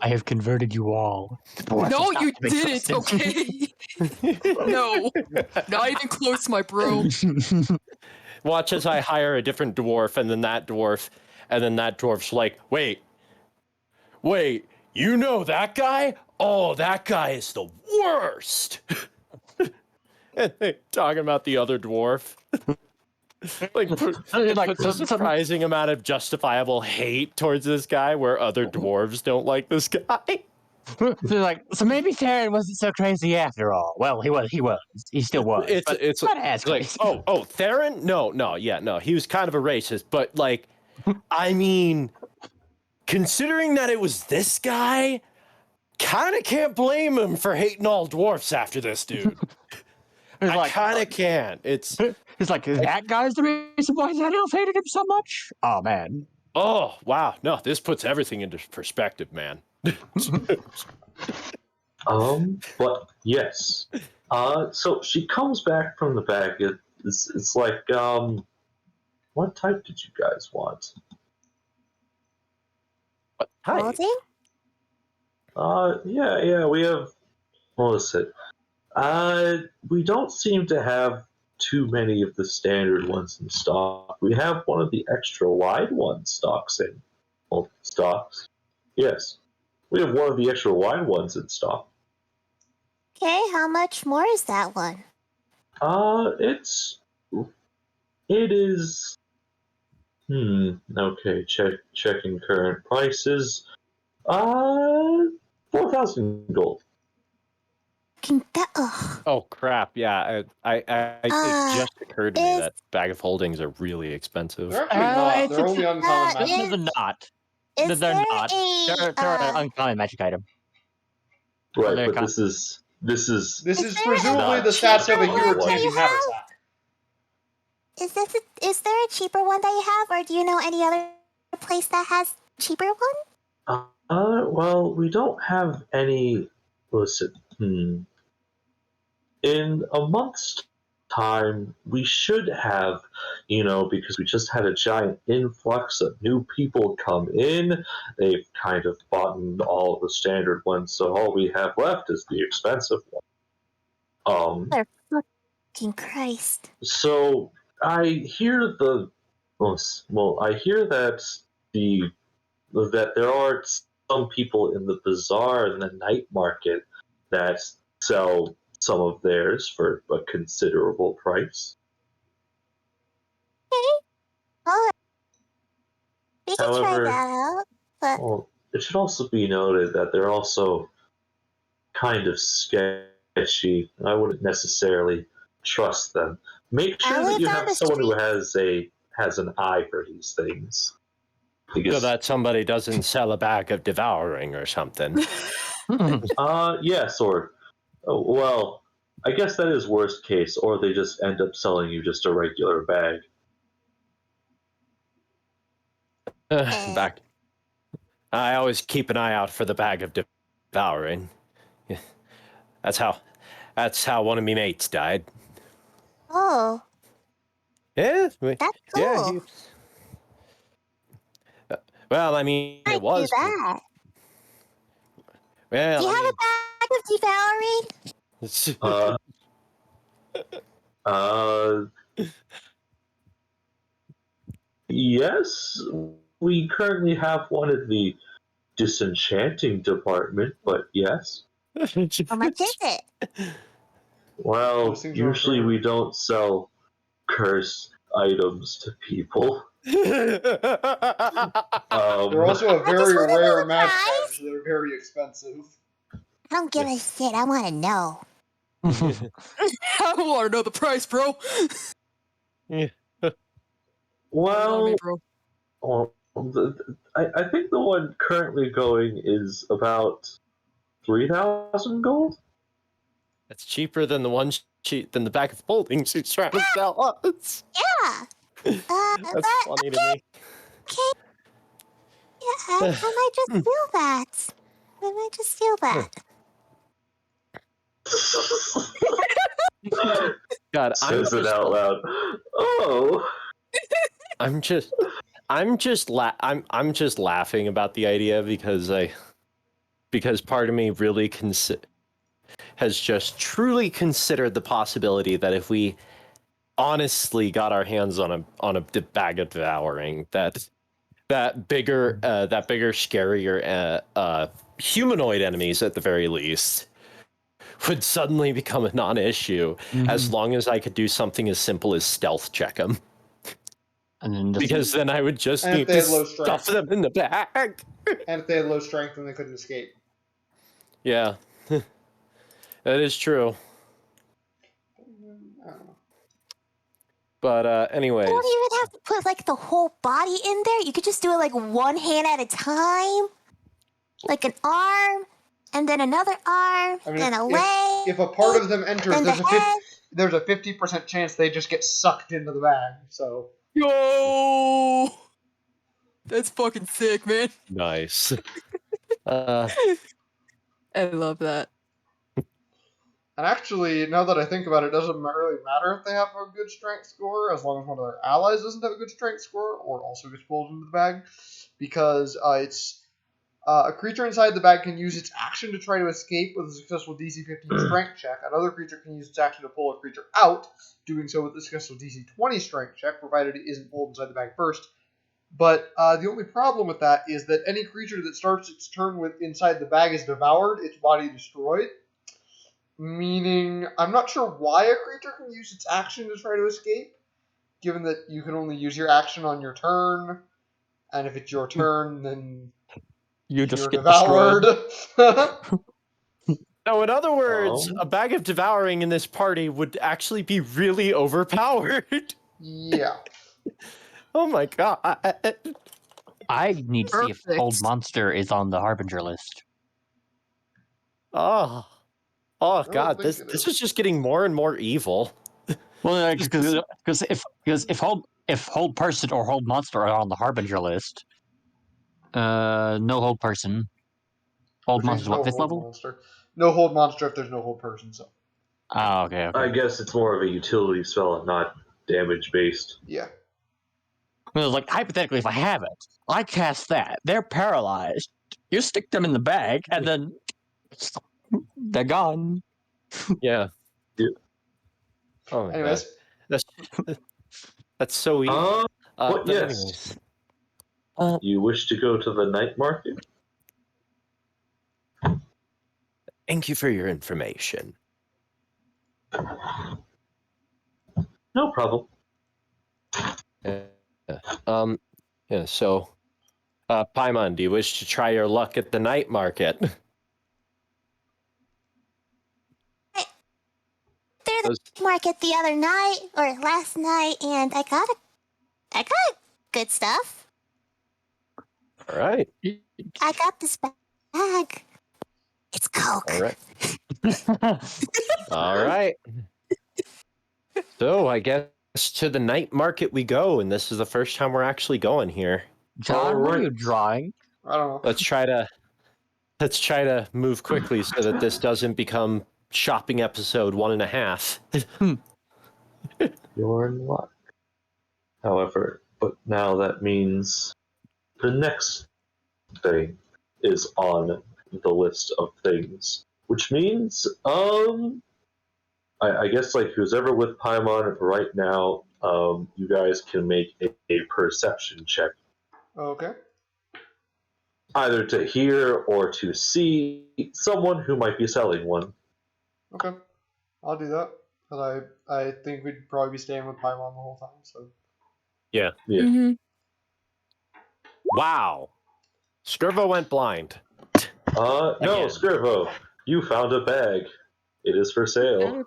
I have converted you all. The dwarf No, is not you to be didn't, trusted. okay? No. Not even close, my bro. Watch as I hire a different dwarf, and then that dwarf's like, wait, you know that guy? Oh, that guy is the worst. And they talking about the other dwarf. It puts a surprising amount of justifiable hate towards this guy where other dwarves don't like this guy. They're like, so maybe Theron wasn't so crazy after all. Well, he was. He still was. It's not as like, crazy. Theron? No, he was kind of a racist, but like, I mean, considering that it was this guy, kind of can't blame him for hating all dwarfs after this dude. I kind of can. It's like, that guy's the reason why that elf hated him so much? Oh, man. oh, wow. No, this puts everything into perspective, man. But yes. So she comes back from the bag. It's like, what type did you guys want? Hi. Holding? Yeah, we have, what is it? We don't seem to have too many of the standard ones in stock. We have one of the extra wide ones stocks. Yes. We have one of the extra wide ones in stock. Okay, how much more is that one? It is. Okay. Checking current prices. 4,000 gold. Oh crap! Yeah, it just occurred to me that bag of holdings are really expensive. They're actually not. They're only uncommon magic. They're not. Is They're there not. They're an uncommon magic item. Right, but this is This is there presumably the stats of a European habitat. Is there a cheaper one that you have, or do you know any other place that has cheaper one? Well, we don't have any. Listen, in a month's time, we should have, because we just had a giant influx of new people come in. They've kind of bought all the standard ones, so all we have left is the expensive one. Fucking Christ. So I hear I hear that there are some people in the bazaar and the night market that sell some of theirs for a considerable price. Oh, we can try However, that out. But it should also be noted that they're also kind of sketchy. I wouldn't necessarily trust them. Make sure that you have someone who has an eye for these things. So that somebody doesn't sell a bag of devouring or something. Yes, or well, I guess that is worst case, or they just end up selling you just a regular bag. Back. I always keep an eye out for the bag of devouring. That's how one of me mates died. Oh, Yeah, that's cool. yeah. Well, I mean, I it was. do that. Well, Do you have a bag of devouring? Uh, yes, we currently have one at the disenchanting department, but yes. How much is it? Well, Those things are usually rare. we don't sell cursed items to people. They're also a I just very want to know rare the magic item, price. so they're very expensive. I don't give a shit. I want to know. I want to know the price, bro. Yeah. Well, Me, bro. I think the one currently going is about 3,000 gold. That's cheaper than the one than the back of the folding she's trying to sell us. Yeah. That's But funny to me. okay. Yeah, I might just steal that. I might just steal that. God, Says it out loud. Oh. I'm just laughing about the idea because part of me really has just truly considered the possibility that if we honestly got our hands on a bag of devouring, that bigger, scarier humanoid enemies at the very least would suddenly become a non-issue as long as I could do something as simple as stealth check them. And then Because then I would just And need if they to had low stuff strength. them in the bag. And if they had low strength, then they couldn't escape. Yeah, that is true. I don't know. But anyways, You don't even have to put like the whole body in there. You could just do it like one hand at a time, like an arm, and then another arm, I mean, and a leg. if a part of them enters, and the head. there's a 50% chance they just get sucked into the bag. So Yo, that's fucking sick, man. nice. I love that. And actually, now that I think about it, it doesn't really matter if they have a good strength score, as long as one of their allies doesn't have a good strength score or also gets pulled into the bag, because it's a creature inside the bag can use its action to try to escape with a successful DC 15 strength check. Another creature can use its action to pull a creature out, doing so with a successful DC 20 strength check, provided it isn't pulled inside the bag first. But the only problem with that is that any creature that starts its turn with inside the bag is devoured, its body destroyed. Meaning, I'm not sure why a creature can use its action to try to escape, given that you can only use your action on your turn, and if it's your turn, then you just you're get devoured. So, in other words, a bag of devouring in this party would actually be really overpowered. Yeah. Oh my god. I need to see if Perfect. Old Monster is on the Harbinger list. Oh don't god, think this it is just getting more and more evil. Well, because if hold person or hold monster are on the Harbinger list, no hold person. Hold Which means monster's what, no 5th hold level? monster. No hold monster if there's no hold person, so. Oh, okay. I guess it's more of a utility spell and not damage based. Yeah. Well, like hypothetically, if I have it, I cast that. They're paralyzed. You stick them in the bag, and then they're gone. Yeah. Yeah. Oh my Anyways. god. That's so evil. But yes. Anyways. You wish to go to the night market? Thank you for your information. No problem. So, Paimon, do you wish to try your luck at the night market? They're the market the other night or last night, and I got good stuff. All right. I got this bag. It's Coke. All right. All right. So I guess to the night market we go, and this is the first time we're actually going here. John, what are you drawing? I don't know. Let's try to move quickly so that this doesn't become shopping episode 1.5. You're in luck. However, but now that means the next thing is on the list of things, which means I guess like who's ever with Paimon right now, you guys can make a perception check, Okay. either to hear or to see someone who might be selling one. Okay. I'll do that. But I think we'd probably be staying with Paimon the whole time, so. Yeah. Mm-hmm. Wow. Skirvo went blind. No, Again. Scrivo, you found a bag. It is for sale.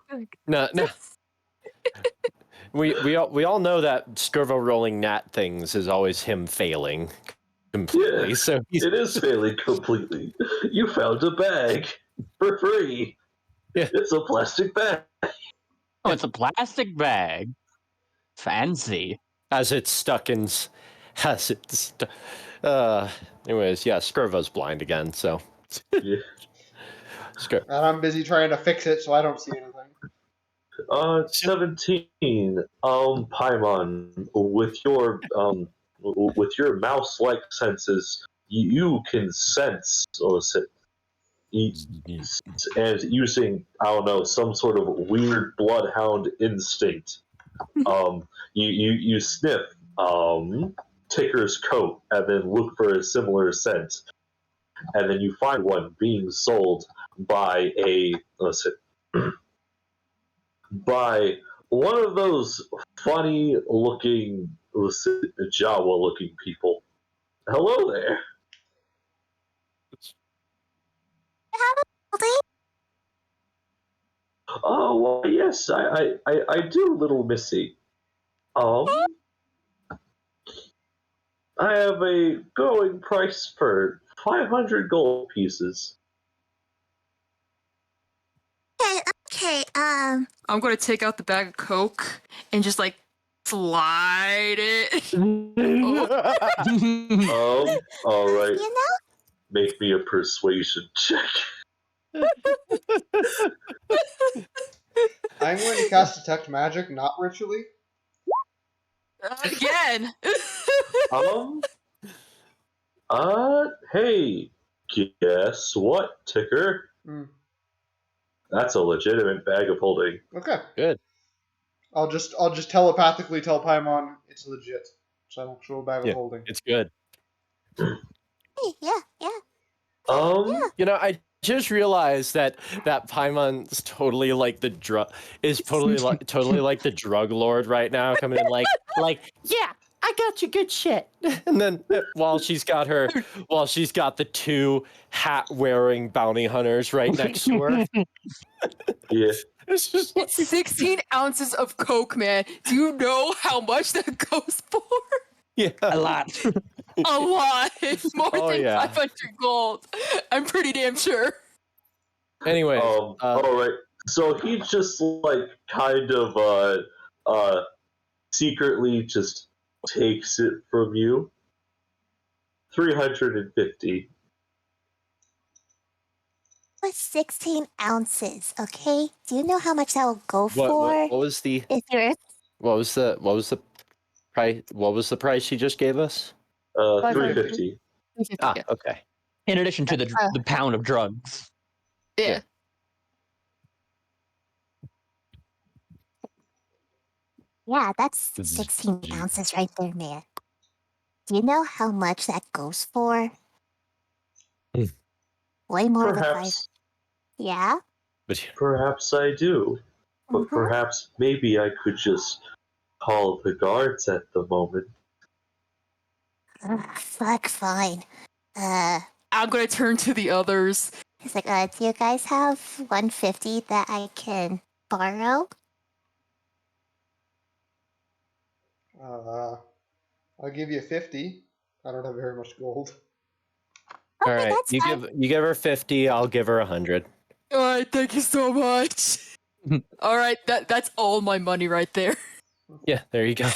No. We all know that Skirvo rolling nat things is always him failing completely. Yeah, So it is failing completely. You found a bag for free. Yeah. It's a plastic bag. Oh, it's a plastic bag. Fancy. as it's stuck in. Anyways, yeah, Skirvo's blind again. So. Yeah. Skir- And I'm busy trying to fix it, so I don't see anything. 17. Paimon, with your mouse-like senses, you can sense and using, I don't know, some sort of weird bloodhound instinct. You sniff Ticker's coat and then look for a similar scent, and then you find one being sold by by one of those funny-looking Jawa-looking people. Hello there. Oh, well, yes, I do, little missy. I have a going price for 500 gold pieces. Okay, I'm gonna take out the bag of Coke and just like slide it. All right. you know, Make me a persuasion check. I'm going to cast Detect Magic, not ritually. Again. Hey, guess what, Ticker? That's a legitimate bag of holding. Okay. Good. I'll just telepathically tell Paimon it's legit. It's an actual bag of holding. It's good. yeah. You know, I just realized that Paimon's totally like the drug totally like the drug lord right now, coming in like yeah, I got you good shit. And then while she's got the two hat wearing bounty hunters right next to her. Yeah. It's just like, It's 16 ounces of Coke, man. Do you know how much that goes for? yeah. A lot. A lot. More than yeah. 500 gold. I'm pretty damn sure. Anyway, all right. So he just like kind of secretly just takes it from you. 350. What's 16 ounces? Okay, do you know how much that will go for? what was the If you're what was the price? What was the price she just gave us? 350. Ah, Yeah. okay. In addition to the pound of drugs. Yeah. Yeah, that's 16 ounces right there, man. Do you know how much that goes for? Way more than 5. Perhaps, Yeah? perhaps I do. But Mhm. perhaps maybe I could just call the guards at the moment. Fuck, fine. I'm gonna turn to the others. He's like, do you guys have 150 that I can borrow? I'll give you 50. I don't have very much gold. All Okay, right, that's fine. you give her 50. I'll give her 100. All right, thank you so much. All right, that's all my money right there. Yeah, there you go.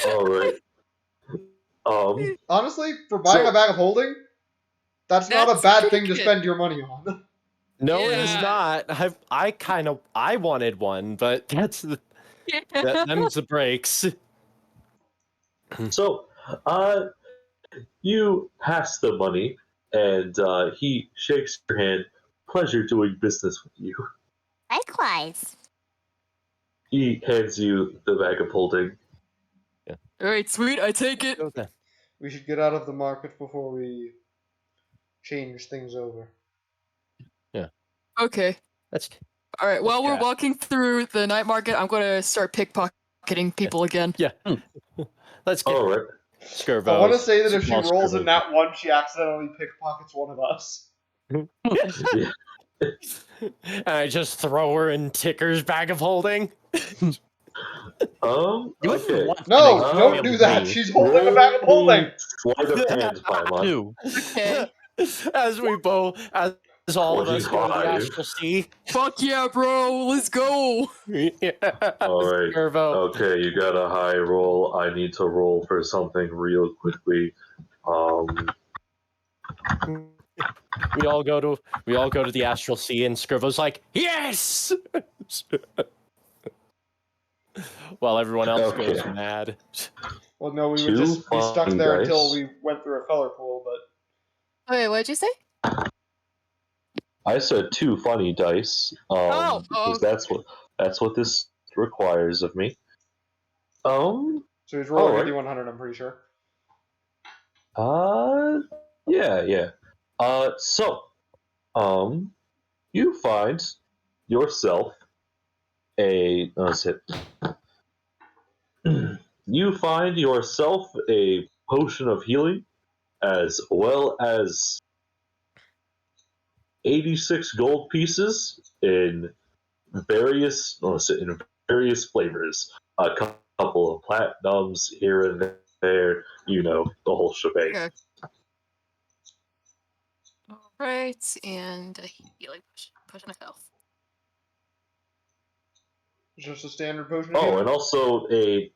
All right. Honestly, for buying So- a bag of holding, that's not a That's bad pretty thing to good. spend your money on. No, it is Yeah. not. I wanted one, but them's the breaks. So, you pass the money, and he shakes your hand. Pleasure doing business with you. Likewise. He hands you the bag of holding. All right, sweet. I take it. Okay. We should get out of the market before we change things over. Okay. Let's All right. While we're chat. walking through the night market, I'm gonna start pickpocketing people again. Yeah. Let's get All right. Skirbo. I want to say that if she small rolls a Skirbo. nat 1, she accidentally pickpockets one of us. Yeah. And I just throw her in Ticker's bag of holding. You wouldn't Okay. want No, to don't do that. me. She's holding a bag of holding. Sleight of hand, Paimon. Two. Okay. As all of us go to the 25. Astral Sea. Fuck yeah, bro. Let's go. Yeah. All right. Skirbo. Okay, you got a high roll. I need to roll for something real quickly. We all go to the Astral Sea, and Skirbo's like, yes. While everyone else Okay. goes mad. Well, no, we would Two just be stuck fine there dice. until we went through a color pool, but Wait, what'd you say? I said 2 funny dice. Because that's what this requires of me. so he's rolling Alright. a D100, I'm pretty sure. Yeah. So, you find yourself you find yourself a potion of healing, as well as 86 gold pieces in various flavors. A couple of platinums here and there, the whole shebang. Okay. All right, and a healing potion of health. It's just a standard potion of Oh, healing? and also a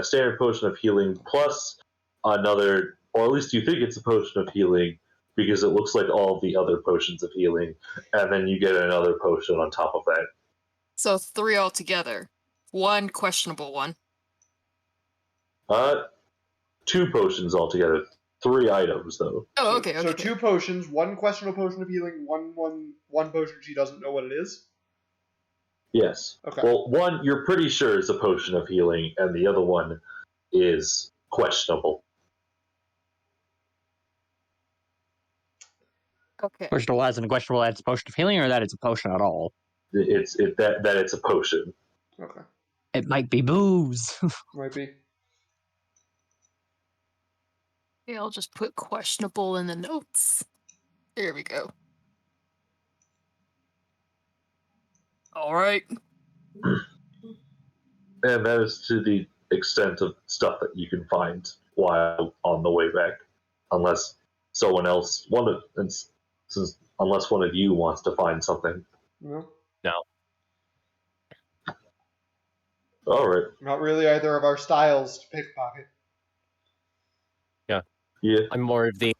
standard potion of healing plus another, or at least you think it's a potion of healing because it looks like all the other potions of healing, and then you get another potion on top of that. So 3 altogether. 1 questionable one. 2 potions altogether. 3 items though. Oh, okay. So 2 potions, 1 questionable potion of healing, one potion she doesn't know what it is? Yes. Okay. Well, one you're pretty sure is a potion of healing, and the other one is questionable. Okay. Questionable as in a questionable that it's a potion of healing, or that it's a potion at all? It's a potion. Okay. It might be booze. Might be. Okay, I'll just put questionable in the notes. There we go. All right. And that is to the extent of stuff that you can find while on the way back, unless one of you wants to find something. No. All right. Not really either of our styles to pickpocket. Yeah. I'm more of the.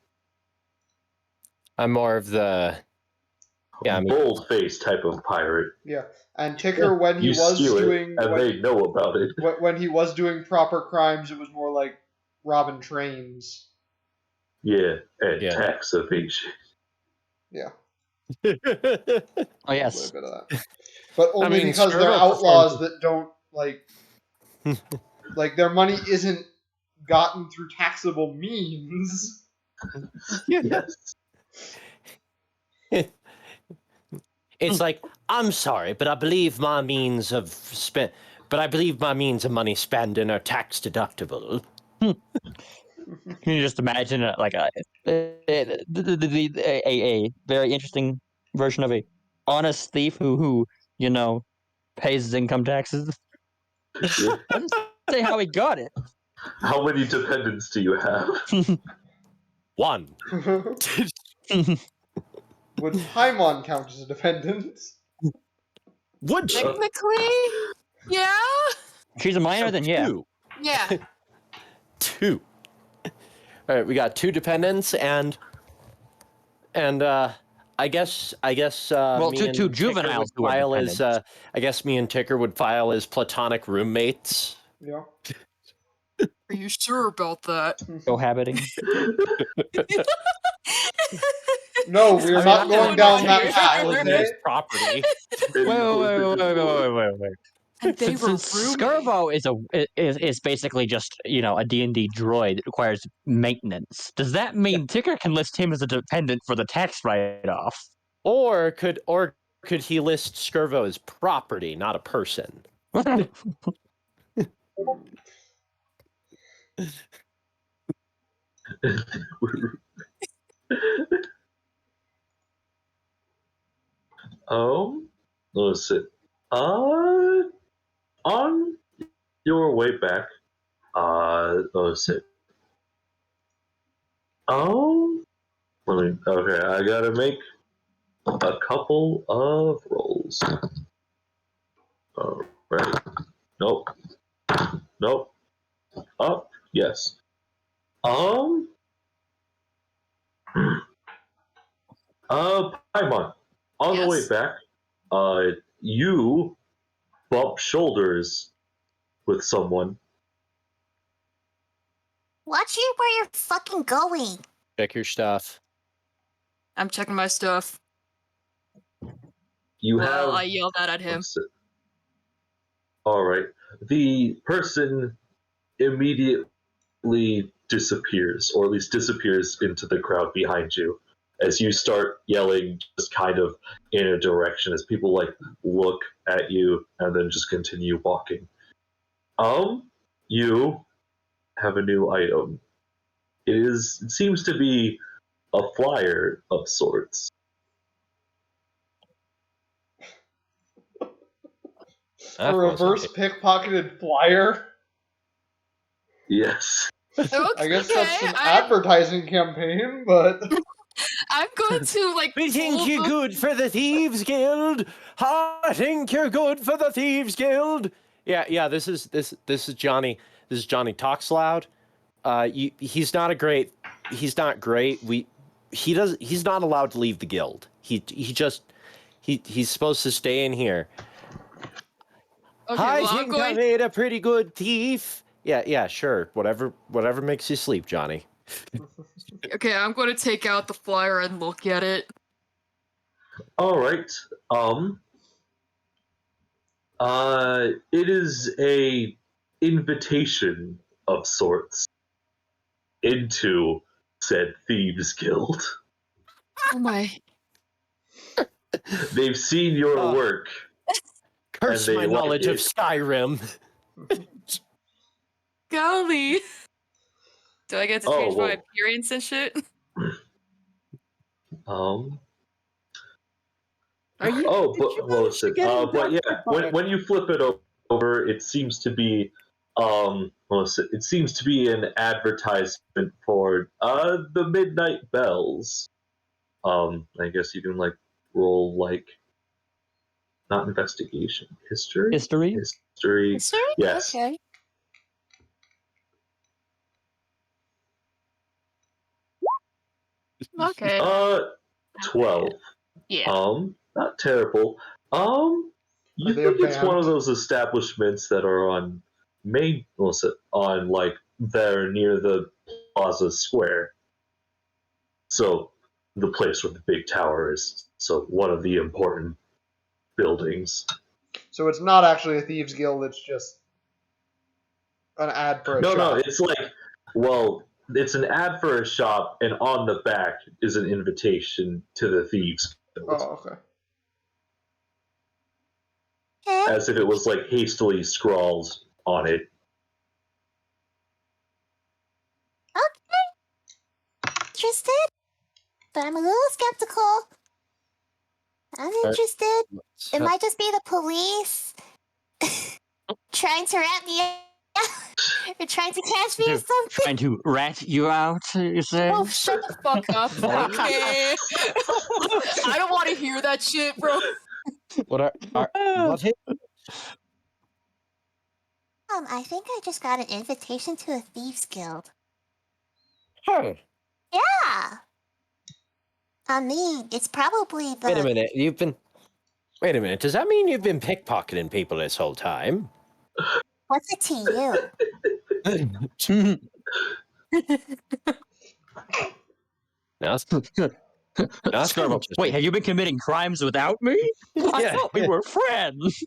Bold-faced type of pirate. Yeah. And Ticker, when he You was steal doing... it, and they know about it. When he was doing proper crimes, it was more like robbing trains. Yeah, and tax evasion. Yeah. Oh A yes. little bit of that. But only because they're Skirbo outlaws that don't, like their money isn't gotten through taxable means. Yes. It's like, I'm sorry, but I believe my means of money spending are tax deductible. Can you just imagine a very interesting version of a honest thief who pays his income taxes? Yeah. Doesn't say how he got it. How many dependents do you have? 1. Would Paimon count as a dependent? Would you? Technically, yeah. She's a minor, then yeah. 2. Yeah. 2. All right, we got 2 dependents and I guess. Well, me two and Ticker juveniles would who are file as. dependents. I guess me and Ticker would file as platonic roommates. Yeah. Are you sure about that? Cohabiting. No, we are not going down that path, okay? Property. And Wait. And they were roommates. Skirbo is basically just a D&D droid that requires maintenance. Does that mean Ticker can list him as a dependent for the tax write-off? Or could he list Skirvo as property, not a person? let's see. On your way back, let's see. Okay, I gotta make a couple of rolls. Right. Nope. Oh, yes. Paimon, on the way Yes. back, you bump shoulders with someone. Watch you where you're fucking going. Check your stuff. I'm checking my stuff. You Well, have. I yelled that at him. All right. The person immediately disappears, or at least disappears into the crowd behind you, as you start yelling, just kind of in a direction, as people like look at you and then just continue walking. You have a new item. It seems to be a flyer of sorts. A reverse pickpocketed flyer? Yes. Okay, I guess that's an advertising campaign, but I'm going to like. We think you're good for the Thieves Guild. I think you're good for the Thieves Guild. Yeah. This is Johnny. This is Johnny Talks Loud. He's not great. He's not allowed to leave the guild. He's supposed to stay in here. Okay, I well, think I made a pretty good thief. Yeah, sure. Whatever makes you sleep, Johnny. Okay, I'm going to take out the flyer and look at it. All right. It is a invitation of sorts into said Thieves Guild. Oh my. They've seen your work. Curse and my they knowledge like of Skyrim. Golly. Do I get to change my appearance and shit? Are you? But yeah, when you flip it over, it seems to be, it seems to be an advertisement for the Midnight Bells. I guess you can like roll like not investigation, history. History? Yes. Okay. Okay. 12. Yeah. Not terrible. You think it's one of those establishments that are on on like there near the Plaza Square. So the place where the big tower is. So one of the important buildings. So it's not actually a Thieves Guild, it's just an ad for a shop. No, it's like, it's an ad for a shop, and on the back is an invitation to the Thieves Guild. Oh, okay. As if it was like hastily scrawled on it. Okay. Interested? But I'm a little skeptical. I'm interested. It might just be the police trying to rat me out. They're trying to catch me or something. Trying to rat you out, you say? Oh, shut the fuck up. Okay. I don't want to hear that shit, bro. What hit? I think I just got an invitation to a Thieves Guild. Huh. Yeah. I mean, it's probably the. Wait a minute. Wait a minute. Does that mean you've been pickpocketing people this whole time? What's it to you? No, Skirbo, wait, have you been committing crimes without me? I thought we were friends.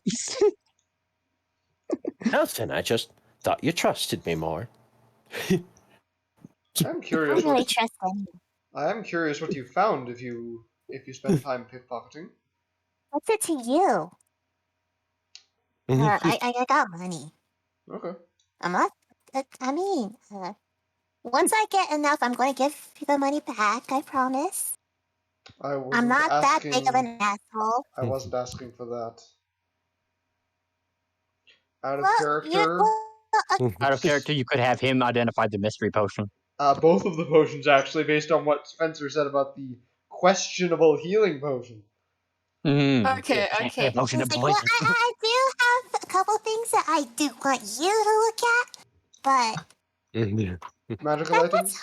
Nothing. I just thought you trusted me more. I'm curious. I really trust them. I am curious what you found if you spend time pickpocketing. What's it to you? I got money. Okay. I'm not. I mean, once I get enough, I'm going to give you the money back. I promise. I'm not that big of an asshole. I wasn't asking for that. Out of character. Out of character, you could have him identify the mystery potion. Both of the potions, actually, based on what Spencer said about the questionable healing potion. Okay. Potion of Well, poison. I do have a couple things that I do want you to look at, but Magical items?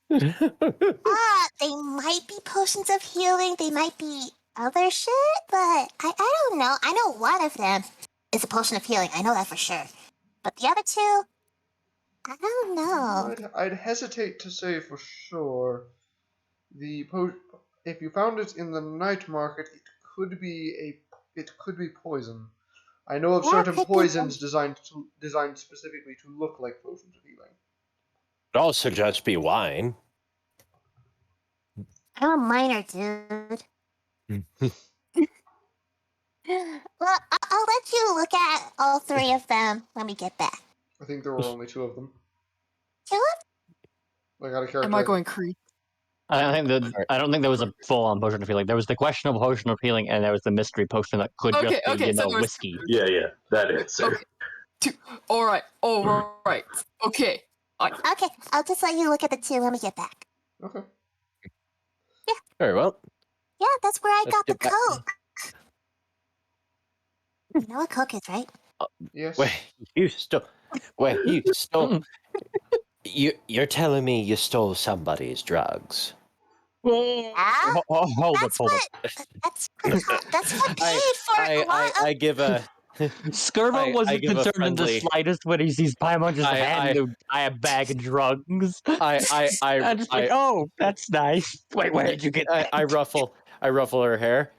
they might be potions of healing, they might be other shit, but I don't know. I know one of them is a potion of healing. I know that for sure. But the other two, I don't know. I'd hesitate to say for sure. If you found it in the night market, it could be poison. I know of certain poisons designed specifically to look like potions of healing. It'd also just be wine. I'm a minor, dude. Well, I'll let you look at all three of them when we get back. I think there were only two of them. Two? Like out of character. Am I going creep? I don't think there was a full-on potion of healing. There was the questionable potion of healing, and there was the mystery potion that could just be, whiskey. Yeah, that is. Okay. All right. Okay. Okay, I'll just let you look at the two when we get back. Okay. Yeah. Very well. Yeah, that's where I Let's got the get back. Coke. You know what Coke is, right? Yes. You're telling me you stole somebody's drugs? Yeah. Hold up. That's what paid for a lot of... I give a... Skirbo wasn't concerned in the slightest when he sees Paimon just hand him a bag of drugs. Oh, that's nice. Wait, where did you get that? I ruffle her hair.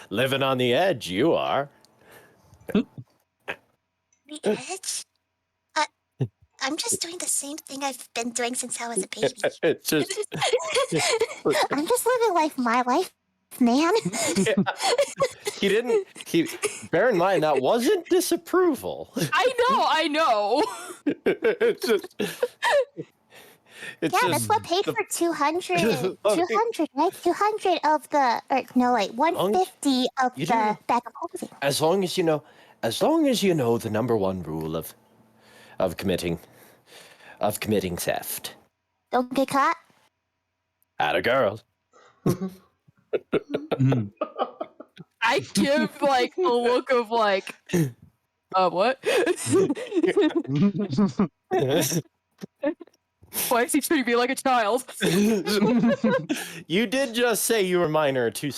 Living on the edge, you are. The edge? I'm just doing the same thing I've been doing since I was a baby. It's just... I'm just living my life, man. Bear in mind, that wasn't disapproval. I know. It's just... That's what paid for 200, 200, right? 200 of the, 150 of the bag of holding. As long as you know the number one rule of committing theft. Don't get caught. Atta girl. I give a look of what? Why is he treating me like a child? You did just say you were minor 2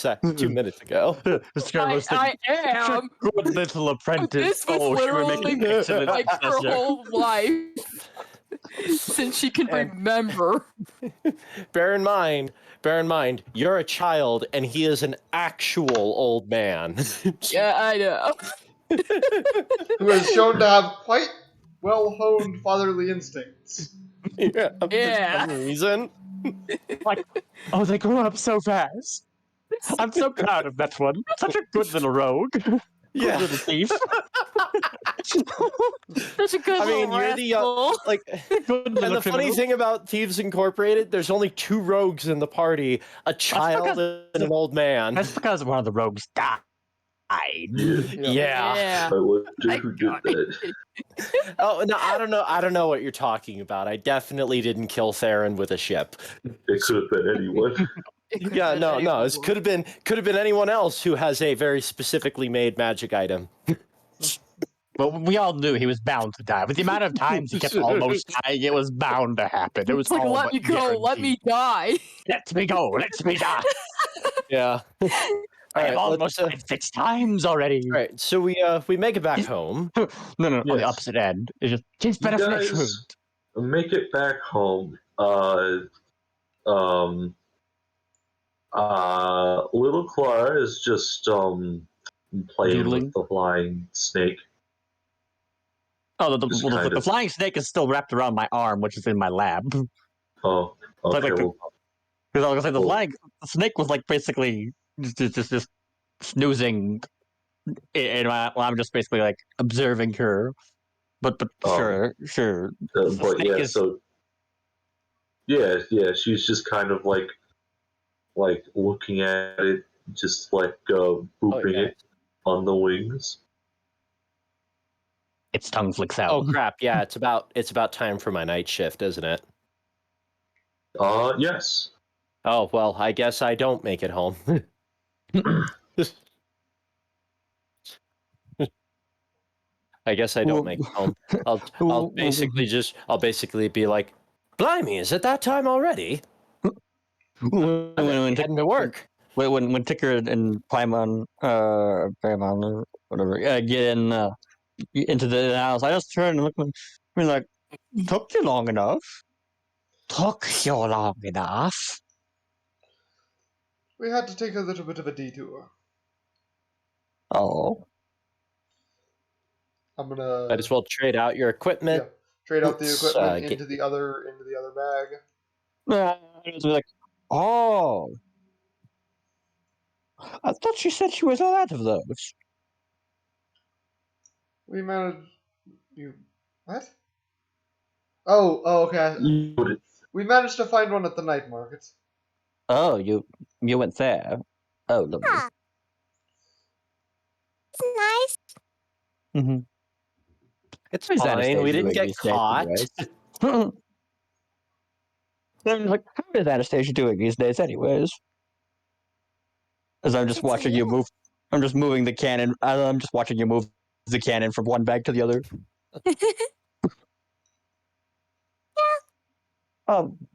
minutes ago. I am. Good little apprentice. This was literally her whole life since she can remember. Bear in mind, you're a child and he is an actual old man. Yeah, I know. Who is shown to have quite well-honed fatherly instincts. Yeah. For some reason. They grew up so fast. I'm so proud of that one. Such a good little rogue. Yeah. Good little thief. Such a good little you're the and the funny thing about Thieves Incorporated, there's only 2 rogues in the party, a child and an old man. That's because one of the rogues died. Yeah. I wonder who did that. Oh no, I don't know what you're talking about. I definitely didn't kill Theron with a ship. It could have been anyone. Yeah, no. It could have been anyone else who has a very specifically made magic item. But we all knew he was bound to die. With the amount of times he kept almost dying, it was bound to happen. It was It's like, all let but me go, let me guaranteed. die. Let me go, let me die. Yeah. I have Alright, almost died 6 times already. Alright, so we make it back home. No, on the Yes. opposite end. It's just, he's been You a flesh guys wound. make it back home. Little Clara is just playing Doodling? with the flying snake. Oh, the Just flying snake is still wrapped around my arm, which is in my lab. Oh, Like okay. the- Well, Because I was gonna say Well- the snake was like basically just snoozing, and I'm just basically like observing her. But sure. The but snake yeah, is- so yeah, she's just kind of like looking at it, just like booping yeah. it on the wings. its tongue flicks out. Oh crap! Yeah, it's about time for my night shift, isn't it? Yes. Oh well, I guess I don't make it home. I guess I don't make it home. I'll basically be like, blimey, is it that time already? I'm heading to work. When Ticker and Paimon, or whatever, get into the house, I just turn and look at me like, took you long enough. Took you long enough. We had to take a little bit of a detour. Oh. I'm gonna Might as well trade out your equipment. yeah, trade out the Let's, equipment get- into the other bag. It's like, oh. I thought she said she was all out of those. We managed. You what? Oh, okay. We managed to find one at the night market. Oh, you went there. Oh, lovely. Huh. It's nice. Mm-hmm. It's What is fine. Anastasia We didn't doing get these days, caught. anyways? I'm like, how is Anastasia doing these days, anyways? As I'm just It's watching you move. I'm just moving the cannon. I'm just watching you move the cannon from one bag to the other.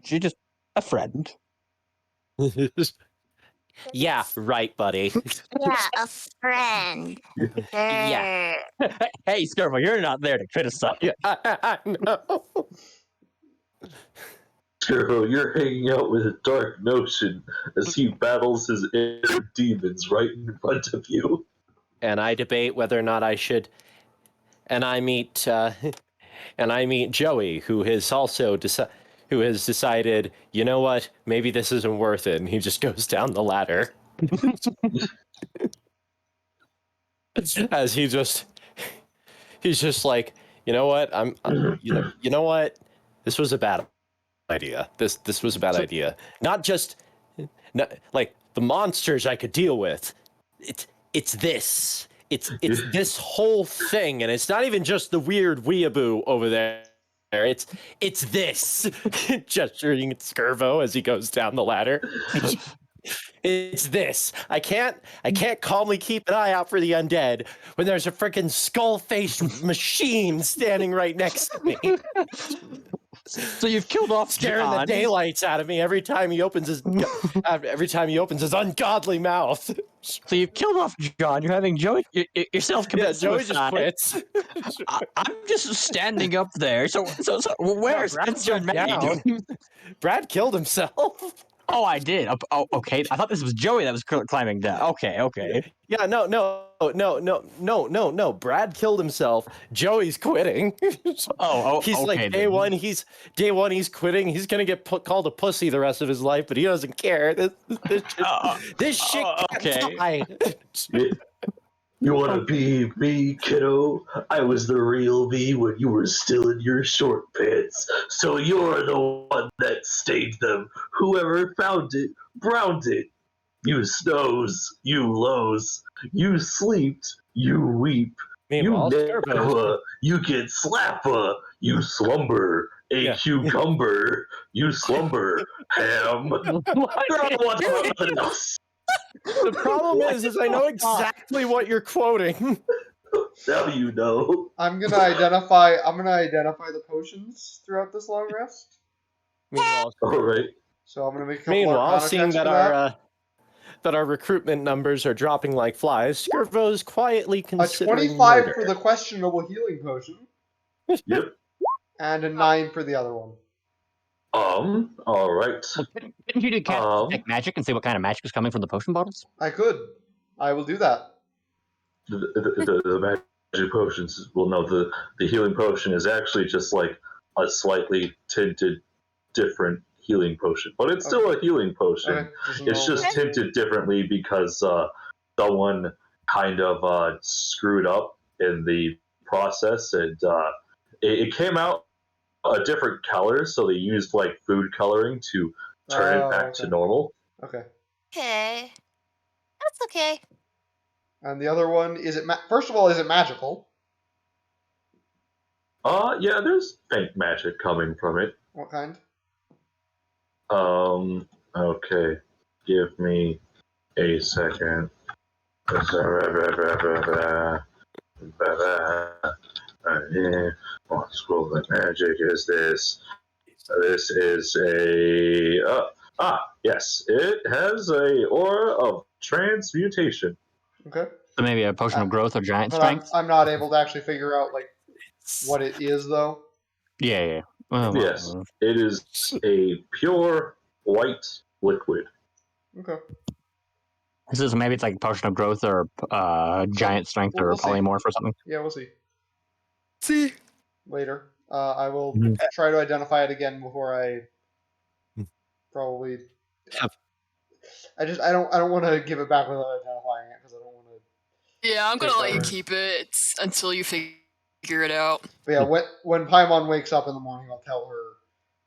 She just a friend. Yeah, right, buddy. Yeah, a friend. Yeah. Hey, Skirbo, you're not there to criticize. I know. Scarrow, you're hanging out with a dark notion as he battles his inner demons right in front of you. And I debate whether or not I should. And I meet Joey, who has also decided, you know what, maybe this isn't worth it, and he just goes down the ladder. As he's just like, you know what, you know what, this was a bad idea. This was a bad idea. Not like the monsters I could deal with. It's this. It's this whole thing, and it's not even just the weird weeaboo over there. It's this. Gesturing at Skirvo as he goes down the ladder. It's this. I can't calmly keep an eye out for the undead when there's a freaking skull-faced machine standing right next to me. So you've killed off Scaring the daylights out of me every time he opens his ungodly mouth. So you've killed off John. You're having Joey yourself commit Joey just suicide. quits. I'm just standing up there. So where's Spencer and Maggie? Brad killed himself. Oh, I did. Oh, okay. I thought this was Joey that was climbing down. Okay. Yeah, no. Brad killed himself. Joey's quitting. Oh, he's okay, like then. day one. He's quitting. He's gonna get called a pussy the rest of his life, but he doesn't care. This shit can't die. You want to be me, kiddo? I was the real me when you were still in your short pants. So you're the one that stained them. Whoever found it, browned it. You snows, you lows. You sleeped, you weep. Meanwhile, You never, you get slapper. You slumber, a cucumber. You slumber, ham. The problem is I know exactly what you're quoting. Now you know. I'm gonna identify the potions throughout this long rest. Meanwhile, All right. So I'm gonna make a couple arcana seeing checks that for that. that our recruitment numbers are dropping like flies, Skirvo's quietly A considering 25 murder. for the questionable healing potion, Yep. and a 9 for the other one. All right. Well, couldn't you do detect magic and see what kind of magic is coming from the potion bottles? I could. I will do that. The magic potions. Well, no, the healing potion is actually just like a slightly tinted, different healing potion, but it's still a healing potion. Okay, It's just tinted differently because someone kind of screwed up in the process, and it came out a different color, so they used like food coloring to turn it back to normal. Okay. Okay. That's okay. And the other one, first of all, is it magical? Yeah, there's faint magic coming from it. What kind? Okay. Give me a second. What school of magic is this? This is yes, it has a aura of transmutation. Okay. So maybe a potion of growth or giant But strength? I'm not able to actually figure out like what it is though. Yeah. Yes, it is a pure white liquid. Okay. This is maybe it's like potion of growth or giant strength or we'll see. polymorph or something. Yeah, we'll see. See. Later. I will try to identify it again before I probably. I don't want to give it back without identifying it because I don't want to. Yeah, I'm gonna let you keep it until you figure it out. But yeah, when Paimon wakes up in the morning, I'll tell her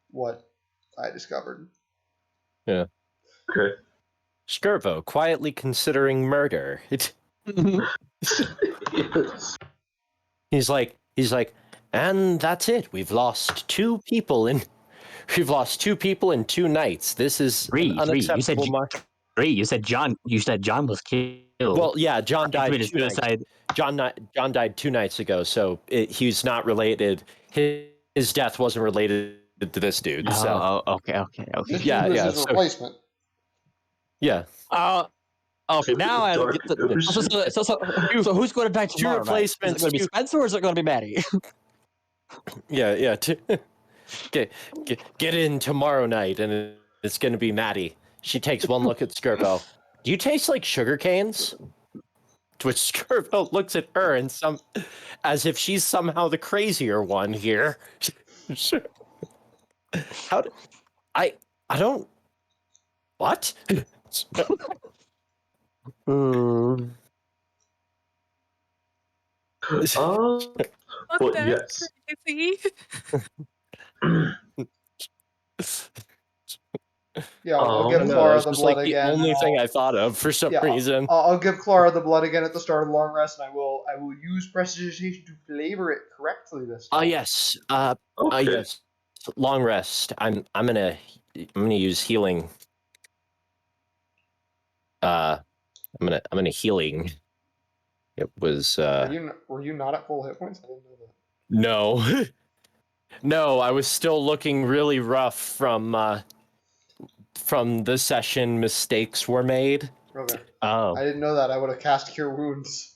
what I discovered. Yeah. Okay. Skirvo quietly considering murder. Yes. He's like, and that's it. We've lost two people in 2 nights. This is unacceptable. You said John was killed. Well, yeah, John died 2 nights. John died 2 nights ago, so he's not related. His death wasn't related to this dude. So okay. This dude was his replacement. Yeah. Okay, now I get the. So who's going to die tomorrow? 2 replacements. Is it going to be Spencer or is it going to be Maddie? Yeah. Get in tomorrow night, and it's going to be Maddie. She takes one look at Skirvo. Do you taste like sugar canes? To which Skirvo looks at her and as if she's somehow the crazier one here. I don't. What? But yes. Crazy. Yeah, I'll give Clara the blood again. The only thing I thought of for some reason. I'll give Clara the blood again at the start of the long rest, and I will use prestidigitation to flavor it correctly this time. Yes. Okay. Yes. Long rest. I'm gonna use healing. I'm gonna healing. It was. Were you not at full hit points? I didn't know that. No. No, I was still looking really rough from the session mistakes were made. Okay. Oh. I didn't know that. I would have cast Cure Wounds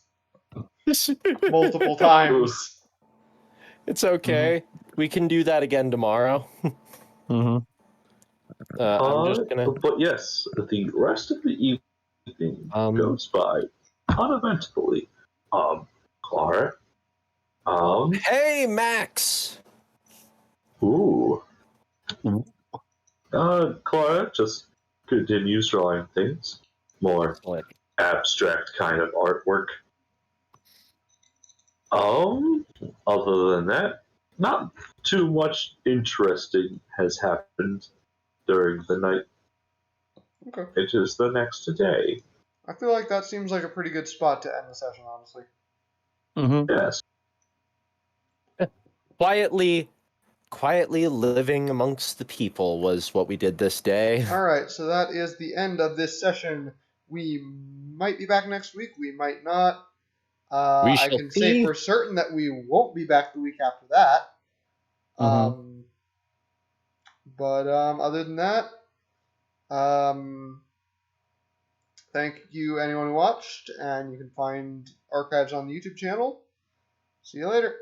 multiple times. It's okay. Mm-hmm. We can do that again tomorrow. Mm-hmm. I'm just gonna. But yes, the rest of the evening goes by uneventfully. Clara. Hey, Max. Ooh. Clara just continues drawing things. More abstract kind of artwork. Other than that, not too much interesting has happened during the night. Okay. It is the next day. I feel like that seems like a pretty good spot to end the session, honestly. Mm-hmm. Yes. Quietly living amongst the people was what we did this day. All right, so that is the end of this session. We might be back next week. We might not. I can say for certain that we won't be back the week after that. But other than that, thank you anyone who watched, and you can find archives on the YouTube channel. See you later.